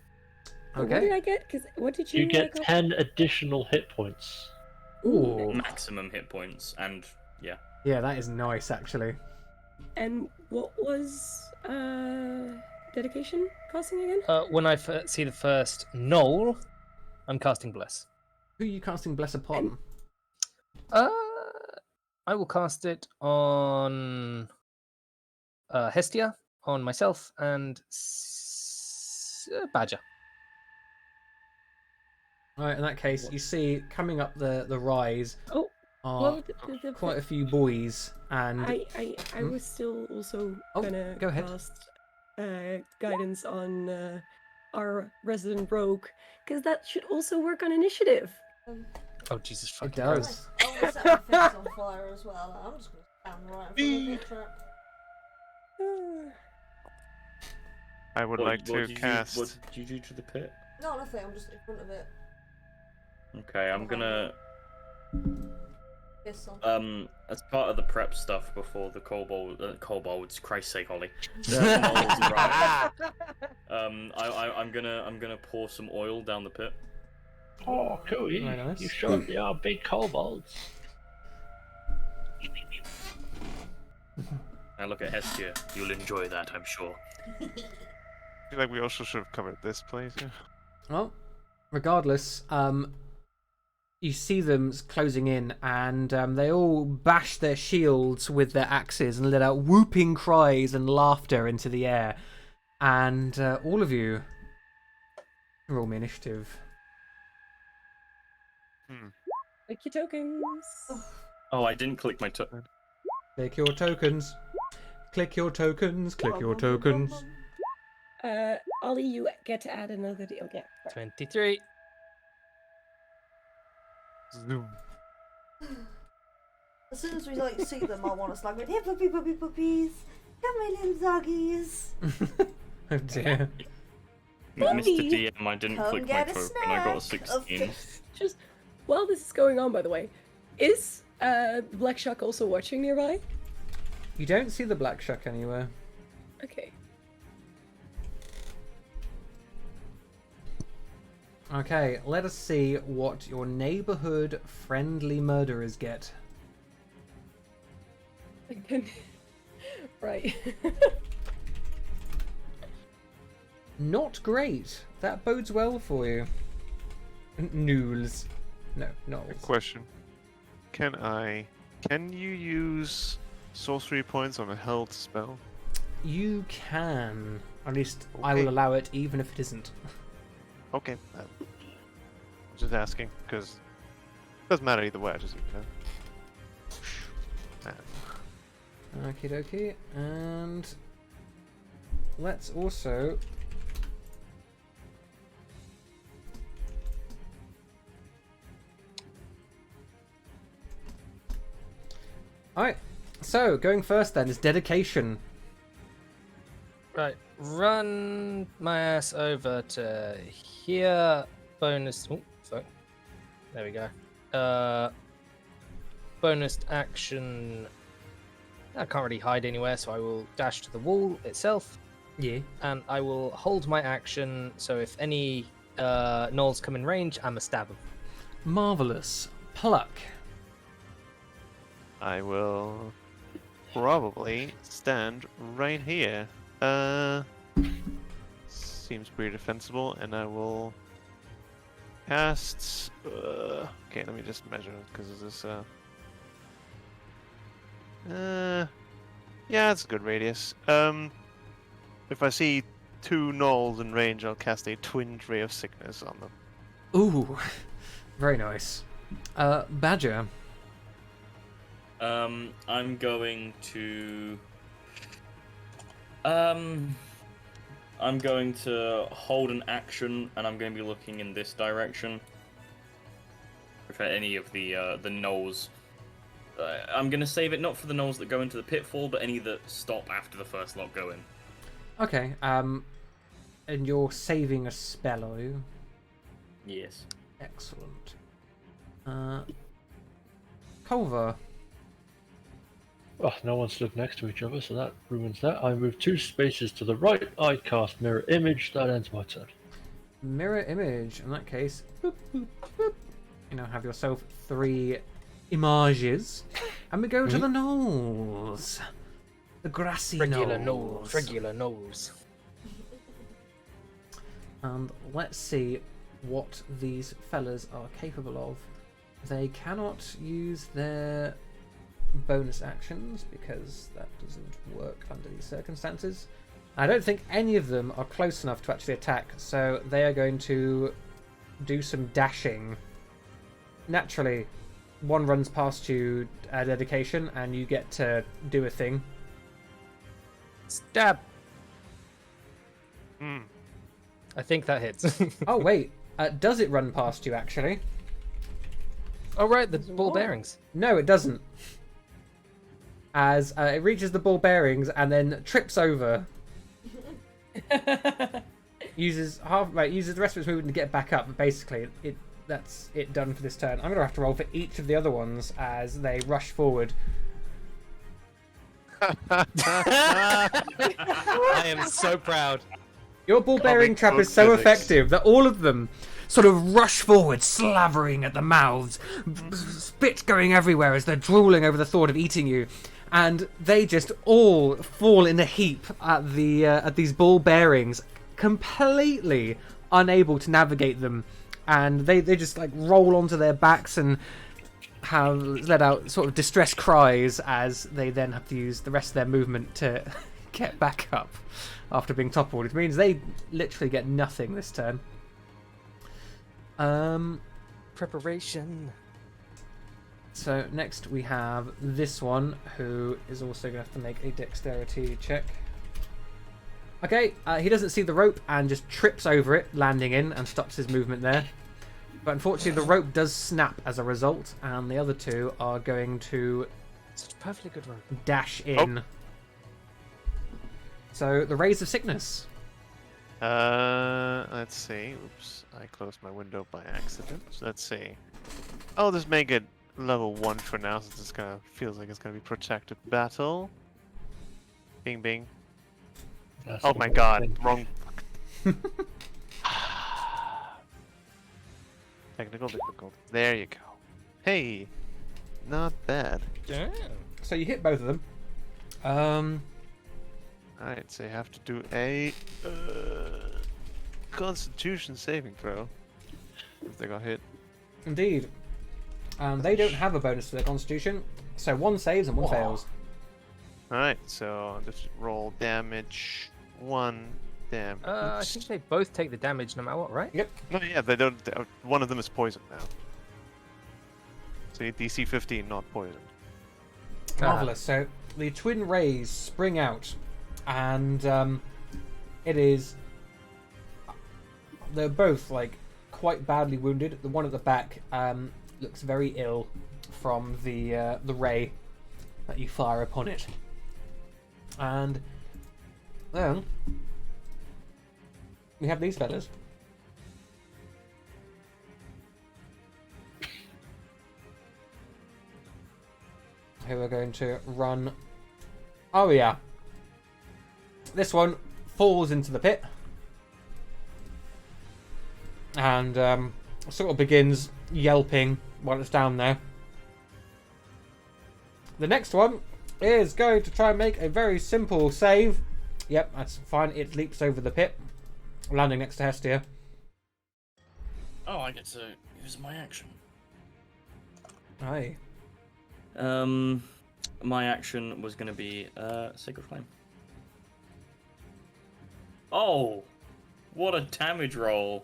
What did Okay. I get? Because what did you? You get go- 10 additional hit points. Ooh. Maximum hit points, and yeah. Yeah, that is nice, actually. And what was dedication costing again? When I see the first Knoll, I'm casting Bless. Who are you casting Bless upon? I will cast it on Hestia, on myself, and Badger. Alright, in that case, you see coming up the rise Oh, are well, quite a few boys, and I was still also Oh, gonna go ahead. cast guidance on our resident rogue, because that should also work on initiative. Oh Jesus It fucking Christ. does. I want to set my fist on fire as well. I'm just going to stand right in front of the trap. I would like to cast. What did you do to the pit? No, nothing. I'm just in front of it. Okay, I'm gonna Fist on. as part of the prep stuff before the kobolds, Christ's sake, Ollie. The gnolls arrive, I'm gonna pour some oil down the pit. Oh, cool. Very nice. You sure they are big kobolds? Now look at Hestia. You'll enjoy that, I'm sure. I feel like we also should have covered this place. Yeah. Well, regardless, you see them closing in, and they all bash their shields with their axes and let out whooping cries and laughter into the air. And all of you roll me initiative. Click your tokens. Oh, I didn't click my Click your tokens. Click your tokens. Click your tokens. Ollie, you get to add another deal. Okay. 23. Zoom. As soon as we like see them, I want to slag it. Here, puppy, puppy, puppies. Come, my little doggies. Oh dear. Mr. DM, I didn't Come click my get a token. I got a snack of 16. fish. Just while this is going on, by the way, is Black Shark also watching nearby? You don't see the black shuck anywhere. Okay. Okay, let us see what your neighborhood friendly murderers get. Right. Not great. That bodes well for you. Nools. No, Knolls. Question. Can you use sorcery points on a held spell? You can. At least I Okay. will allow it, even if it isn't. Okay. I'm just asking, because it doesn't matter either way, just, Okie dokie. And let's also... Alright, so going first then is dedication. Right, run my ass over to here. Bonus. Oh, sorry. There we go. Bonus action. I can't really hide anywhere, so I will dash to the wall itself, Yeah. and I will hold my action. So if any gnolls come in range, I'm a stab 'em. Marvelous. Pluck. I will probably stand right here. Seems pretty defensible, and I will cast. Okay, let me just measure because of this. Yeah, it's a good radius. If I see two gnolls in range, I'll cast a twined ray of sickness on them. Ooh. Very nice. Badger. I'm going to hold an action, and I'm going to be looking in this direction for any of the gnolls. I'm going to save it not for the gnolls that go into the pitfall, but any that stop after the first lot go in. Okay, and you're saving a spell, are you? Yes. Excellent. Culver. Oh, no one stood next to each other, so that ruins that. I move 2 spaces to the right. I cast Mirror Image. That ends my turn. Mirror image. In that case, boop, boop, boop. You now have yourself 3 images. And we go to the knolls. The grassy Regular knolls. gnolls. Regular gnolls. And let's see what these fellas are capable of. They cannot use their bonus actions because that doesn't work under these circumstances. I don't think any of them are close enough to actually attack, so they are going to do some dashing. Naturally, one runs past you at dedication and you get to do a thing. Stab. I think that hits. Oh wait, does it run past you actually? Oh right, the ball bearings. No, it doesn't. As it reaches the ball bearings and then trips over. Uses the rest of its movement to get back up, but basically that's it done for this turn. I'm gonna have to roll for each of the other ones as they rush forward. I am so proud. Your ball bearing trap is so effective that all of them sort of rush forward, slavering at the mouths, spit going everywhere as they're drooling over the thought of eating you, and they just all fall in a heap at these ball bearings, completely unable to navigate them, and they just like roll onto their backs and have let out sort of distressed cries as they then have to use the rest of their movement to get back up after being toppled. It means they literally get nothing this turn. Preparation. So next we have this one, who is also going to have to make a dexterity check. Okay, he doesn't see the rope and just trips over it, landing in, and stops his movement there. But unfortunately the rope does snap as a result, and the other two are going to Such a perfectly good rope. dash in. So the Rays of Sickness. Let's see. Oops, I closed my window by accident. Let's see. I'll just make it level 1 for now, since it's feels like it's gonna be protracted battle. Bing bing. That's Oh the my whole god, thing. wrong. Technical difficulty. There you go. Hey, not bad. Yeah. So you hit both of them. Alright, so you have to do a Constitution saving throw if they got hit. Indeed. They don't have a bonus to their Constitution, so one saves and one fails. Alright, so just roll damage. 1 damage. I think they both take the damage no matter what, right? Yep. No, yeah, they don't. One of them is poisoned now. So DC 15, not poisoned. Marvelous. So the twin rays spring out, and it is. They're both like quite badly wounded. The one at the back looks very ill from the ray that you fire upon it, and then we have these fellas. Who are going to run. Oh yeah. This one falls into the pit. And sort of begins yelping while it's down there. The next one is going to try and make a very simple save. Yep, that's fine. It leaps over the pit, landing next to Hestia. Oh, I get to use my action. Aye. My action was going to be Sacred Flame. Oh, what a damage roll!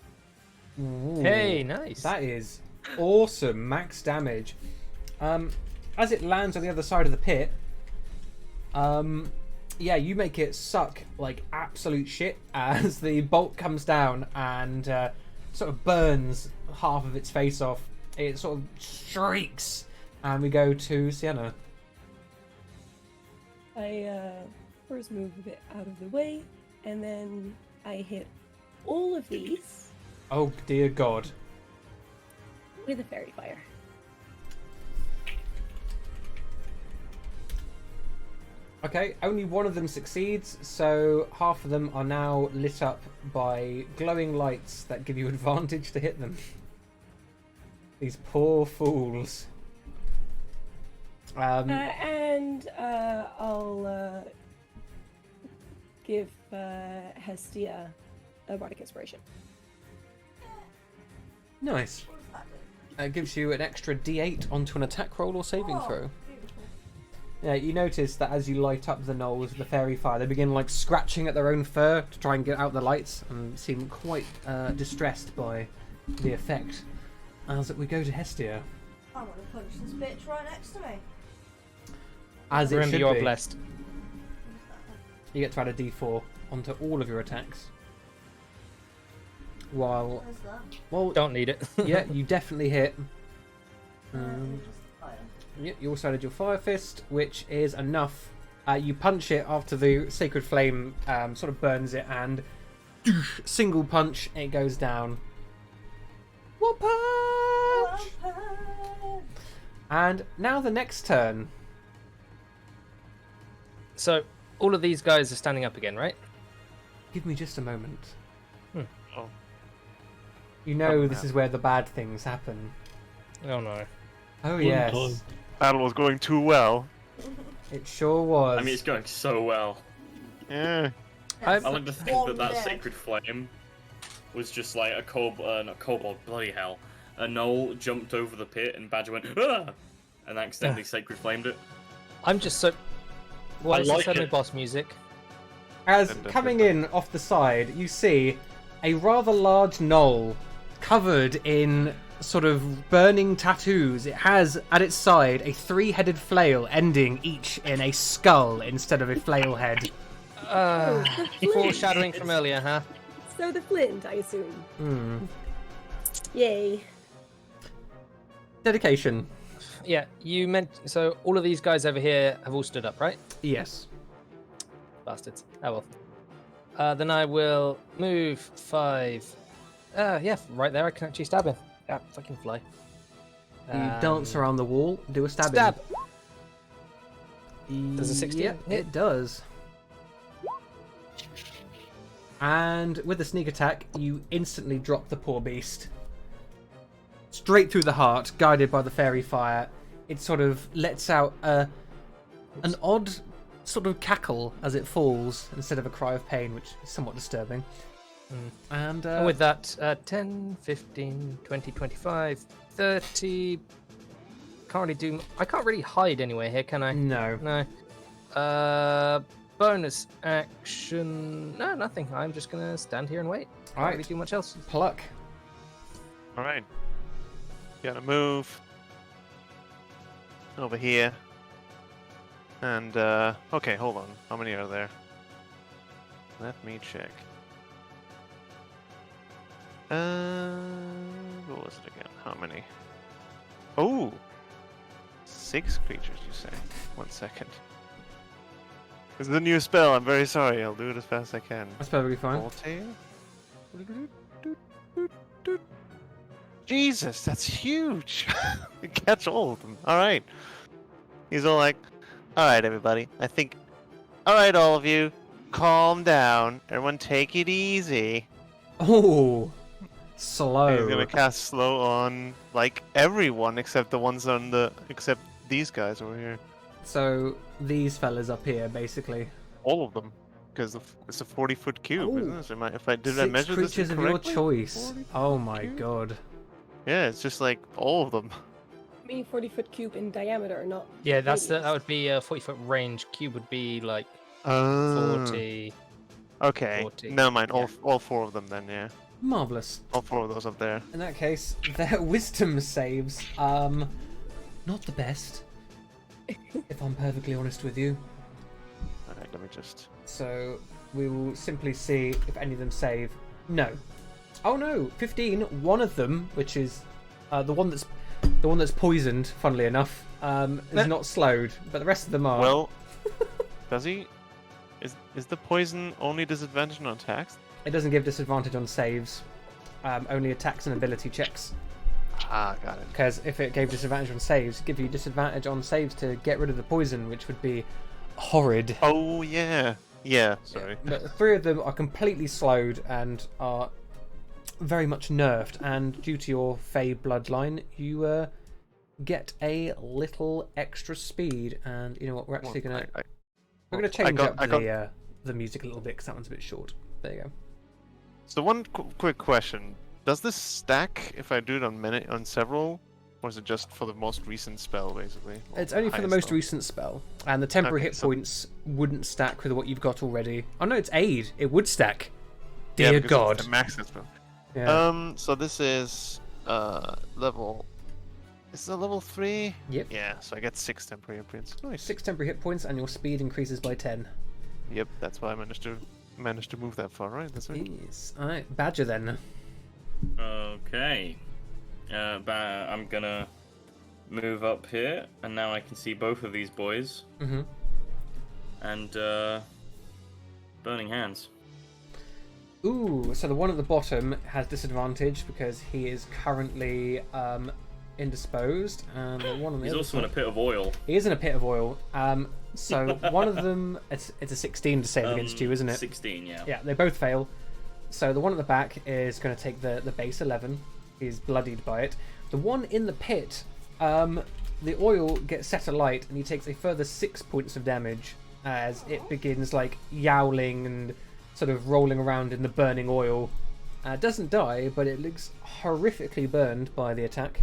Ooh, Hey, nice. That is awesome. Max damage. As it lands on the other side of the pit, yeah, you make it suck like absolute shit as the bolt comes down and sort of burns half of its face off. It sort of shrieks, and we go to Sienna. I first move a bit out of the way, and then I hit all of these Oh dear God. with a fairy fire. Okay, only one of them succeeds, so half of them are now lit up by glowing lights that give you advantage to hit them. These poor fools. I'll give Hestia a bardic inspiration. Nice. It gives you an extra D8 onto an attack roll or saving throw. Yeah, you notice that as you light up the gnolls with the fairy fire, they begin like scratching at their own fur to try and get out the lights, and seem quite distressed by the effect. As we go to Hestia, I'm gonna punch this bitch right next to me. as it Remember, should you're be. blessed. You get to add a D4 onto all of your attacks. Well, Don't need it. yeah, you definitely hit. Yeah, you also added your fire fist, which is enough. You punch it after the sacred flame sort of burns it, and single punch, it goes down. One punch! And now the next turn. So all of these guys are standing up again, right? Give me just a moment. Oh. You know this is where the bad things happen. Oh no. Oh One yes, time. Battle was going too well. it sure was. I mean, it's going so well. Yeah. I like to think that sacred flame was just like a not kobold, bloody hell. A gnoll jumped over the pit and Badger went, ah! And accidentally sacred flamed it. I'm just so. Why I is like this suddenly it. boss music? As coming in off the side, you see a rather large knoll covered in sort of burning tattoos. It has at its side a three-headed flail ending each in a skull instead of a flail head. Foreshadowing from earlier, huh? So the flint, I assume. Hmm. Yay. Dedication. Yeah, you meant so. All of these guys over here have all stood up, right? Yes. Bastards. Oh well. Then I will move 5. Yeah, right there. I can actually stab him. Ah, fucking fly. You dance around the wall, do a stabbing. Stab. Does a 16 Yep, hit? it does. And with the sneak attack, you instantly drop the poor beast. Straight through the heart, guided by the fairy fire. It sort of lets out an odd sort of cackle as it falls, instead of a cry of pain, which is somewhat disturbing. And And with that, 10, 15, 20, 25, 30. Can't really do. I can't really hide anywhere here, can I? no. No. Bonus action. No, nothing. I'm just gonna stand here and wait. Can't Alright. really do much else. Pluck. All right. Gotta move over here. And okay, hold on. How many are there? Let me check. What was it again? How many? Oh, 6 creatures. You say? 1 second. This is a new spell. I'm very sorry. I'll do it as fast as I can. That's perfectly fine. Voltaire? Jesus, that's huge! You catch all of them. Alright. He's all like, alright, everybody. I think. Alright, all of you. Calm down. Everyone take it easy. Oh, slow. He's gonna cast slow on, like, everyone except the ones on the. Except these guys over here. So these fellas up here, basically. All of them. Because it's a 40-foot cube, isn't it? If I did I 6 measure this creatures of your correctly? choice. 40 Oh my cube? god. Yeah, it's just like all of them. I mean, 40-foot cube in diameter, not. Yeah, that radius. would be a 40-foot range. Cube would be like Oh. 40. Okay. 40. Never mind. Yeah. All 4 of them then, yeah. Marvelous. All 4 of those up there. In that case, their wisdom saves, not the best. If I'm perfectly honest with you. Alright, let me just. So we will simply see if any of them save. No. Oh no, 15. One of them, which is the one that's poisoned, funnily enough, is not slowed, but the rest of them are. Well, does he? Is the poison only disadvantage on attacks? It doesn't give disadvantage on saves, only attacks and ability checks. Ah, got it. Because if it gave disadvantage on saves, it'd give you disadvantage on saves to get rid of the poison, which would be horrid. Oh yeah. Yeah. Sorry. But 3 of them are completely slowed and are very much nerfed, and due to your Fey bloodline, you get a little extra speed. And you know what? We're actually Well, gonna change up the music a little bit because that one's a bit short. There you go. So one quick question: does this stack if I do it on several, or is it just for the most recent spell, basically? Or It's only for the highest most level? recent spell, and the temporary Okay, hit so- points wouldn't stack with what you've got already. Oh no, it's aid. It would stack. Yeah, Dear because God. it's the max spell. Yeah. So this is level. Is it level 3? Yep. Yeah. So I get 6 temporary hit points. Nice. 6 temporary hit points, and your speed increases by 10. Yep. That's why I managed to move that far, right? That's right. Yes. Alright, Badger then. Okay. I'm gonna move up here, and now I can see both of these boys. Mm-hmm. And burning hands. Ooh, so the one at the bottom has disadvantage because he is currently indisposed, and the one on the He's other also in a side- pit of oil. He is in a pit of oil. So one of them, it's a 16 to save against you, isn't it? 16, yeah. Yeah, they both fail. So the one at the back is going to take the base 11. He's bloodied by it. The one in the pit, the oil gets set alight, and he takes a further 6 points of damage as it begins like yowling and sort of rolling around in the burning oil. Doesn't die, but it looks horrifically burned by the attack.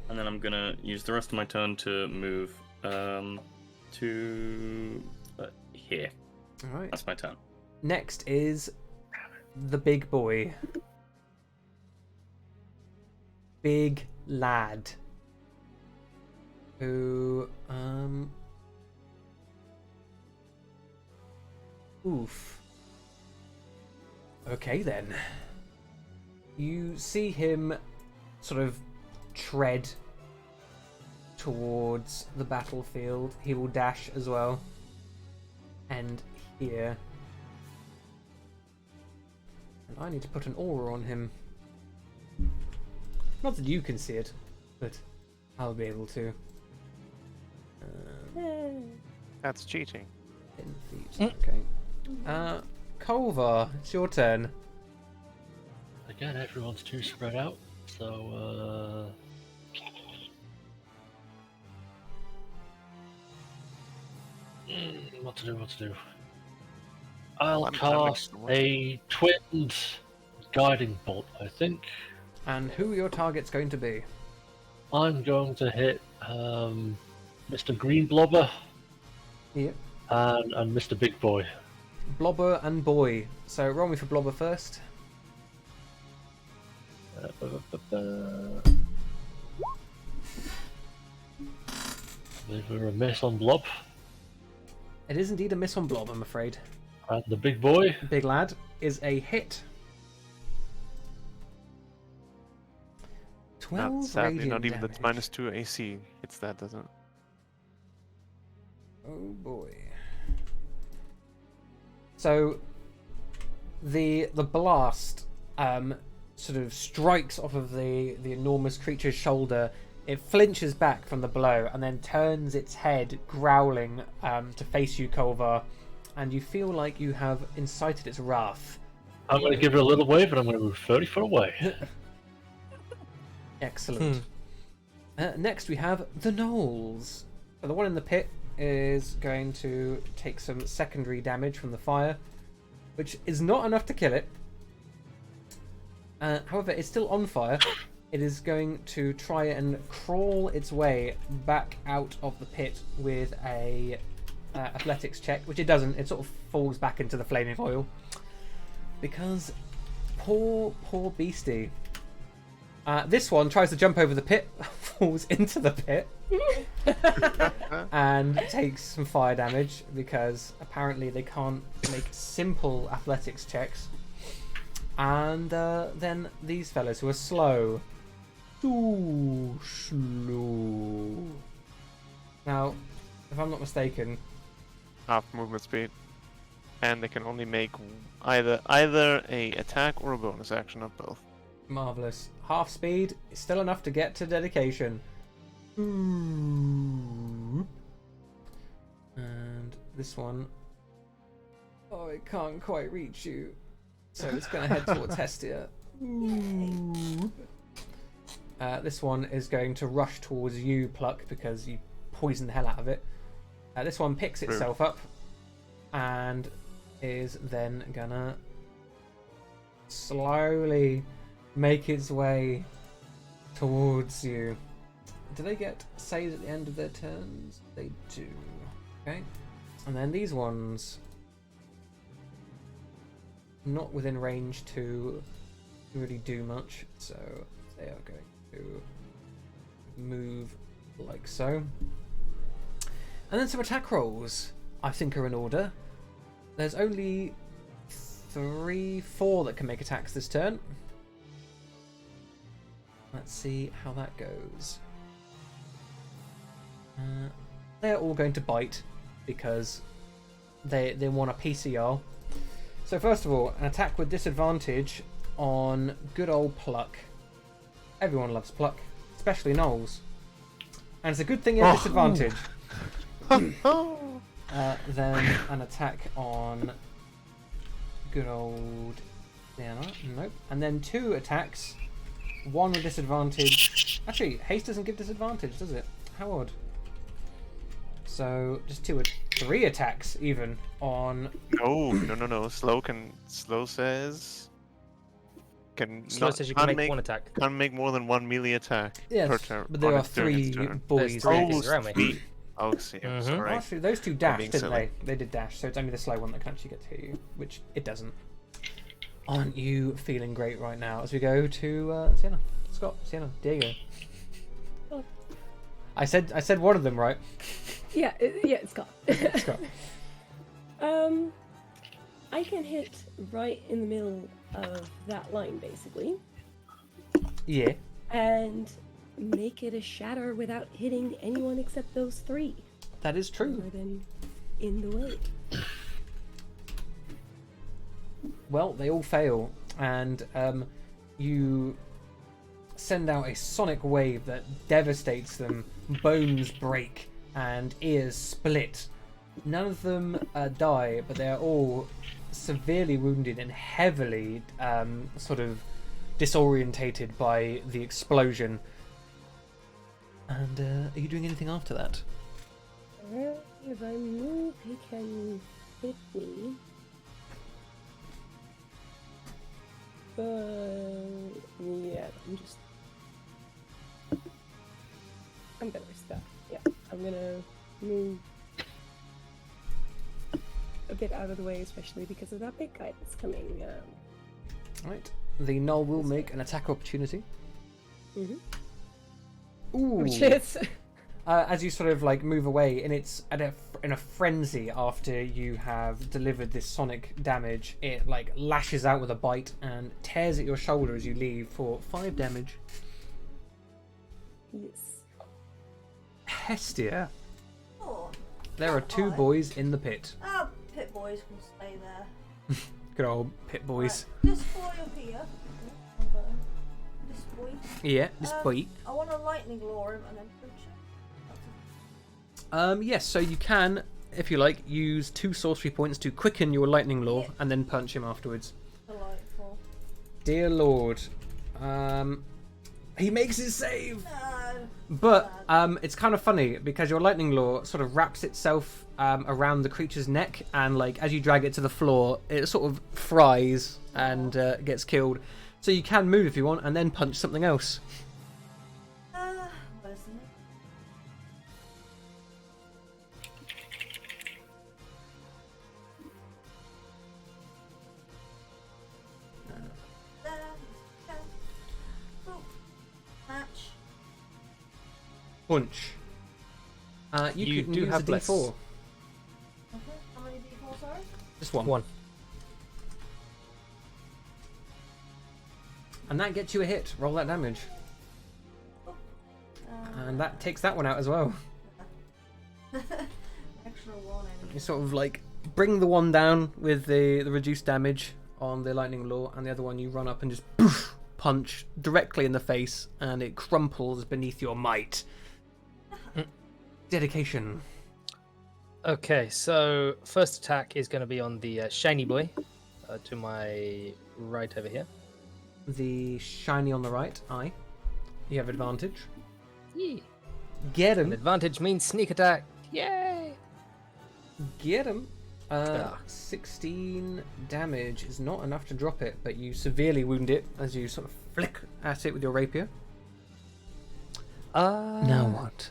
And then I'm gonna use the rest of my turn to move to here. All right. That's my turn. Next is the big boy. Big lad. Who, oof. Okay then. You see him sort of tread towards the battlefield. He will dash as well. And here. And I need to put an aura on him. Not that you can see it, but I'll be able to. That's cheating. 10 feet. Okay. Kolvar, it's your turn. Again, everyone's too spread out, so what to do? I'll I'm cast next. a twinned guiding bolt, I think. And who are your targets going to be? I'm going to hit Mr. Green Blobber Yep. and Mr. Big Boy. Blobber and Boy. So roll me for Blobber first. Believe we're a miss on Blob. It is indeed a miss on Blob, I'm afraid. And the Big Boy. Big lad is a hit. 12 Sadly, radiant not even the damage. -2 AC hits that, doesn't it? Oh boy. So the blast sort of strikes off of the enormous creature's shoulder. It flinches back from the blow and then turns its head, growling, to face you, Kolvar. And you feel like you have incited its wrath. I'm going to give it a little wave and I'm going to move 30 foot away. Excellent. Next we have the gnolls. So the one in the pit is going to take some secondary damage from the fire, which is not enough to kill it. However, it's still on fire. It is going to try and crawl its way back out of the pit with a athletics check, which it doesn't. It sort of falls back into the flaming oil. Because poor beastie. This one tries to jump over the pit, falls into the pit, and takes some fire damage because apparently they can't make simple athletics checks. And then these fellas who are slow. Too slow. Now, if I'm not mistaken, Half movement speed. And they can only make either a attack or a bonus action of both. marvellous. Half speed is still enough to get to dedication. Ooh. And this one, oh, it can't quite reach you, so it's going to head towards Hestia. Ooh. This one is going to rush towards you, Pluck, because you poisoned the hell out of it. This one picks itself up and is then gonna slowly make its way towards you. Do they get saves at the end of their turns? They do. Okay. And then these ones, not within range to really do much, so they are going to move like so. And then some attack rolls, I think, are in order. There's only 4 that can make attacks this turn. let's see how that goes. They're all going to bite because they want a PCR. So first of all, an attack with disadvantage on good old Pluck. Everyone loves Pluck, especially Knowles. And it's a good thing you have disadvantage. Then an attack on good old Diana. Nope. And then 2 attacks. 1 with disadvantage. Actually, haste doesn't give disadvantage, does it? How odd. So just 3 attacks even on. No. Slow says. Slow says you can make 1 attack. Can't make more than 1 melee attack per Yes, turn. but there are 3 boys. There's 3 around me. Oh, see, I'm sorry. Actually, those 2 dashed, being didn't silly. they? They did dash, so it's only the slow one that can actually get to hit you, which it doesn't. Aren't you feeling great right now? As we go to Sienna, Scott, Sienna, Diego. Oh. I said one of them, right? Yeah, it's Scott. Scott. I can hit right in the middle of that line, basically, Yeah. and make it a shatter without hitting anyone except those 3. That is true. More than in the way. Well, they all fail, and you send out a sonic wave that devastates them. Bones break and ears split. None of them die, but they are all severely wounded and heavily sort of disorientated by the explosion. And are you doing anything after that? If I move, he can hit me. But yeah, I'm gonna risk that. Yeah, I'm gonna move a bit out of the way, especially because of that big guy that's coming. Right. The Null will make an attack opportunity. Mhm. Ooh. Which is As you sort of like move away, and it's in a frenzy after you have delivered this sonic damage. It like lashes out with a bite and tears at your shoulder as you leave for 5 damage. yes. Hestia, Oh, there are 2 alright. boys in the pit. Our pit boys can stay there. Good old pit boys. Right, this boy up here. I'm going. This boy. Yeah, this boy. I want to lightning lure him and then punch him. Yes, so you can, if you like, use 2 sorcery points to quicken your lightning lore Yeah. and then punch him afterwards. Delightful. Dear Lord. He makes his save! No. But it's kind of funny because your lightning lore sort of wraps itself around the creature's neck, and like as you drag it to the floor, it sort of fries and gets killed. So you can move if you want and then punch something else. What is it? Match. Punch. You can do use have a bless. D4. Okay. How many d4, sorry? Just one. 1. And that gets you a hit. Roll that damage. And that takes that one out as well. Extra 1 You enemy. sort of like bring the one down with the reduced damage on the lightning lore, and the other one you run up and just poof, punch directly in the face, and it crumples beneath your might. Dedication. Okay, so first attack is going to be on the shiny boy to my right over here. The shiny on the right, aye. You have advantage. Yee. Get And him. advantage means sneak attack. Yay! Get him. Ah. 16 damage is not enough to drop it, but you severely wound it as you sort of flick at it with your rapier. Now what?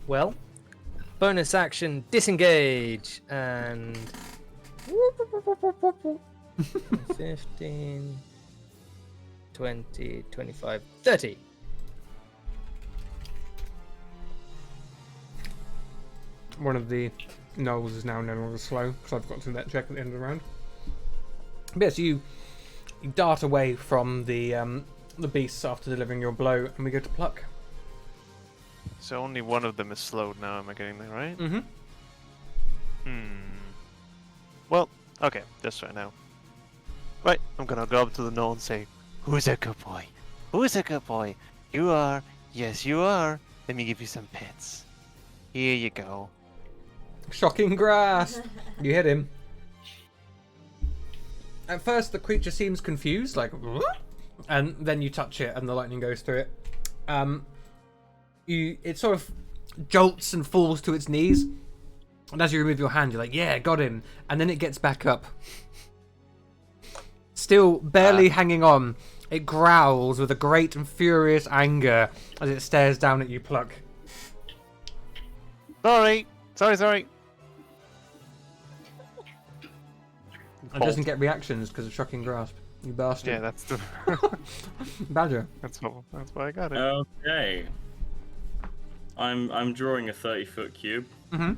Well, bonus action disengage and 15, 20, 25, 30. One of the Knolls is now no longer slow, because I've got to that check at the end of the round. But yes, you You dart away from the beasts after delivering your blow, and we go to Pluck. So only one of them is slowed now. Am I getting that right? Mm-hmm. Well, okay, just right now. Right, I'm gonna go up to the knoll and say, "Who's a good boy? Who's a good boy? You are. Yes, you are. Let me give you some pets. Here you go." Shocking grasp! You hit him. At first, the creature seems confused, like, "What?" And then you touch it, and the lightning goes through it. It sort of jolts and falls to its knees, and as you remove your hand, you're like, "Yeah, got him." And then it gets back up, still barely hanging on. It growls with a great and furious anger as it stares down at you, Pluck. Sorry. It doesn't get reactions because of shocking grasp. You bastard. Yeah, that's the. Badger. That's why I got it. Okay. I'm drawing a 30-foot cube. Mm-hmm.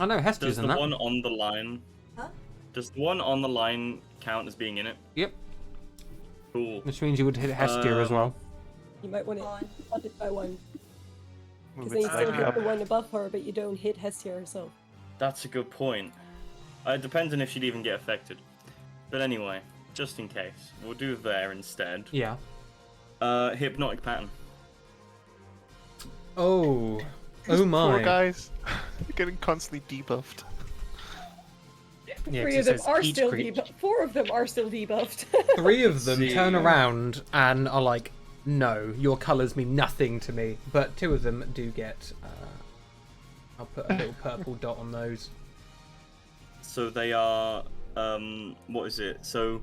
I know Hester's Does in the that. one on the line? Huh? Does the one on the line count as being in it? Yep. Cool. Which means you would hit Hestia as well. You might want to up it by one. Move Because then you it still slightly hit up. the one above her, but you don't hit Hestia herself. That's a good point. It depends on if she'd even get affected. But anyway, just in case, we'll do there instead. Yeah. Hypnotic pattern. Oh. These Oh my. Poor guys. They're getting constantly debuffed. Yeah, 3 'cause of them it says are each still creature. debuffed. 4 of them are still debuffed. 3 of them See. turn around and are like, "No, your colours mean nothing to me." But 2 of them do get. I'll put a little purple dot on those. So they are, what is it? So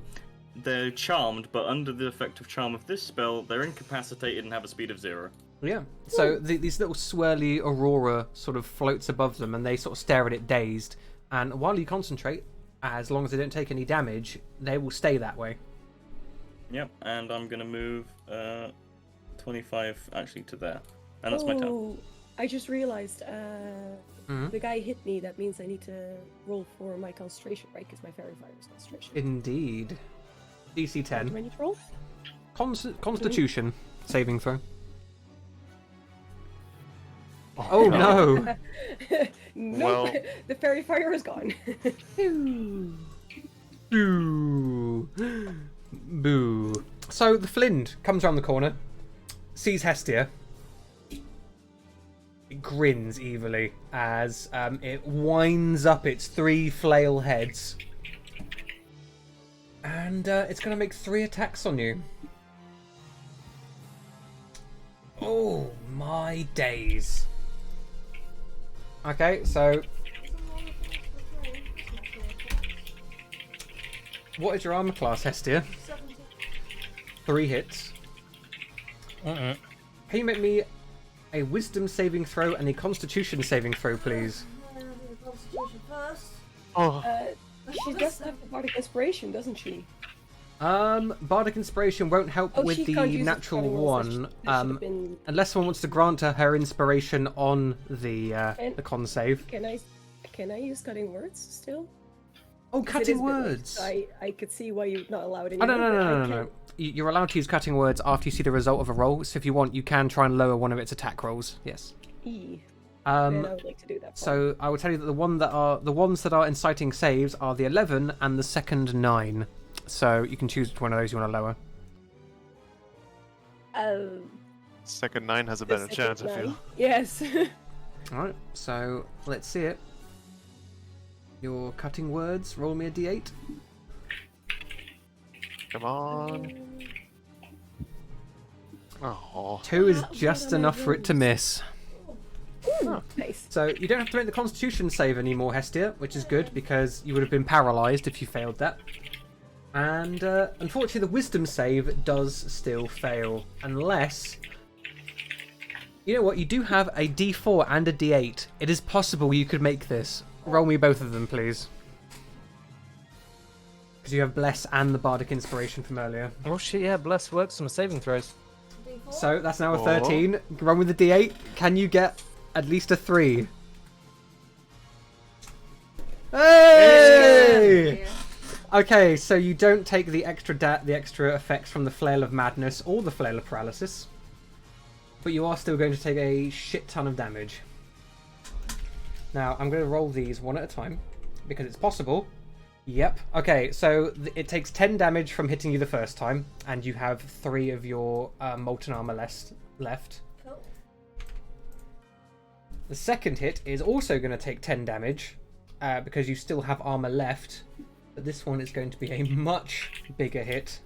they're charmed, but under the effect of charm of this spell, they're incapacitated and have a speed of 0. Yeah. So these little swirly aurora sort of floats above them, and they sort of stare at it dazed. And while you concentrate, as long as they don't take any damage, they will stay that way. Yep, and I'm gonna move 25 actually to there, and that's my turn. Oh, I just realized Mhm. the guy hit me. That means I need to roll for my concentration, right? Because my fairy fire is concentration. Indeed. DC Do 10. I need to roll? Constitution saving throw. Oh no! Nope. Well- The fairy fire is gone. Boo. Boo. So the Flind comes around the corner, sees Hestia. It grins evilly as it winds up its 3 flail heads. And it's going to make 3 attacks on you. Oh my days. Okay, so what is your armor class, Hestia? 3 hits. Can you make me a wisdom saving throw and a constitution saving throw, please? Constitution first. Oh, She does have the bardic inspiration, doesn't she? Bardic inspiration won't help Oh, with she the can't use it natural for anyone, so one. that should have been... Unless someone wants to grant her inspiration on the con save. Can I use cutting words still? Oh, 'Cause it cutting is a bit late, words. so I could see why you're not allowed Oh, anymore. no. You're allowed to use cutting words after you see the result of a roll. So if you want, you can try and lower one of its attack rolls. Yes. Then I Um, would like to do that. so I will tell you that the ones that are inciting saves are the 11 and the second 9. So you can choose which one of those you want to lower. second 9 has a the better second chance, I feel. nine. Yes. All right. So let's see it. Your cutting words. Roll me a d8. Come on. Oh, 2 is What just are my enough for it to rolls? miss. Ooh, nice. So you don't have to make the Constitution save anymore, Hestia, which is good because you would have been paralysed if you failed that. And unfortunately, the Wisdom save does still fail, unless you know what? You do have a D4 and a D8. It is possible you could make this. Roll me both of them, please. Because you have Bless and the Bardic Inspiration from earlier. Oh shit, yeah, Bless works on saving throws. D4. So that's now a Oh. 13. Run with the D8. Can you get at least a 3? Hey! Okay, so you don't take the extra effects from the Flail of Madness or the Flail of Paralysis, but you are still going to take a shit ton of damage. Now, I'm going to roll these one at a time, because it's possible. Yep. Okay, so it takes 10 damage from hitting you the first time, and you have 3 of your molten armor left. Cool. The second hit is also going to take 10 damage, because you still have armor left, but this one is going to be a much bigger hit.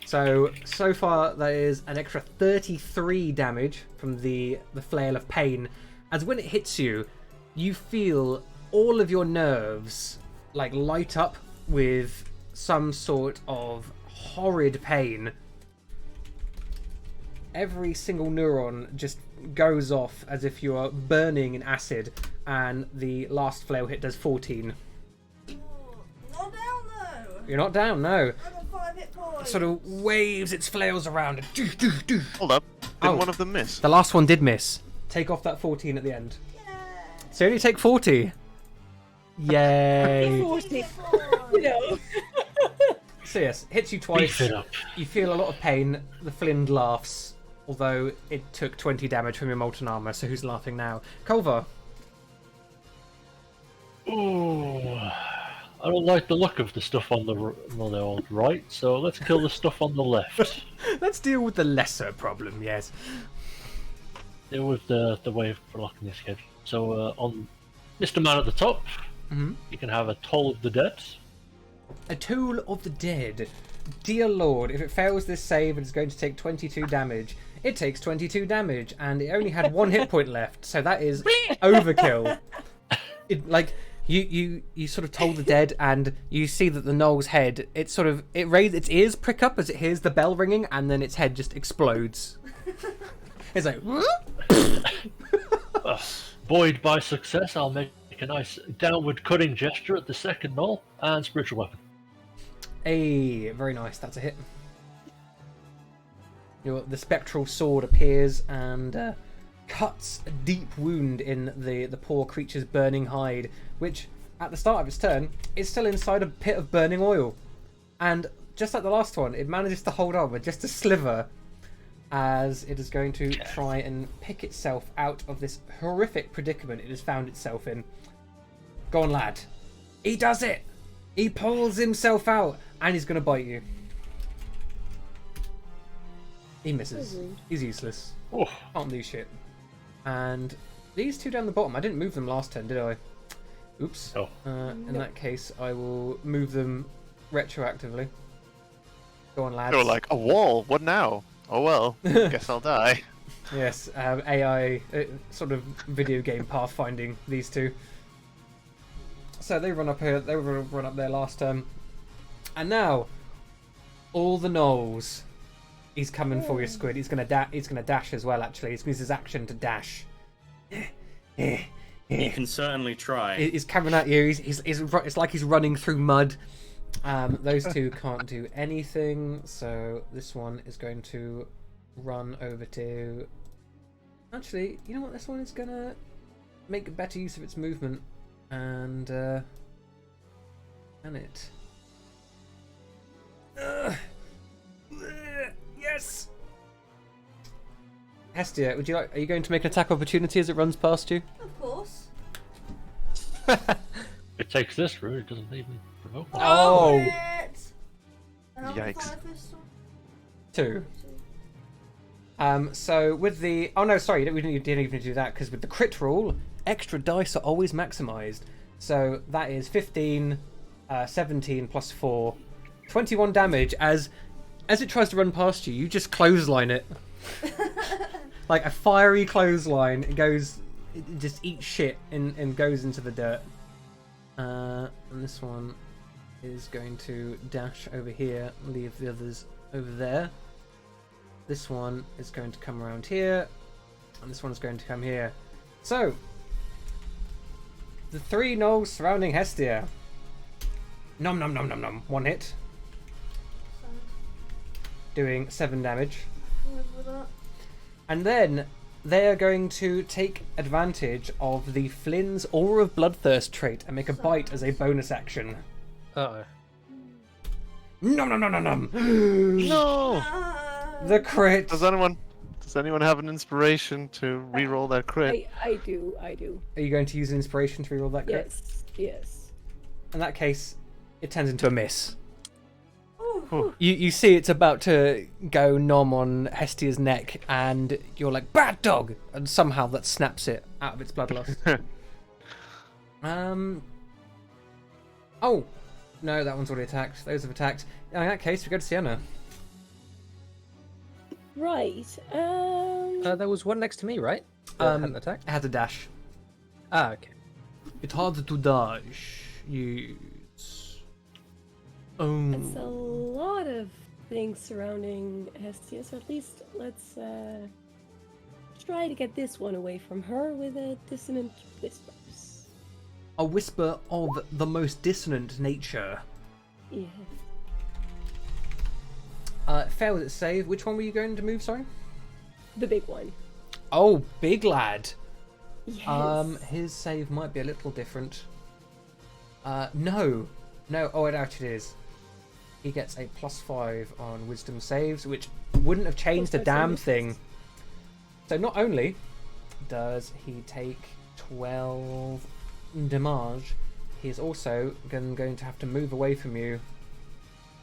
So far that is an extra 33 damage from the Flail of Pain, as when it hits you, you feel all of your nerves like light up with some sort of horrid pain. Every single neuron just goes off as if you are burning in acid, and the last flail hit does 14. Not down though. You're not down, no. I got 5 hit points. Sort of waves its flails around. Hold up. Didn't Oh. one of them miss? The last one did miss. Take off that 14 at the end. Yeah. So you only take 40. Yay. 40. You know. So yes, hits you twice. Beef it up. You feel a lot of pain. The Flind laughs, although it took 20 damage from your molten armor, so who's laughing now? Culver. Ooh, I don't like the look of the stuff on the right, so let's kill the stuff on the left. Let's deal with the lesser problem, yes. Deal with the way of blocking this kid. So on Mr. Man at the top, you can have a Toll of the Dead. A Tool of the Dead. Dear Lord, if it fails this save, it's going to take 22 damage. It takes 22 damage, and it only had 1 hit point left, so that is overkill. You sort of toll the dead, and you see that the Knoll's head, it raises its ears, prick up as it hears the bell ringing, and then its head just explodes. It's like, Buoyed by success, I'll make a nice downward cutting gesture at the second Knoll, and Spiritual Weapon. hey, very nice, that's a hit. The spectral sword appears and cuts a deep wound in the poor creature's burning hide, which, at the start of its turn, is still inside a pit of burning oil. And just like the last one, it manages to hold on with just a sliver, as it is going to try and pick itself out of this horrific predicament it has found itself in. Go on, lad. He does it! He pulls himself out, and he's going to bite you. He misses. He's useless. Oh, Can't do shit. And these two down the bottom, I didn't move them last turn, did I? Oops. Oh. In that case, I will move them retroactively. Go on, lads. They were like, a wall, what now? Oh well, guess I'll die. Yes, AI, sort of video game pathfinding these two. So they run up here, they run up there last turn. And now, all the Knolls. He's coming for you, Squid. He's gonna dash as well. Actually, he's gonna use his action to dash. You can certainly try. He's coming at you. It's like he's running through mud. Those two can't do anything, so this one is going to run over to. Actually, you know what? This one is gonna make better use of its movement, and it. Yes. Hestia, are you going to make an attack opportunity as it runs past you? Of course. it takes this route, it doesn't even provoke one. Oh. Shit. How many Yikes. fire fists? 2. So with the we didn't even do that because with the crit rule, extra dice are always maximized. So that is 15, 17 plus 4, 21 damage. As it tries to run past you, you just clothesline it. Like a fiery clothesline. It just eats shit and goes into the dirt. And this one is going to dash over here, leave the others over there. This one is going to come around here, and this one's going to come here. So, the 3 Knolls surrounding Hestia. Nom nom nom nom nom. 1 hit. Doing 7 damage. Over that. And then they are going to take advantage of the Flynn's Aura of Bloodthirst trait and make a bite as a bonus action. Uh-oh. Nom nom nom nom nom! No! The crit! Does anyone have an inspiration to re-roll that crit? I do. Are you going to use an inspiration to reroll that crit? Yes. In that case, it turns into a miss. Ooh. You see it's about to go nom on Hestia's neck, and you're like, bad dog! And somehow that snaps it out of its bloodlust. Oh! No, that one's already attacked. Those have attacked. In that case, we go to Sienna. Right. There was one next to me, right? That hadn't attacked? It has a dash. Ah, okay. It had to dash. Yes. Oh. It's a lot of things surrounding Hestia, so at least let's try to get this one away from her with a dissonant whispers. A whisper of the most dissonant nature. Yeah. Fail with its save. Which one were you going to move, sorry? The big one. Oh, big lad. Yes. His save might be a little different. No. Oh, it actually is. He gets a +5 on wisdom saves, which wouldn't have changed a damn thing. So not only does he take 12 damage, he's also going to have to move away from you.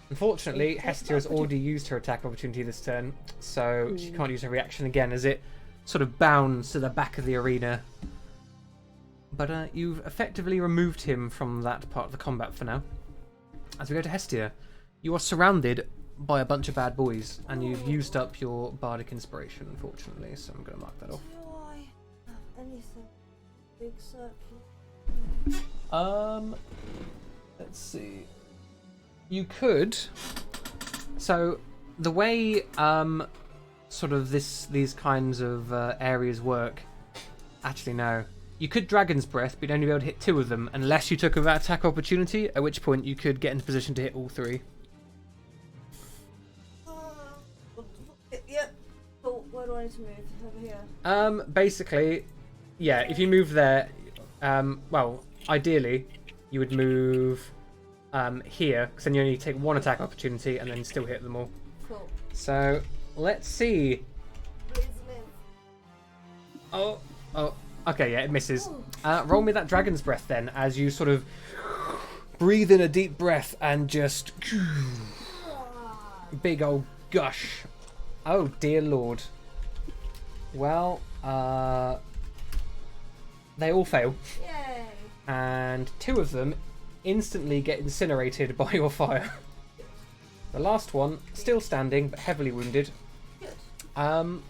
Unfortunately, Hestia has already used her attack opportunity this turn, so she can't use her reaction again as it sort of bounds to the back of the arena. But you've effectively removed him from that part of the combat for now. As we go to Hestia, you are surrounded by a bunch of bad boys, and you've used up your bardic inspiration, unfortunately, so I'm going to mark that off. Do I have anything big Let's see. You could. So the way sort of these kinds of areas work. Actually, no. You could Dragon's Breath, but you'd only be able to hit 2 of them unless you took an attack opportunity. At which point you could get into position to hit all 3. Yep. Cool. Where do I need to move? Over here. Basically, yeah. If you move there, well, ideally, you would move here, because then you only take 1 attack opportunity and then still hit them all. Cool. So let's see. Please live. Oh, okay, yeah, it misses. Roll me that Dragon's Breath then, as you sort of breathe in a deep breath and just big old gush. Oh dear lord. Well, they all fail, Yay. and 2 of them instantly get incinerated by your fire. The last one, still standing, but heavily wounded. Good. And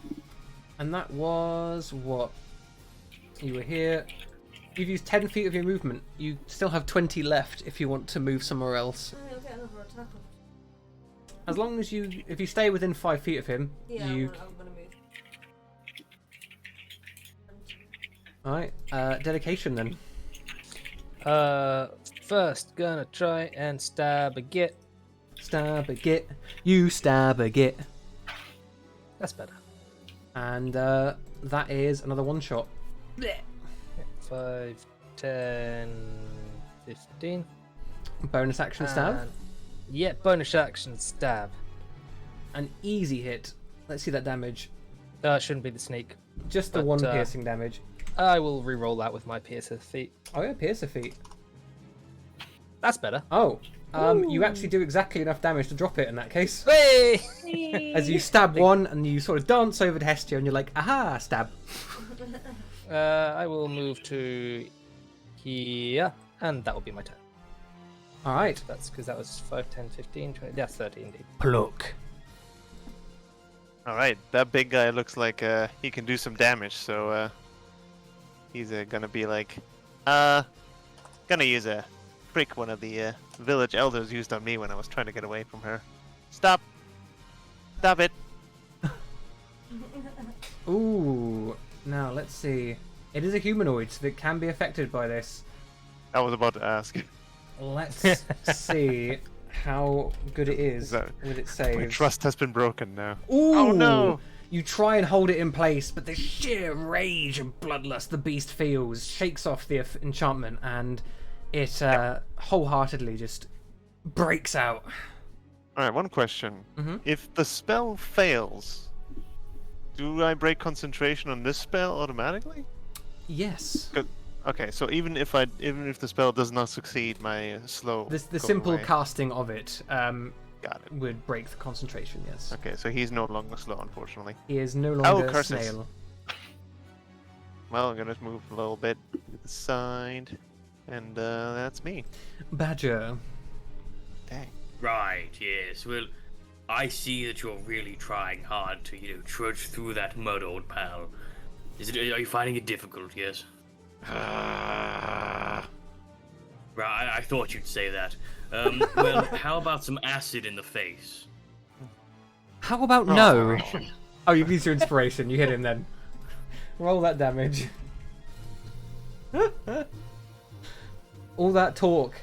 that was what? You were here. You've used 10 feet of your movement. You still have 20 left if you want to move somewhere else. I'll get another attack. As long as if you stay within 5 feet of him, Yeah, you... I'm gonna move. Alright, dedication then. First gonna try and stab a git. Stab a git. You stab a git. That's better. And that is another one shot. 5, 10, 15. Bonus action stab. And- yeah, bonus action stab. An easy hit. Let's see that damage. It shouldn't be the sneak. Just the But, one piercing damage. I will re-roll that with my piercer feat. Oh yeah, piercer feat. That's better. Oh, you actually do exactly enough damage to drop it in that case. Hey! As you stab one and you sort of dance over to Hestia and you're like, aha, stab. I will move to here, and that will be my turn. Alright. That's because that was 5, 10, 15, 20. That's 30 indeed. Pluck. Alright, that big guy looks like he can do some damage, so he's gonna be like, gonna use a trick one of the village elders used on me when I was trying to get away from her. Stop! Stop it! Ooh. Now, let's see. It is a humanoid, so it can be affected by this. I was about to ask. Let's see how good it is That- with its My saves. trust has been broken now. Ooh, Oh no! You try and hold it in place, but the sheer rage and bloodlust the beast feels shakes off the enchantment, and it wholeheartedly just breaks out. Alright, one question. Mhm. If the spell fails, do I break concentration on this spell automatically? Yes. Okay, so even if the spell does not succeed, my slow The goes simple away. casting of it Got it. would break the concentration, yes. Okay, so he's no longer slow, unfortunately. He is no Oh, longer a curses. snail. Well, I'm gonna move a little bit to the side, and that's me. Badger. Dang. Right, yes. Well, I see that you're really trying hard to, trudge through that mud, old pal. Are you finding it difficult, yes? Right, I thought you'd say that. Well, how about some acid in the face? How about no? Oh, you used your inspiration. You hit him then. Roll that damage. All that talk.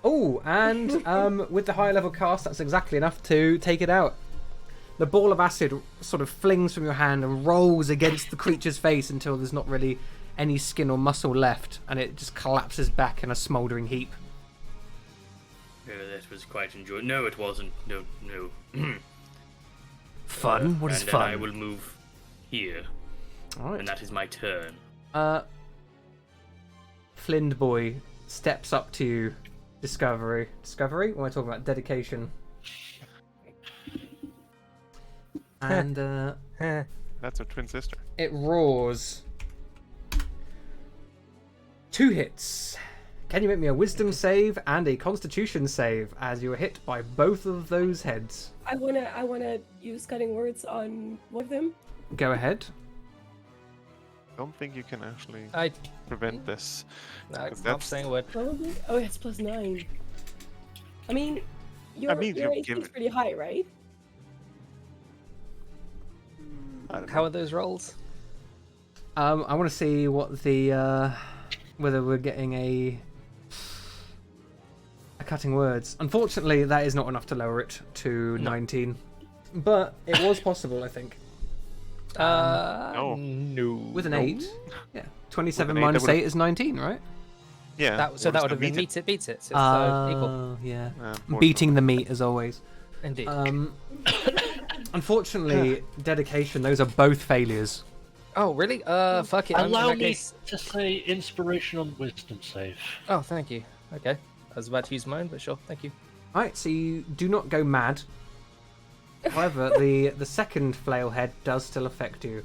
Oh, and with the higher level cast, that's exactly enough to take it out. The ball of acid sort of flings from your hand and rolls against the creature's face until there's not really any skin or muscle left, and it just collapses back in a smouldering heap. That was quite enjoyable. No, it wasn't. No. Fun? What is and fun? Then I will move here, Alright. and that is my turn. Flind boy steps up to you. Discovery? What am I talking about? Dedication. And That's her twin sister. it roars. 2 hits. Can you make me a wisdom save and a constitution save as you're hit by both of those heads? I wanna use cutting words on one of them. Go ahead. Don't think you can actually I prevent this. I'm not That's- saying a word. Probably. Oh, it's +9. I mean, your mean, your you AC give is it- pretty high, right? I don't How know. are those rolls? I want to see what the whether we're getting a cutting words. Unfortunately, that is not enough to lower it to 19, but it was possible, I think. No. No. With an No. 8, yeah, 27 With an eight, minus that would've- 8 is 19, right? Yeah. That would have been meet beats it. So it's equal. Yeah. Unfortunately. Beating the meat as always. Indeed. Unfortunately, dedication. Those are both failures. Oh, really? Fuck it. in Allow that me case- to say inspiration on wisdom save. Oh, thank you. Okay. I was about to use mine, but sure. Thank you. All right, so you do not go mad. However, the second flail head does still affect you,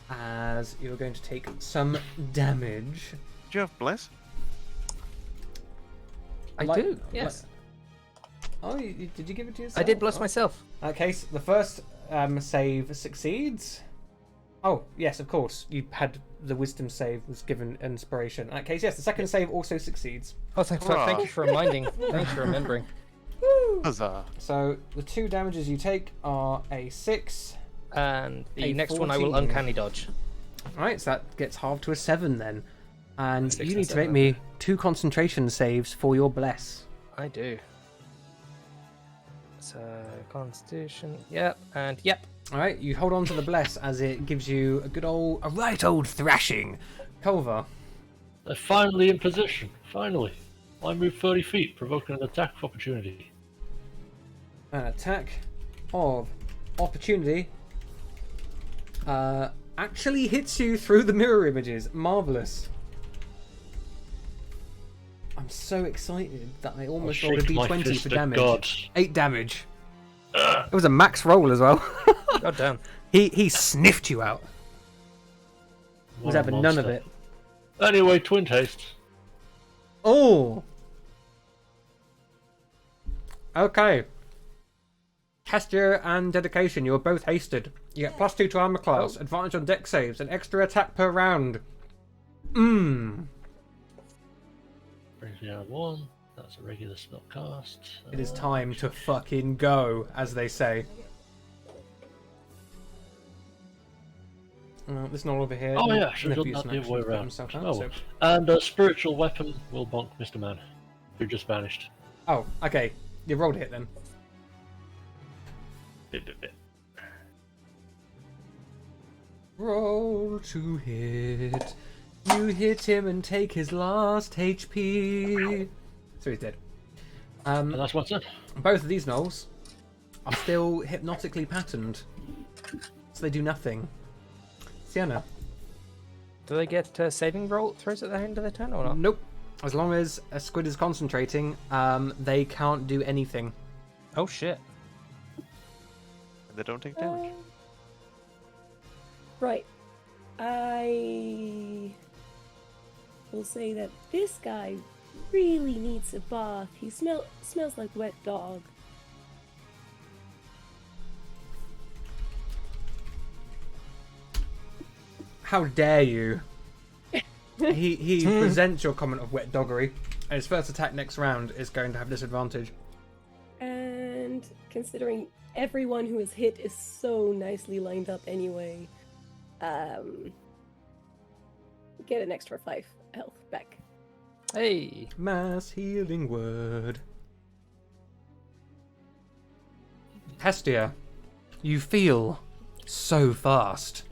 as you're going to take some damage. Do you have bless? I Like- do. Yes. Oh, did you give it to yourself? I did bless Oh. myself. Okay, so the first save succeeds. Oh, yes, of course. You had the wisdom save was given inspiration. In that case, yes, the second save also succeeds. Oh, thank you for reminding. Thanks for remembering. Huzzah. So the 2 damages you take are a 6. And the A next one I will 14. uncanny dodge. Alright, so that gets halved to a 7 then. And 6 you and need to make 7, me 2 concentration saves for your bless. I do. So, Constitution. Yep. And yep. Alright, you hold on to the bless as it gives you a right old thrashing. Culver. They're finally in position. Finally. I move 30 feet, provoking an attack of opportunity. An attack of opportunity actually hits you through the mirror images. Marvellous. I'm so excited that I almost rolled a Shake my d20 fist for at damage. God. 8 damage. It was a max roll as well. God damn. He sniffed you out. Was What a having none of monster. it. Anyway, twin taste. Oh. Okay. Castor and dedication. You are both hasted. You get +2 to armor class, advantage on deck saves, and extra attack per round. Brings me down 1. That's a regular spell cast. It is time to fucking go, as they say. This knoll over here. Oh yeah, should have Nippy done that the is other way an action to put around. himself out, Oh, so- well. And a spiritual weapon will bonk Mr. Man, who just vanished. Oh, okay. You rolled a hit then. Roll to hit. You hit him and take his last HP. So he's dead. And that's what's up. Both of these gnolls are still hypnotically patterned, so they do nothing. Sienna. Do they get saving roll throws at the end of the turn or not? Nope. As long as a squid is concentrating, they can't do anything. Oh shit. They don't take damage. Right. I will say that this guy really needs a bath. He smells like wet dog. How dare you? He presents your comment of wet doggery, and his first attack next round is going to have disadvantage. And considering everyone who is hit is so nicely lined up anyway, get an extra 5 health back. Hey. Mass healing word. Hestia, you feel so fast.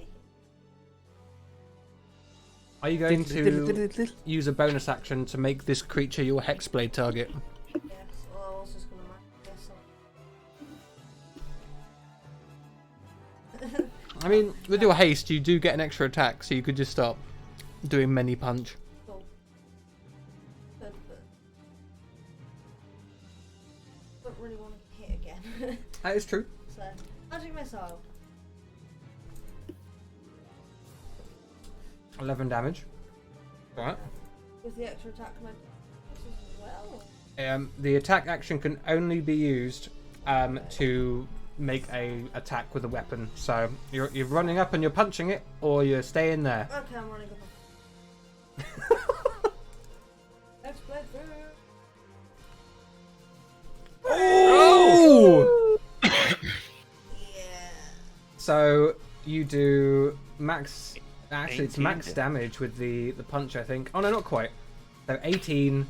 Are you going to use a bonus action to make this creature your hexblade target? Yes, well, I was just gonna guess. I mean, with your haste, you do get an extra attack, so you could just start doing many punch. Cool. But don't really want to hit again. That is true. So, magic missile. 11 damage. Right. With the extra attack, can I do this as well? The attack action can only be used to make a attack with a weapon. So you're running up and you're punching it, or you're staying there. Okay, I'm running up. Explode through. Oh! Yeah. So you do max. Actually, it's 18 max damage with the punch, I think. Oh no, not quite. So 18,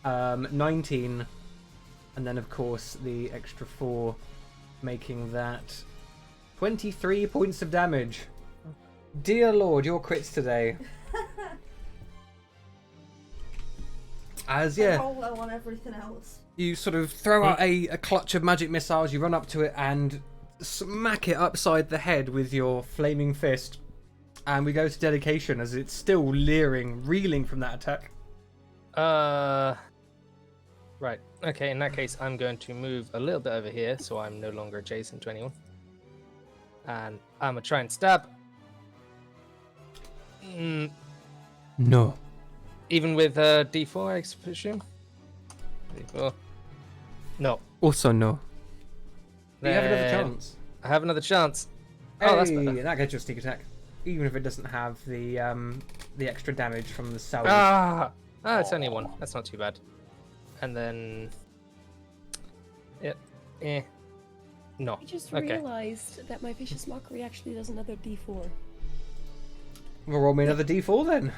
19, and then of course the extra 4, making that 23 points of damage. Dear Lord, your crits today. As I roll low on everything else. you sort of throw out a clutch of magic missiles, you run up to it and smack it upside the head with your flaming fist. And we go to dedication as it's still reeling from that attack. Right. Okay, in that case, I'm going to move a little bit over here so I'm no longer adjacent to anyone. And I'm going to try and stab. No. Even with D4, I presume? D4. No. Also no. You have another Then chance. I have another chance. Hey, Oh, that's better. that gets your sneak attack. Even if it doesn't have the extra damage from the salve. It's only one. That's not too bad. And then... No. I just Okay. realized that my vicious mockery actually does another D4. Well, roll me another d4 then.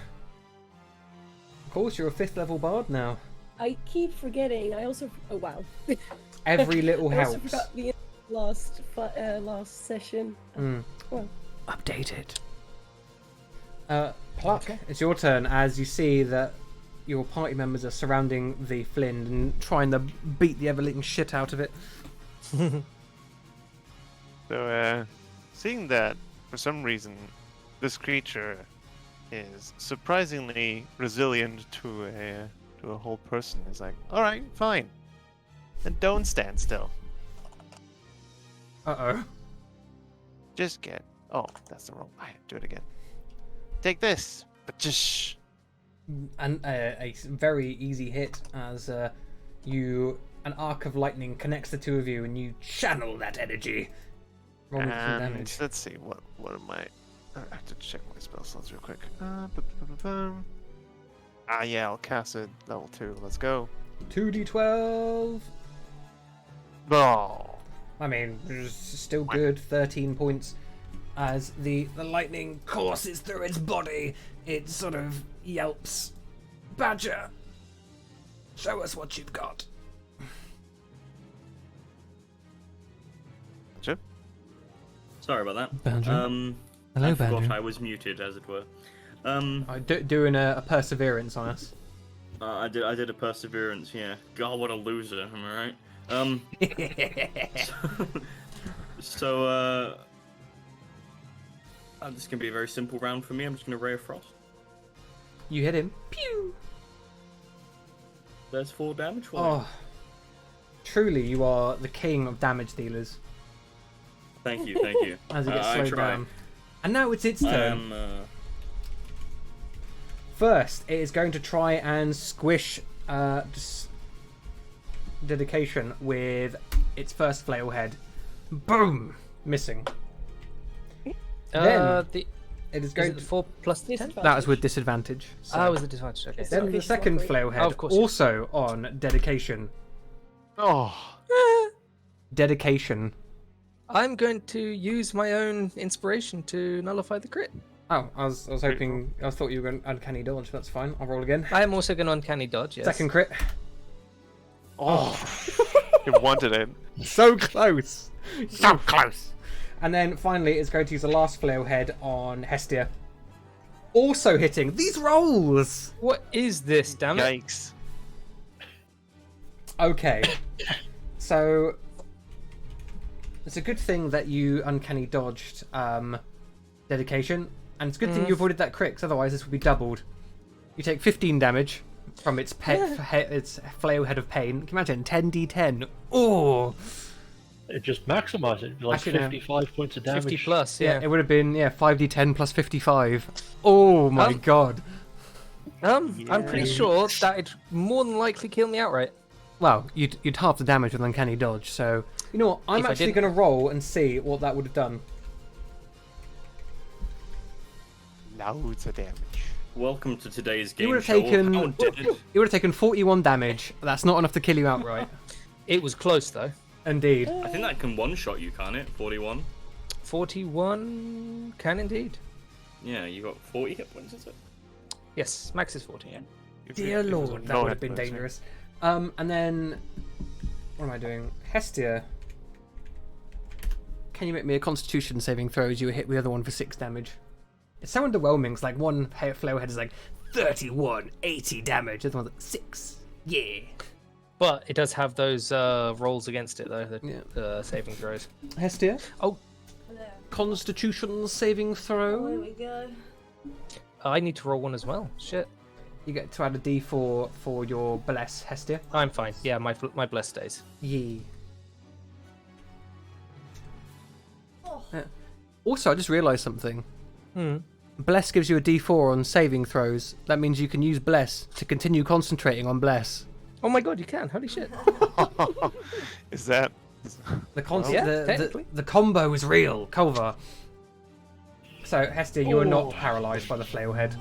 Of course, you're a 5th level bard now. I keep forgetting. I also. Oh wow. Every little I also helps. forgot the last session. Well, Updated. Pluck, it's your turn as you see that your party members are surrounding the Flynn and trying to beat the ever-living shit out of it. So, seeing that, for some reason, this creature is surprisingly resilient to a whole person, is like, all right, fine, and don't stand still. Uh-oh. Just get. Oh, that's the wrong. I do it again. Take this, but just. And a very easy hit as an arc of lightning connects the two of you and you channel that energy. Roll me some damage. Let's see, what am I have to check my spell slots real quick. Yeah, I'll cast it level 2. Let's go. 2d12. Oh. I mean, it's still good. 13 points. As the lightning courses through its body, it sort of yelps. Badger, show us what you've got. Sorry about that. Badger? Hello, I forgot Banjo. I was muted, as it were. Doing a perseverance on us. I did a perseverance. Yeah. God, what a loser. Am I right? So this is gonna be a very simple round for me. I'm just gonna Ray of Frost. You hit him. Pew! There's 4 damage for you. Oh, truly, you are the king of damage dealers. Thank you, thank you. As it gets I slowed try. down. And now it's its I turn. am, First, it is going to try and squish dedication with its first flail head. Boom! Missing. Then The it is is going it to. 4 plus 10? That was with disadvantage. So. Ah, was it disadvantage? Okay. Then the Vicious second mockery. flail head, Oh, of course, yes. also on dedication. Oh, Dedication. I'm going to use my own inspiration to nullify the crit. Oh, I was hoping. I thought you were going uncanny dodge. That's fine. I'll roll again. I am also going to uncanny dodge. Yes. Second crit. oh, you wanted it. So close. So close. And then finally, it's going to use the last flail head on Hestia. Also hitting. These rolls! What is this? Damn it! Yikes. Okay. So, it's a good thing that you uncanny dodged dedication. And it's a good thing you avoided that crit, 'cause otherwise this would be doubled. You take 15 damage from its its flail head of pain. Can you imagine? 10d10. Oh! It just maximised it. Like Actually, no. 55 points of damage. 50 plus, Yeah, yeah. it would have been 5d10 plus 55. Oh my god. I'm pretty sure that it'd more than likely kill me outright. Well, you'd half the damage with uncanny dodge, so you know what? I'm If I actually didn't- going to roll and see what that would have done. Loads of damage. welcome to today's game You would have show. taken. How did it? You would have taken 41 damage. That's not enough to kill you outright. It was close though. Indeed. I think that can one-shot you, can't it? 41. 41 can indeed. Yeah, you got 40 hit points, is it? Yes, max is 40. Yeah. Dear It was lord, a that no would have hit been points, right? dangerous. And then what am I doing? Hestia. Can you make me a Constitution saving throw as you hit the other one for 6 damage? It's so underwhelming. It's like one flail head is like 31, 80 damage. The other one's like 6. Yeah. But it does have those rolls against it though, Yeah. the saving throws. Hestia. Oh, Constitution saving throw. we go. I need to roll one as well. Shit. You get to add a d4 for your bless, Hestia. I'm fine. Yeah, my bless stays. Yee. Also, I just realised something. Bless gives you a d4 on saving throws. That means you can use Bless to continue concentrating on Bless. Oh my god, you can. Holy shit. Is that? Yeah, technically. the combo is real, Culver. So, Hestia, you are not paralysed by the flail head.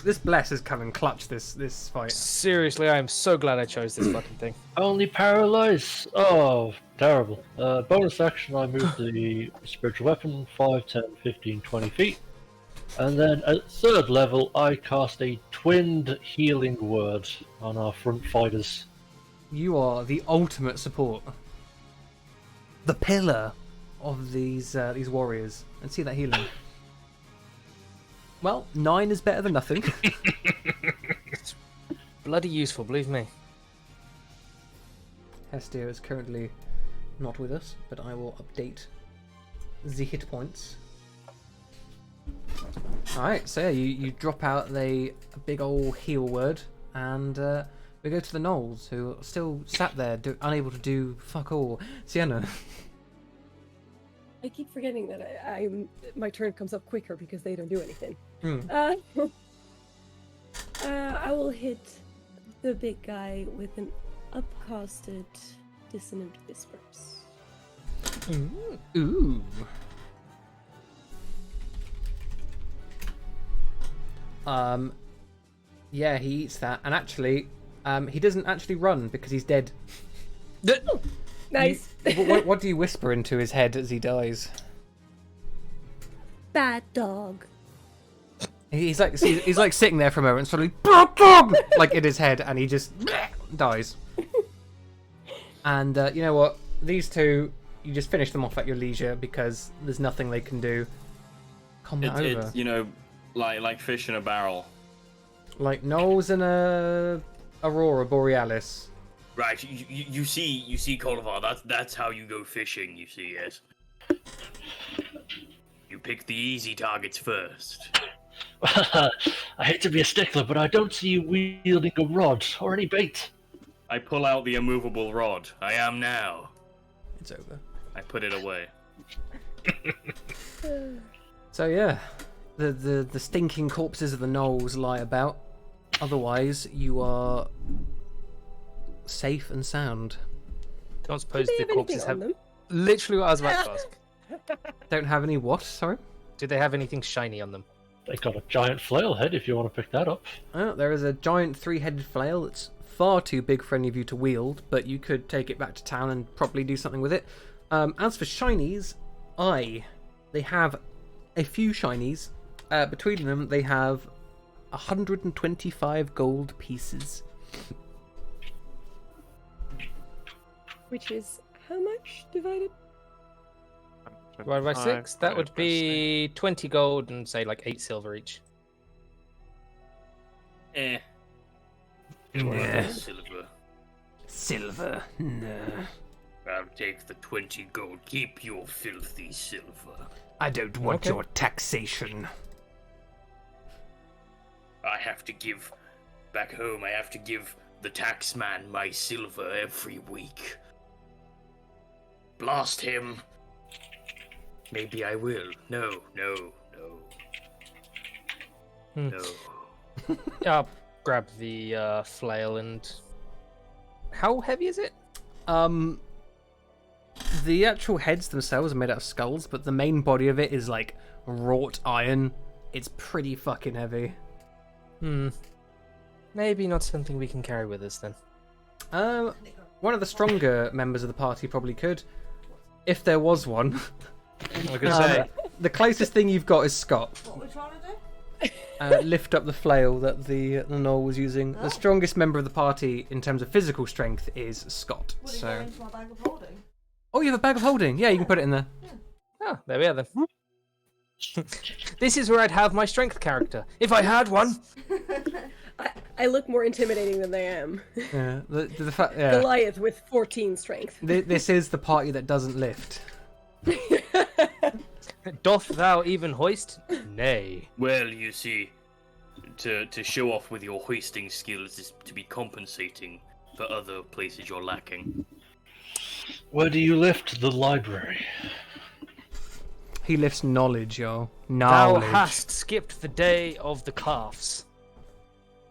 This Bless has come and clutched this fight. Seriously, I am so glad I chose this fucking thing. Only paralyze. Oh, terrible. Bonus action, I move the spiritual weapon 5, 10, 15, 20 feet. And then at third level, I cast a twinned healing word on our front fighters. You are the ultimate support. The pillar of these warriors. And see that healing. Well, 9 is better than nothing. Bloody useful, believe me. Hestia is currently not with us, but I will update the hit points. Alright, so yeah, you drop out the big old heal word, and we go to the gnolls, who are still sat there, unable to do fuck all. Sienna. I keep forgetting that my turn comes up quicker because they don't do anything. Hmm. I will hit the big guy with an upcasted dissonant whispers. Ooh. Yeah, he eats that, and actually, he doesn't actually run because he's dead. Nice. What do you whisper into his head as he dies? Bad dog. He's like sitting there for a moment, and suddenly, "Blah, blah," like in his head, and he just dies. And you know what? These two, you just finish them off at your leisure because there's nothing they can do. Combat over. It's like fish in a barrel. Like Knowles and Aurora Borealis. Right, you see, Colvar, that's how you go fishing, you see, yes. You pick the easy targets first. I hate to be a stickler, but I don't see you wielding a rod or any bait. I pull out the immovable rod. I am now. It's over. I put it away. So yeah, the stinking corpses of the gnolls lie about. Otherwise, you are safe and sound. Don't suppose Do they the have anything corpses on have. them? Literally what I was about to ask. Don't have any what? Sorry. Do they have anything shiny on them? They got a giant flail head if you want to pick that up. There is a giant 3-headed flail that's far too big for any of you to wield, but you could take it back to town and probably do something with it. As for shinies, they have a few shinies. Between them, they have 125 gold pieces. Which is how much divided? Divided by 6? That would be 20 gold and say like 8 silver each. Eh. Yeah. Silver. Silver. No. I'll take the 20 gold. Keep your filthy silver. I don't want Okay. your taxation. I have to give... Back home, I have to give the taxman my silver every week. Blast him. Maybe I will. No. Hmm. No. Yeah, I'll grab the flail and. How heavy is it? The actual heads themselves are made out of skulls, but the main body of it is like wrought iron. It's pretty fucking heavy. Maybe not something we can carry with us then. One of the stronger members of the party probably could, if there was one. I was gonna say. The closest thing you've got is Scott. What we're trying to do? Lift up the flail that the gnoll was using. The strongest member of the party in terms of physical strength is Scott. Would it go into my bag of holding? Oh, you have a bag of holding. Yeah, you can put it in there. Oh, there we are then. This is where I'd have my strength character. If I had one! I look more intimidating than they am. Yeah, the fact. Yeah. Goliath with 14 strength. This is the party that doesn't lift. Doth thou even hoist? Nay. Well, you see, to show off with your hoisting skills is to be compensating for other places you're lacking. Where do you lift the library? He lifts knowledge, yo. Thou Knowledge. hast skipped the day of the calves.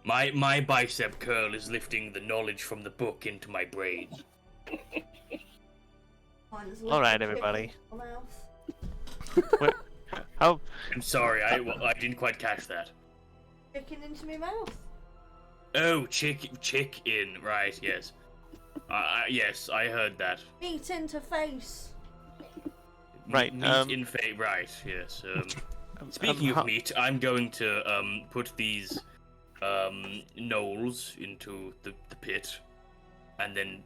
My bicep curl is lifting the knowledge from the book into my brain. All right, everybody. I'm sorry, I didn't quite catch that. Chicken into my mouth. Oh, chick in, right? Yes. Yes, I heard that. Meat into face. Right, Meat in right? Yes. Speaking of how- meat, I'm going to put these knolls into the pit, and then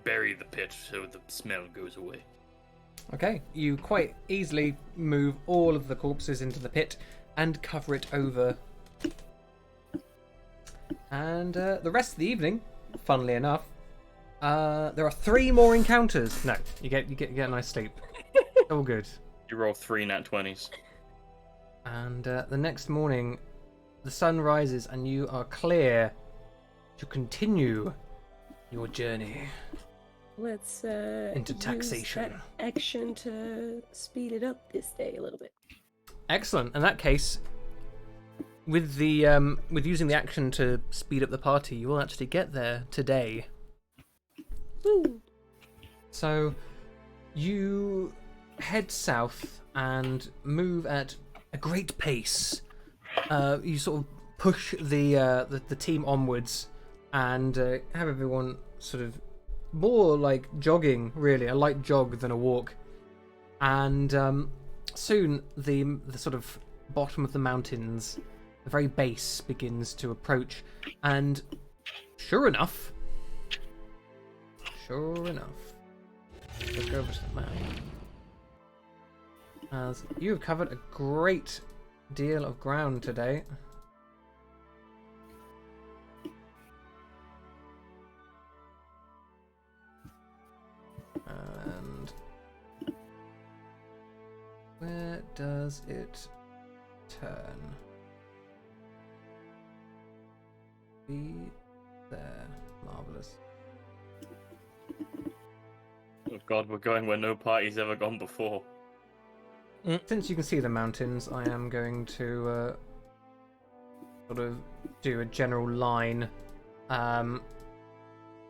bury the pit so the smell goes away. Okay, you quite easily move all of the corpses into the pit and cover it over. And the rest of the evening, funnily enough, there are 3 more encounters. No, you get a nice sleep. All good. You roll 3 nat 20s. And the next morning, the sun rises and you are clear to continue your journey. Let's Into use taxation. that action to speed it up this day a little bit. Excellent. In that case, with the with using the action to speed up the party, you will actually get there today. Woo! So you head south and move at a great pace. You sort of push the team onwards and have everyone sort of more like jogging, really, a light jog than a walk. And soon the sort of bottom of the mountains, the very base, begins to approach. And sure enough, let's go over to the map. as you have covered a great deal of ground today. And where does it turn? Be there. Marvelous. Oh god, we're going where no party's ever gone before. Since you can see the mountains, I am going to sort of do a general line of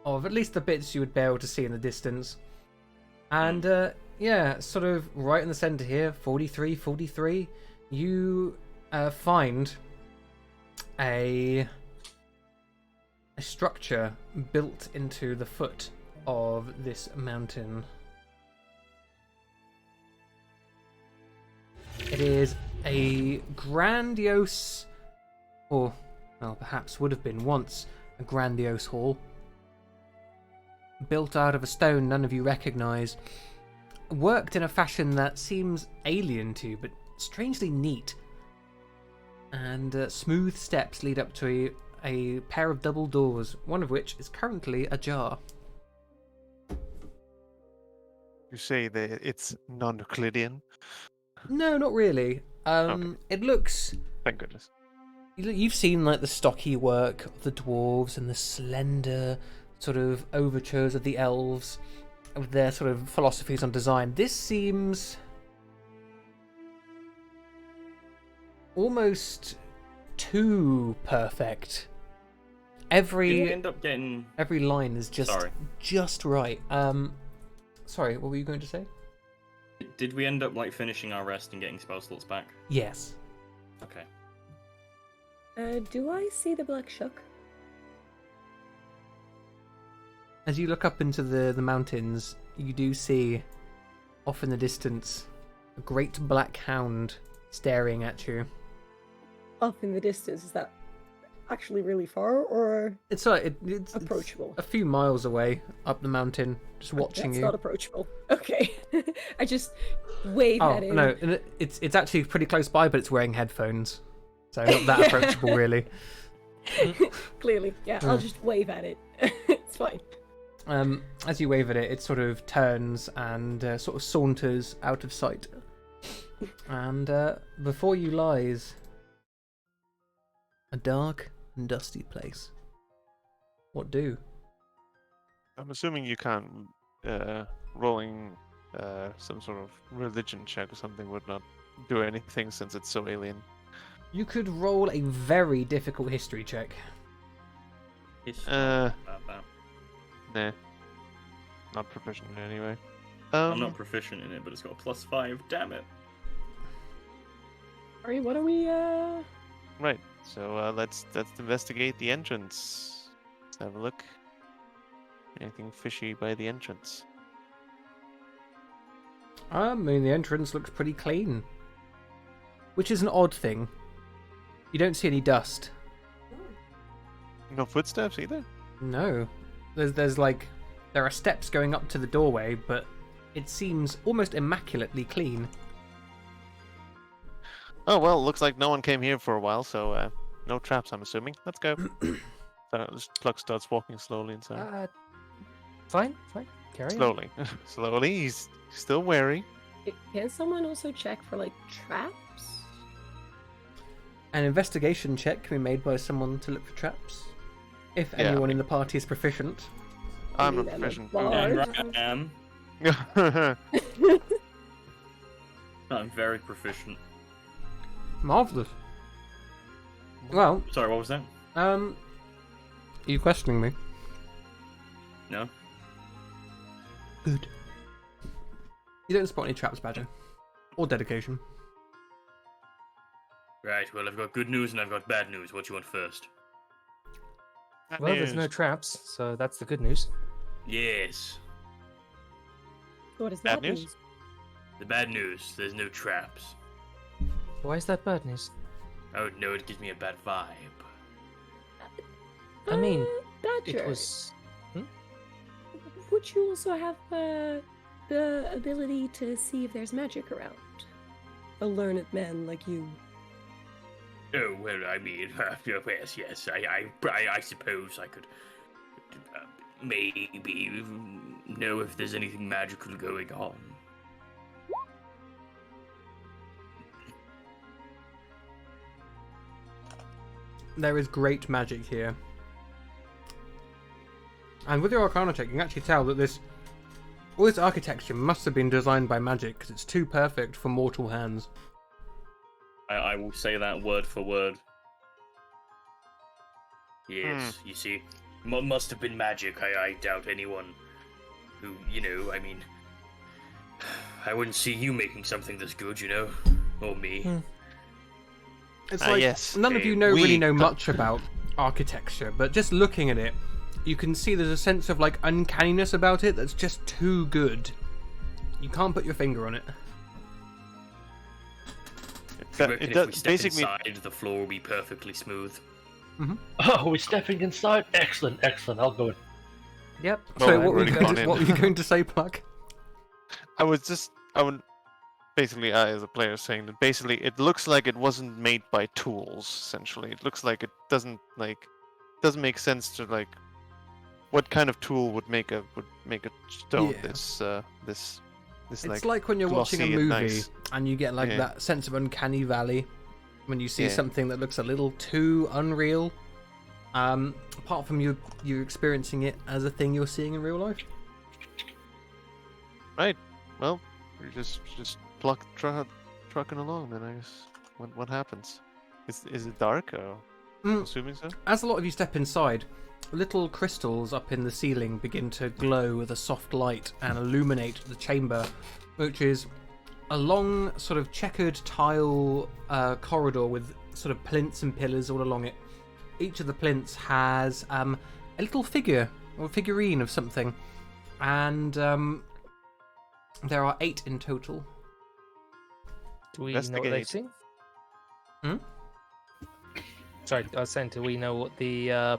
at least the bits you would be able to see in the distance. And yeah, sort of right in the center here, 43, you find a structure built into the foot of this mountain. It is a grandiose, or well, perhaps would have been once a grandiose hall, built out of a stone none of you recognize, worked in a fashion that seems alien to you, but strangely neat. And smooth steps lead up to a pair of double doors, one of which is currently ajar. You say that it's non-Euclidean? No, not really. Okay. It looks... Thank goodness. You've seen like the stocky work of the dwarves and the slender sort of overtures of the elves with their sort of philosophies on design. This seems almost too perfect. Did we Every end up getting... line is Sorry. just right. Sorry, what were you going to say? Did we end up, like, finishing our rest and getting spell slots back? Yes. Okay. Do I see the black shuck? As you look up into the mountains, you do see, off in the distance, a great black hound staring at you. Up in the distance, is that actually really far, or It's approachable? a few miles away up the mountain, just watching That's you. not approachable. Okay. I just wave Oh at him. no, and it's actually pretty close by, but it's wearing headphones, so not that approachable really. Clearly, yeah. I'll just wave at it. It's fine. As you wave at it, it sort of turns and sort of saunters out of sight, and before you lies a dark and dusty place. What do? I'm assuming you can't. Rolling some sort of religion check or something would not do anything since it's so alien. You could roll a very difficult history check. About that. Nah. Not proficient in any way. I'm not proficient in it, but it's got a +5. Damn it. Sorry, what are we? Right. So let's investigate the entrance. Let's have a look. Anything fishy by the entrance? I mean, the entrance looks pretty clean, which is an odd thing. You don't see any dust. No footsteps either? No, there are steps going up to the doorway, but it seems almost immaculately clean. Oh well, looks like no one came here for a while, so no traps, I'm assuming. Let's go. So Pluck starts walking slowly inside. Fine. Carry on. Slowly. Slowly, he's still wary. Can someone also check for like traps? An investigation check can be made by someone to look for traps, if anyone in the party is proficient. I'm not mean, I'm a proficient. bard. I am. I'm very proficient. Marvelous. Well, Sorry, what was that? are you questioning me? No? Good. You don't spot any traps, Badger. Or dedication. Right, well, I've got good news and I've got bad news. What do you want first? Well, there's no traps, so that's the good news. Yes. What is Bad that news? The bad news, there's no traps. Why is that bad news? Oh no, it gives me a bad vibe. I mean, Badger, It was. would you also have the ability to see if there's magic around? a learned man like you. Oh, well, I mean, yes, I suppose I could maybe know if there's anything magical going on. There is great magic here. And with your Arcana check, you can actually tell that all this architecture must have been designed by magic, because it's too perfect for mortal hands. I will say that word for word. Yes, you see, must have been magic. I doubt anyone who, I mean, I wouldn't see you making something this good, or me. It's like yes. none of you really know much about architecture, but just looking at it, you can see there's a sense of like uncanniness about it that's just too good. You can't put your finger on it. If we step inside, the floor will be perfectly smooth. Mm-hmm. Oh, we're stepping inside? Excellent, excellent. I'll go in. Yep. Well, So I've already gone in. what were you going to say, Pluck? I would basically, I as a player saying that basically it looks like it wasn't made by tools. Essentially, it looks like it doesn't make sense to like. What kind of tool would make a stone Yeah. this It's like when you're watching a glossy and movie nice. and you get like Yeah. that sense of uncanny valley when you see Yeah. something that looks a little too unreal. Apart from you experiencing it as a thing you're seeing in real life. Right. Well, you're just trucking along then. I guess. What happens? Is it dark? Or I'm assuming so. As a lot of you step inside, little crystals up in the ceiling begin to glow with a soft light and illuminate the chamber, which is a long sort of checkered tile corridor with sort of plinths and pillars all along it. Each of the plinths has a little figure or figurine of something, and there are 8 in total. Do we know what they've Investigate. seen? Hmm? Sorry, I was saying, do we know what the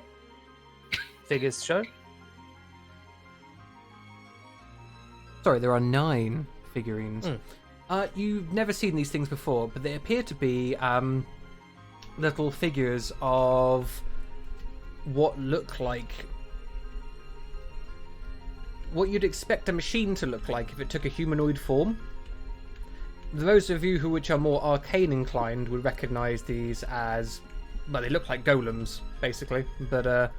figures show? Sorry, there are 9 figurines. Mm. You've never seen these things before, but they appear to be little figures of what look like what you'd expect a machine to look like if it took a humanoid form. Those of you which are more arcane inclined would recognise these as, well, they look like golems, basically, but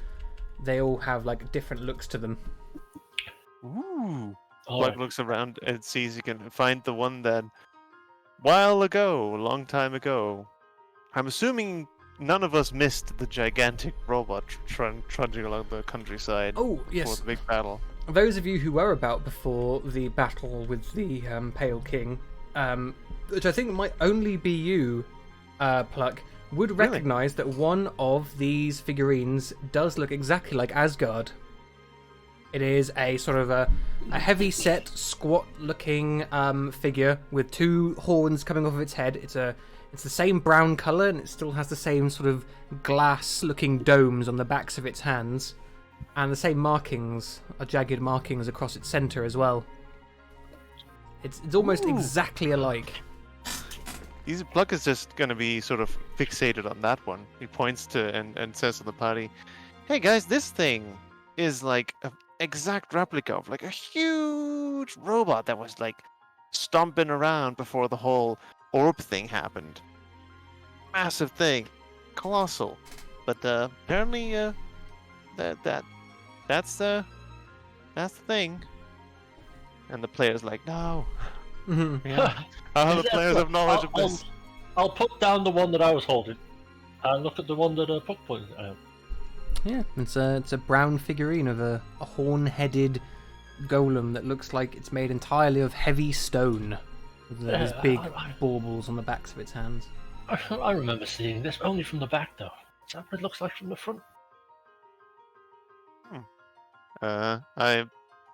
they all have like different looks to them. Ooh. All Plug right. looks around and sees he can find the one that a long time ago. I'm assuming none of us missed the gigantic robot trudging along the countryside Oh, before yes. the big battle. Those of you who were about before the battle with the Pale King, which I think might only be you, Pluck, would Really? recognise that one of these figurines does look exactly like Asgard. It is a sort of a heavy-set, squat-looking figure with 2 horns coming off of its head. It's the same brown colour, and it still has the same sort of glass-looking domes on the backs of its hands, and the same markings, jagged markings across its centre as well. It's almost Ooh. exactly alike. Pluck is just going to be sort of fixated on that one. He points to and says to the party, "Hey guys, this thing is like an exact replica of like a huge robot that was like stomping around before the whole orb thing happened. Massive thing, colossal. But apparently, that's the thing." And the player's like, "No, Mhm. yeah. How Is the that players what- have knowledge of I'll- this?" I'll put down the one that I was holding and look at the one that Puck pointed out. Yeah, it's a brown figurine of a horn-headed golem that looks like it's made entirely of heavy stone, with those Yeah, big I- baubles on the backs of its hands. I remember seeing this only from the back, though. Is that what it looks like from the front?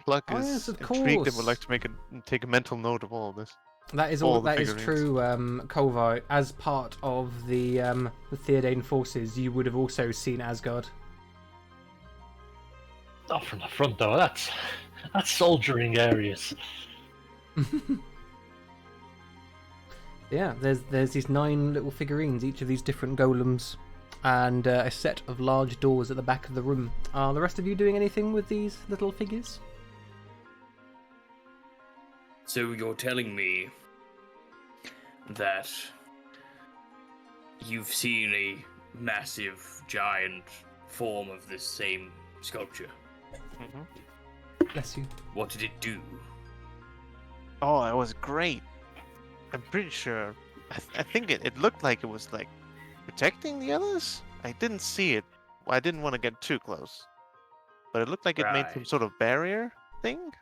Pluck Oh, is yes, of intrigued and would like course. to take a mental note of all of this. That is all all. the That is figurines. true, Kolvar. As part of the Theodane forces, you would have also seen Asgard. Not from the front, though. That's soldiering areas. Yeah, there's these 9 little figurines, each of these different golems, and a set of large doors at the back of the room. Are the rest of you doing anything with these little figures? So you're telling me that you've seen a massive, giant form of this same sculpture? Bless you. What did it do? Oh, it was great. I'm pretty sure. I think it looked like it was like protecting the others. I didn't see it. I didn't want to get too close, but it looked like it made some Right. sort of barrier thing.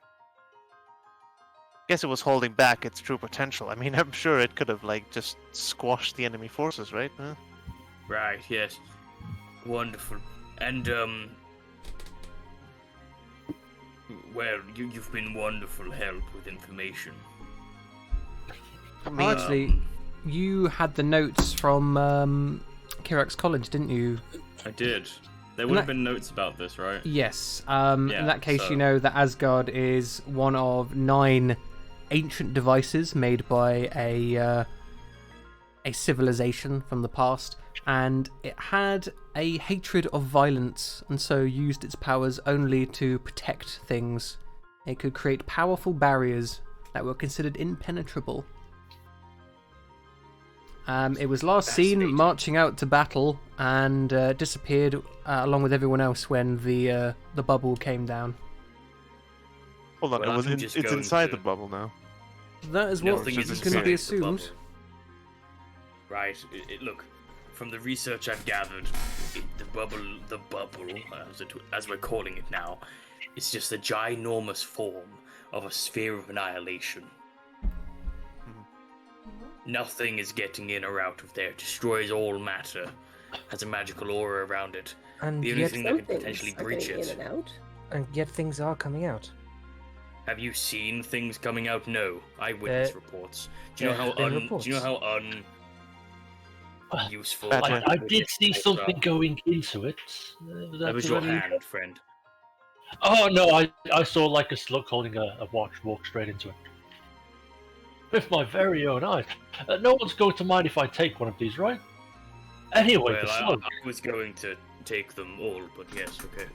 Guess it was holding back its true potential. I mean, I'm sure it could have like just squashed the enemy forces, right? Huh? Right, yes. Wonderful. And, well, you've been wonderful help with information. I Well, mean, actually, you had the notes from Kirak's college, didn't you? I did. There would have been notes about this, right? Yes. Yeah, In that case, so- you know that Asgard is one of 9 ancient devices made by a civilization from the past, and it had a hatred of violence, and so used its powers only to protect things. It could create powerful barriers that were considered impenetrable. It was last seen Fascinating. marching out to battle and disappeared along with everyone else when the bubble came down. hold on, well, I'm it's just it's going inside to- the bubble now. That is what Nothing is is just going to be inside the bubble. assumed. Right. Look, from the research I've gathered, the bubble, as we're calling it now, is just a ginormous form of a sphere of annihilation. Nothing is getting in or out of there. It destroys all matter. Has a magical aura around it. And The only yet, thing that could Some potentially things are breach getting it. in and out. things are coming out. Have you seen things coming out? No. Eyewitness reports. Do you know how they're Do reports. you know how unuseful? Badger. I did see reports something are? going into it. That was your hand, friend. Oh no, I saw like a slug holding a watch walk straight into it. With my very own eyes. No one's going to mind if I take one of these, right? Anyway, Well, the I slug. was going to take them all, but yes, okay.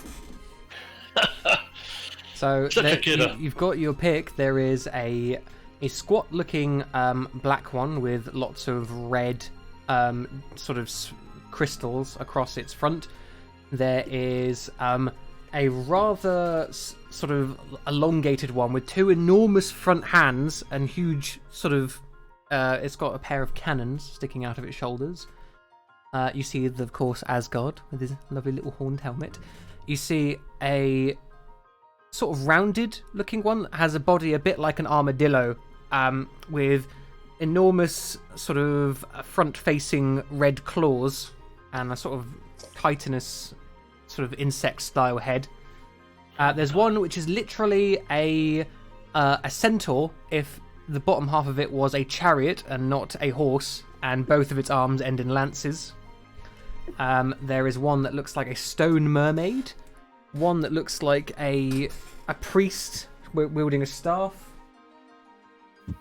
So Such a kidder. you've got your pick. There is a squat-looking black one with lots of red sort of crystals across its front. There is a rather sort of elongated one with 2 enormous front hands and huge sort of. It's got a pair of cannons sticking out of its shoulders. You see, of course, Asgard with his lovely little horned helmet. You see a sort of rounded looking one that has a body a bit like an armadillo, with enormous sort of front facing red claws and a sort of chitinous sort of insect style head. There's one which is literally a centaur if the bottom half of it was a chariot and not a horse, and both of its arms end in lances. There is one that looks like a stone mermaid, one that looks like a priest wielding a staff,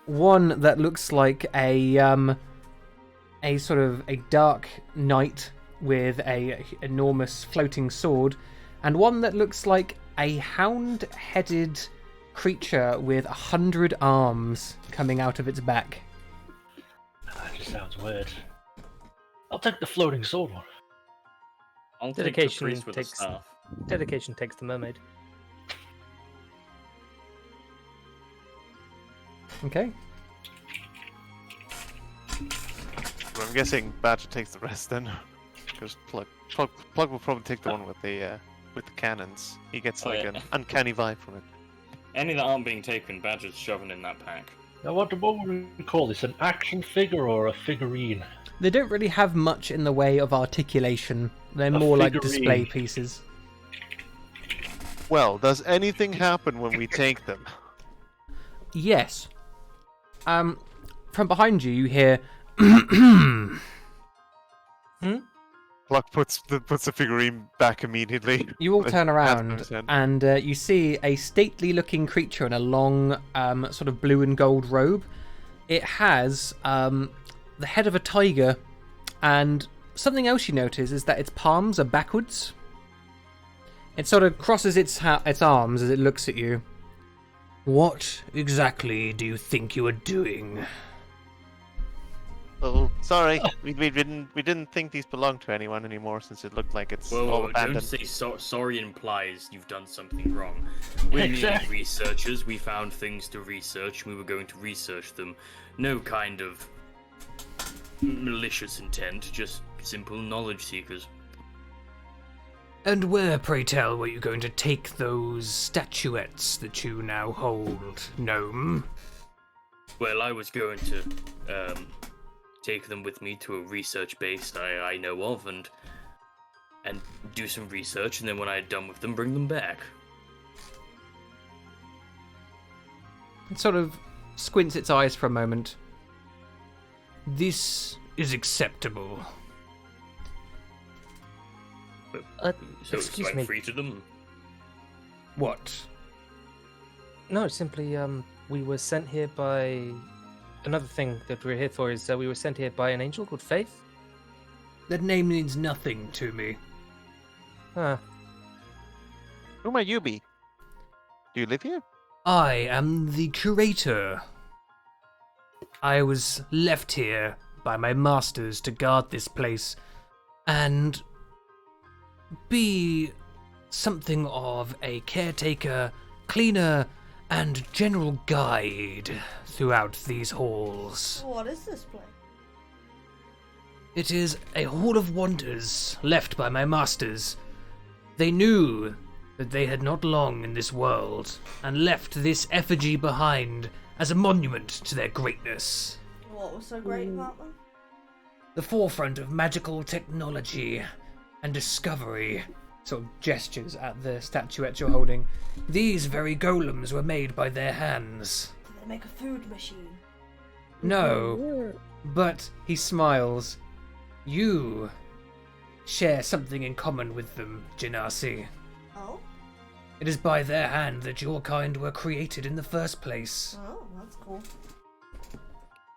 one that looks like a sort of a dark knight with a enormous floating sword, and one that looks like a hound-headed creature with 100 arms coming out of its back. That just sounds weird. I'll take the floating sword one. I'll take the Dedication priest with the takes- staff. Dedication takes the mermaid. Okay. Well, I'm guessing Badger takes the rest then, because Plug will probably take the one with the cannons. He gets Oh, like yeah. an uncanny vibe from it. Any that aren't being taken, Badger's shoving in that pack. Now, what would we call this? An action figure or a figurine? They don't really have much in the way of articulation. They're A more like figurine. display pieces. Well, does anything happen when we take them? Yes. From behind you, you hear. Pluck puts the figurine back immediately. You all With turn hands on around, his head. and you see a stately-looking creature in a long, sort of blue and gold robe. It has the head of a tiger, and something else you notice is that its palms are backwards. It sort of crosses its arms as it looks at you. What exactly do you think you are doing? Oh, sorry. We didn't think these belonged to anyone anymore since it looked like it's all Well, abandoned. don't say sorry implies you've done something wrong. We're merely Exactly. researchers. We found things to research. We were going to research them. No kind of malicious intent, just simple knowledge seekers. And where, pray tell, were you going to take those statuettes that you now hold, gnome? Well, I was going to take them with me to a research base I know of and do some research, and then when I had done with them, bring them back. It sort of squints its eyes for a moment. This is acceptable. So Excuse I'm me. free to them? What? No, simply we were sent here by another thing that we're here for is we were sent here by an angel called Faith. That name means nothing to me. Ah, Who might you be? Do you live here? I am the curator. I was left here by my masters to guard this place and be something of a caretaker, cleaner, and general guide throughout these halls. What is this place? It is a hall of wonders left by my masters. They knew that they had not long in this world and left this effigy behind as a monument to their greatness. What was so great about them? The forefront of magical technology and discovery. Sort of gestures at the statuette you're holding. These very golems were made by their hands. Did they make a food machine? No, but he smiles. You share something in common with them, Genasi. Oh? It is by their hand that your kind were created in the first place. Oh, that's cool.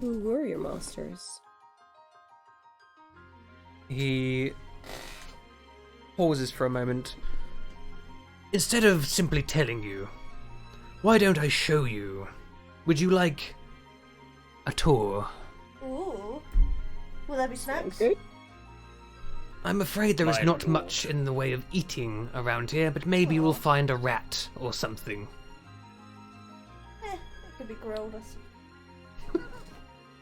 Who were your masters? He pauses for a moment. Instead of simply telling you, why don't I show you? Would you like a tour? Ooh. Will there be snacks? Good. I'm afraid there is My not lord. much in the way of eating around here, but maybe you will find a rat or something. It could be grilled or something.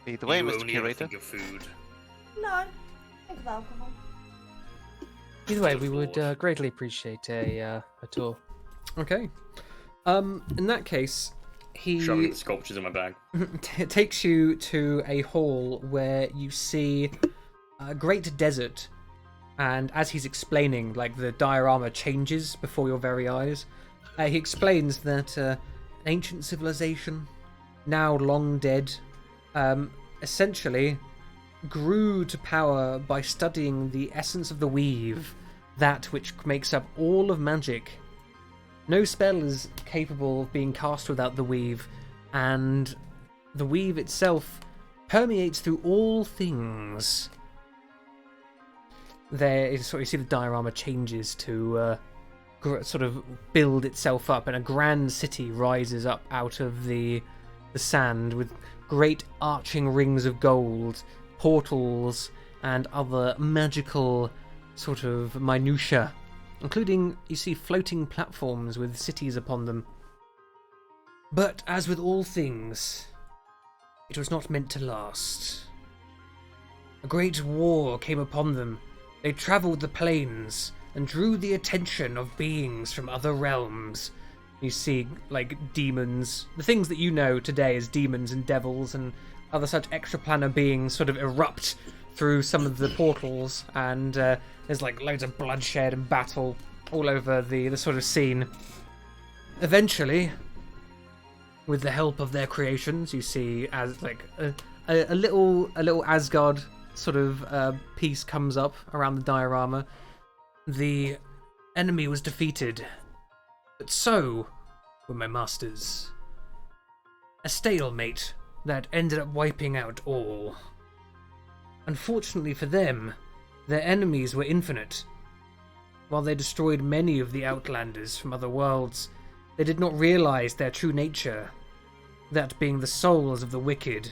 Either way, You Mr. only Curator. think of food. No. Think of alcohol. either way, we would greatly appreciate a tour. Okay. In that case, Shoving he the sculptures in my bag. takes you to a hall where you see a great desert, and as he's explaining, like the diorama changes before your very eyes. He explains that an ancient civilization, now long dead, essentially grew to power by studying the essence of the weave, that which makes up all of magic. No spell is capable of being cast without the weave, and the weave itself permeates through all things. There is sort of, you see the diorama changes to sort of build itself up, and a grand city rises up out of the sand with great arching rings of gold, portals, and other magical sort of minutiae, including, you see, floating platforms with cities upon them. But as with all things, it was not meant to last. A great war came upon them. They travelled the plains and drew the attention of beings from other realms. You see, like, demons, the things that you know today as demons and devils and other such extraplanar beings sort of erupt through some of the portals, and there's like loads of bloodshed and battle all over the sort of scene. Eventually, with the help of their creations, you see as like a little Asgard sort of piece comes up around the diorama. The enemy was defeated, but so were my masters. A stalemate that ended up wiping out all. Unfortunately for them, their enemies were infinite. While they destroyed many of the Outlanders from other worlds, they did not realize their true nature, that being the souls of the wicked,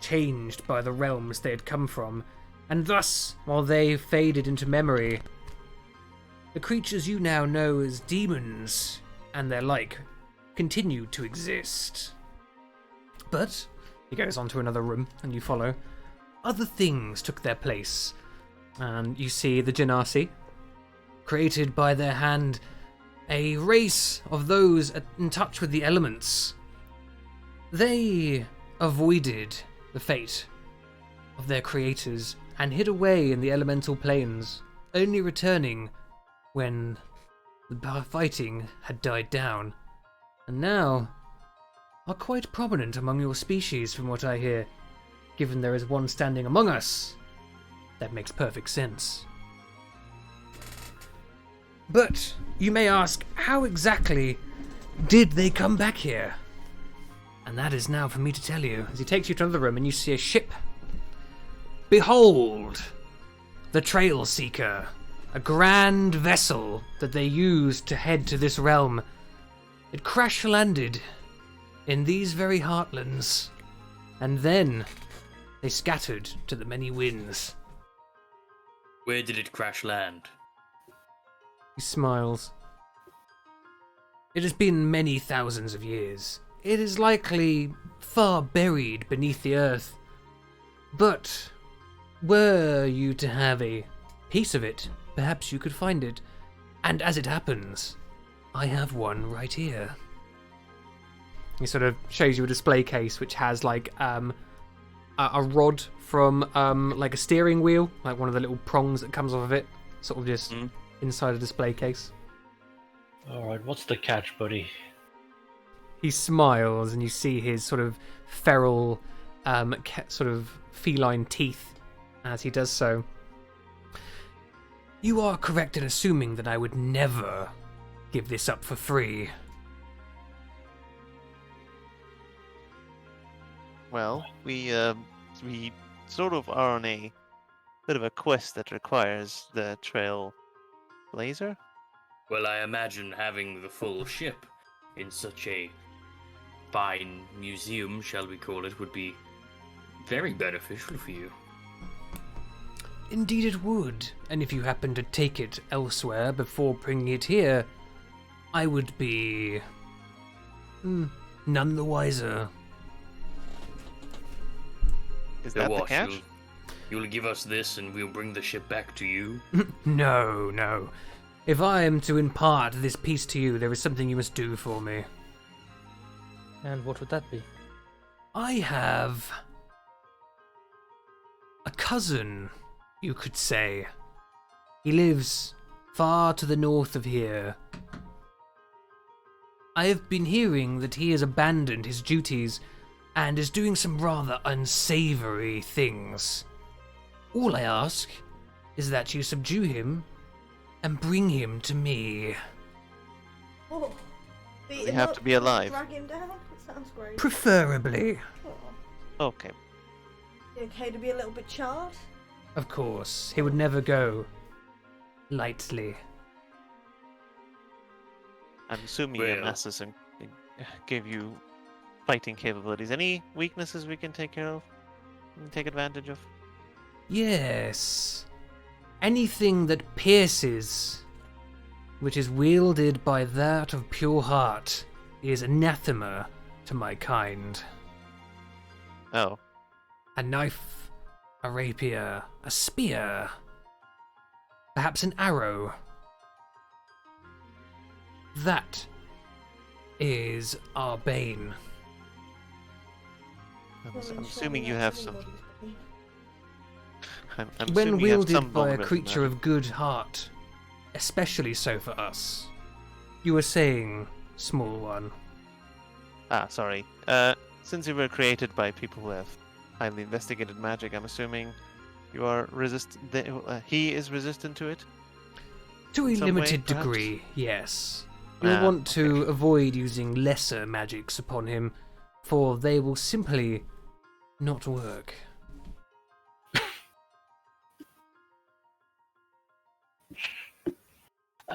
changed by the realms they had come from, and thus, while they faded into memory, the creatures you now know as demons and their like continued to exist. But, he goes on to another room, and you follow, other things took their place, and you see the Genasi, created by their hand, a race of those in touch with the elements. They avoided the fate of their creators and hid away in the elemental planes, only returning when the fighting had died down, and now are quite prominent among your species from what I hear. Given there is one standing among us, that makes perfect sense. But you may ask, how exactly did they come back here? And that is now for me to tell you, as he takes you to another room and you see a ship. Behold, the Trail Seeker, a grand vessel that they used to head to this realm. It crash-landed in these very Heartlands, and then they scattered to the many winds. Where did it crash land? He smiles. It has been many thousands of years. It is likely far buried beneath the earth. But were you to have a piece of it, perhaps you could find it. And as it happens, I have one right here. He sort of shows you a display case which has like a rod from like a steering wheel, like one of the little prongs that comes off of it, sort of just inside a display case. Alright, what's the catch, buddy? He smiles, and you see his sort of feral, sort of feline teeth as he does so. You are correct in assuming that I would never give this up for free. Well, we sort of are on a bit of a quest that requires the trail blazer. Well, I imagine having the full ship in such a fine museum, shall we call it, would be very beneficial for you. Indeed it would, and if you happen to take it elsewhere before bringing it here, I would be none the wiser. Is So that the what, catch? you'll give us this and we'll bring the ship back to you? No. If I am to impart this piece to you, there is something you must do for me. And what would that be? I have a cousin, you could say. He lives far to the north of here. I have been hearing that he has abandoned his duties and is doing some rather unsavory things. All I ask is that you subdue him and bring him to me. Oh, We have to be alive. Drag him down? That sounds great. Preferably. Oh. Okay. You okay to be a little bit charred? Of course, he would never go lightly. I'm assuming your Well- masses give you fighting capabilities. Any weaknesses we can take care of? We can take advantage of? Yes. Anything that pierces, which is wielded by that of pure heart, is anathema to my kind. Oh. A knife, a rapier, a spear, perhaps an arrow. That is our bane. I'm assuming you have some. I'm When assuming you have some wielded by a vulnerable creature magic. of good heart, especially so for us. You were saying, small one. Ah, sorry. Since you were created by people who have highly investigated magic, I'm assuming you are he is resistant to it? To a In some way, limited perhaps? degree, yes. You'll Ah, want to okay. avoid using lesser magics upon him, for they will simply not work.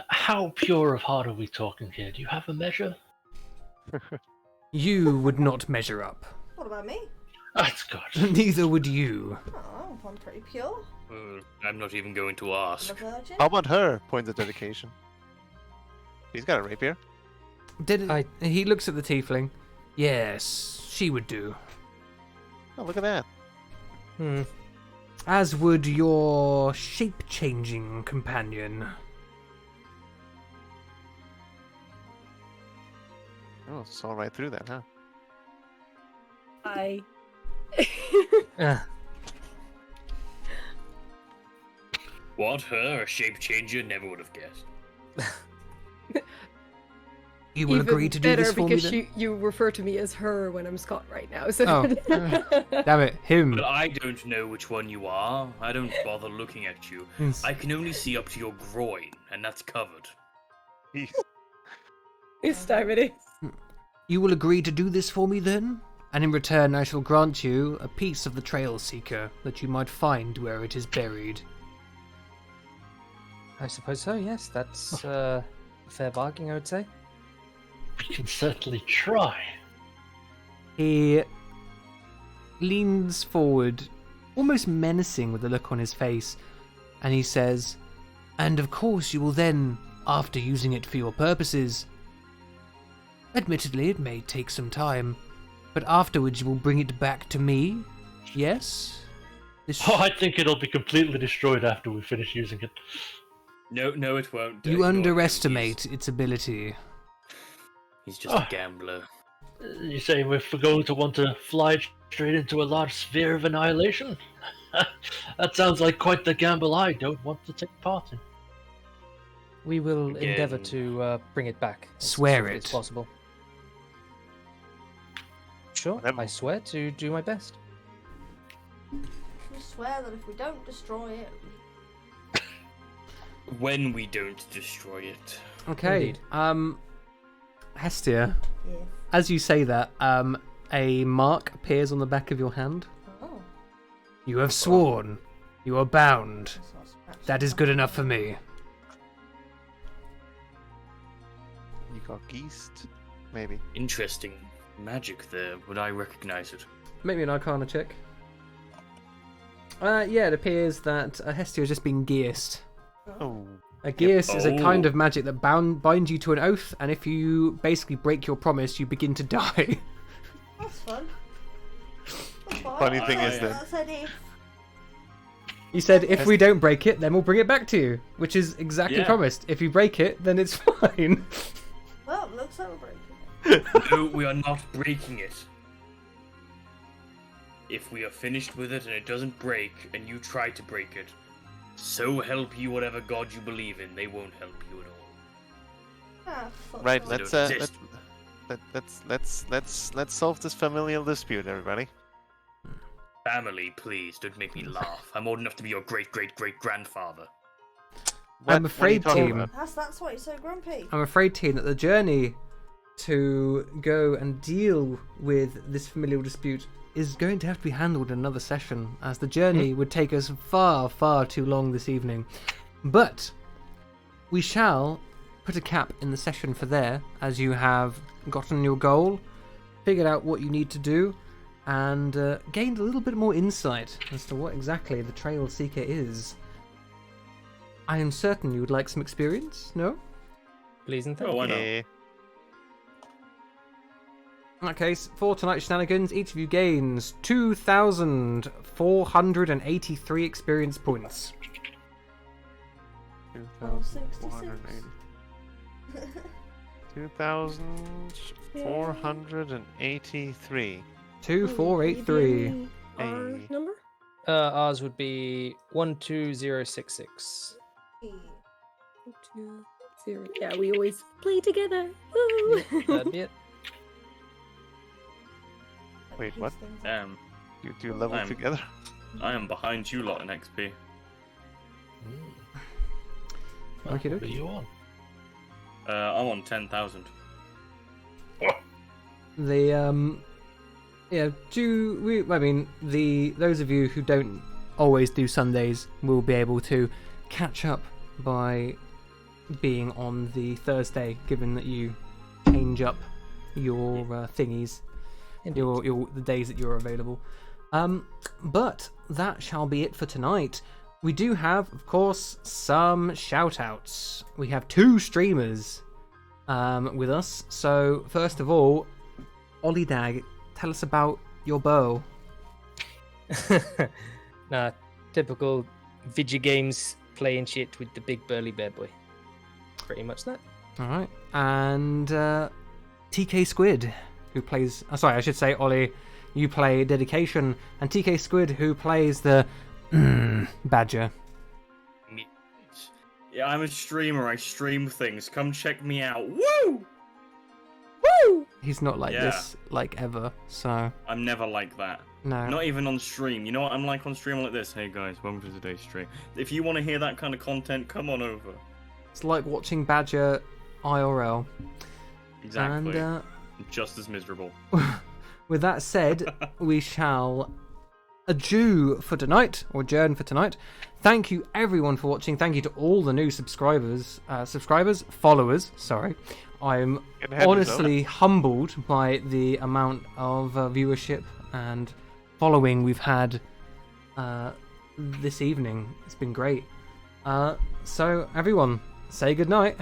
How pure of heart are we talking here? Do you have a measure? You would not measure up. What about me? That's good. Neither would you. Oh, I'm pretty pure. I'm not even going to ask. I'm a virgin. How about her? Points of dedication. He's got a rapier. He looks at the tiefling. Yes, she would do. Oh, look at that. As would your shape-changing companion. Oh, saw right through that, huh? I. What? Her? A shape changer? Never would have guessed. You will Even agree to do better this for me because then? you refer to me as her when I'm Scott right now. So. Oh. Damn it, him. But I don't know which one you are. I don't bother looking at you. Yes. I can only see up to your groin, and that's covered. This time it is. You will agree to do this for me then? And in return I shall grant you a piece of the Trail Seeker that you might find where it is buried. I suppose so, yes. That's a fair bargain, I would say. We can certainly try. He leans forward, almost menacing with a look on his face, and he says, "And of course you will then, after using it for your purposes, admittedly it may take some time, but afterwards you will bring it back to me, yes?" Oh, I think it'll be completely destroyed after we finish using it. No, it won't. You Ignore him. underestimate its ability. He's just a gambler. You say we're going to want to fly straight into a large sphere of annihilation? That sounds like quite the gamble I don't want to take part in. We will Again. endeavour to bring it back as Swear swiftly it. as possible. Sure, Whatever. I swear to do my best. I swear that if we don't destroy it, When we don't destroy it. Okay, Indeed. Hestia, yeah. as you say that, a mark appears on the back of your hand. Oh, You have sworn. You are bound. that's not scratched. That is good enough for me. You got geesed? Maybe. Interesting magic there. Would I recognize it? Make me an Arcana check. Yeah, it appears that Hestia has just been gearsed. Oh. A gears is a kind Oh. of magic that binds you to an oath, and if you basically break your promise, you begin to die. That's fun. That's fine. Funny thing is that- That's an if. You said, if we don't break it, then we'll bring it back to you, which is exactly Yeah. promised. If you break it, then it's fine. Well, looks like we're breaking it. No, we are not breaking it. If we are finished with it and it doesn't break, and you try to break it, so help you whatever god you believe in, they won't help you at all. Ah, fuck Right, off. let's don't exist. let's solve this familial dispute, everybody. Family, please, don't make me laugh. I'm old enough to be your great-great-great-grandfather. I'm What are you afraid, talking team. about? That's why you're so grumpy. I'm afraid, team, that the journey to go and deal with this familial dispute is going to have to be handled in another session, as the journey would take us far, far too long this evening. But we shall put a cap in the session for there, as you have gotten your goal, figured out what you need to do, and gained a little bit more insight as to what exactly the Trail Seeker is. I am certain you would like some experience, no? Please and thank Oh, why you. not? Yeah. In that case, for tonight's shenanigans, each of you gains 2,483 experience points. 2,480. 2,483. 2,483. Our Hey. number? Ours would be 12066. 2, 0. Yeah, we always play together. Woo! That'd be it. Wait, what? Damn, You two level I'm- together? I am behind you lot in XP. Well, Okie what are dokie. you on? I'm on 10,000. The Yeah, I mean, those of you who don't always do Sundays will be able to catch up by being on the Thursday, given that you change up your thingies, the days that you're available. But that shall be it for tonight. We do have, of course, some shout-outs. We have 2 streamers with us. So, first of all, Ollie Dag, tell us about your bow. Nah, typical video games playing shit with the big burly bear boy. Pretty much that. Alright. And TK Squid, who plays... sorry, I should say, Ollie, you play Dedication, and TK Squid, who plays the Badger. Yeah, I'm a streamer. I stream things. Come check me out. Woo! Woo! He's not like Yeah. this, like, ever, so... I'm never like that. No. Not even on stream. You know what I'm like on stream? I'm like this. Hey guys, welcome to today's stream. If you want to hear that kind of content, come on over. It's like watching Badger IRL. Exactly. And just as miserable. with that said, we shall adjourn for tonight. Thank you everyone for watching. Thank you to all the new followers. Sorry. I'm honestly humbled by the amount of viewership and following we've had this evening. It's been great. So everyone, say goodnight.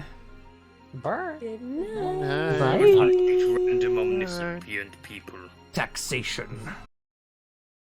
Bye. Good night. Bye. Random omniscient people. Taxation.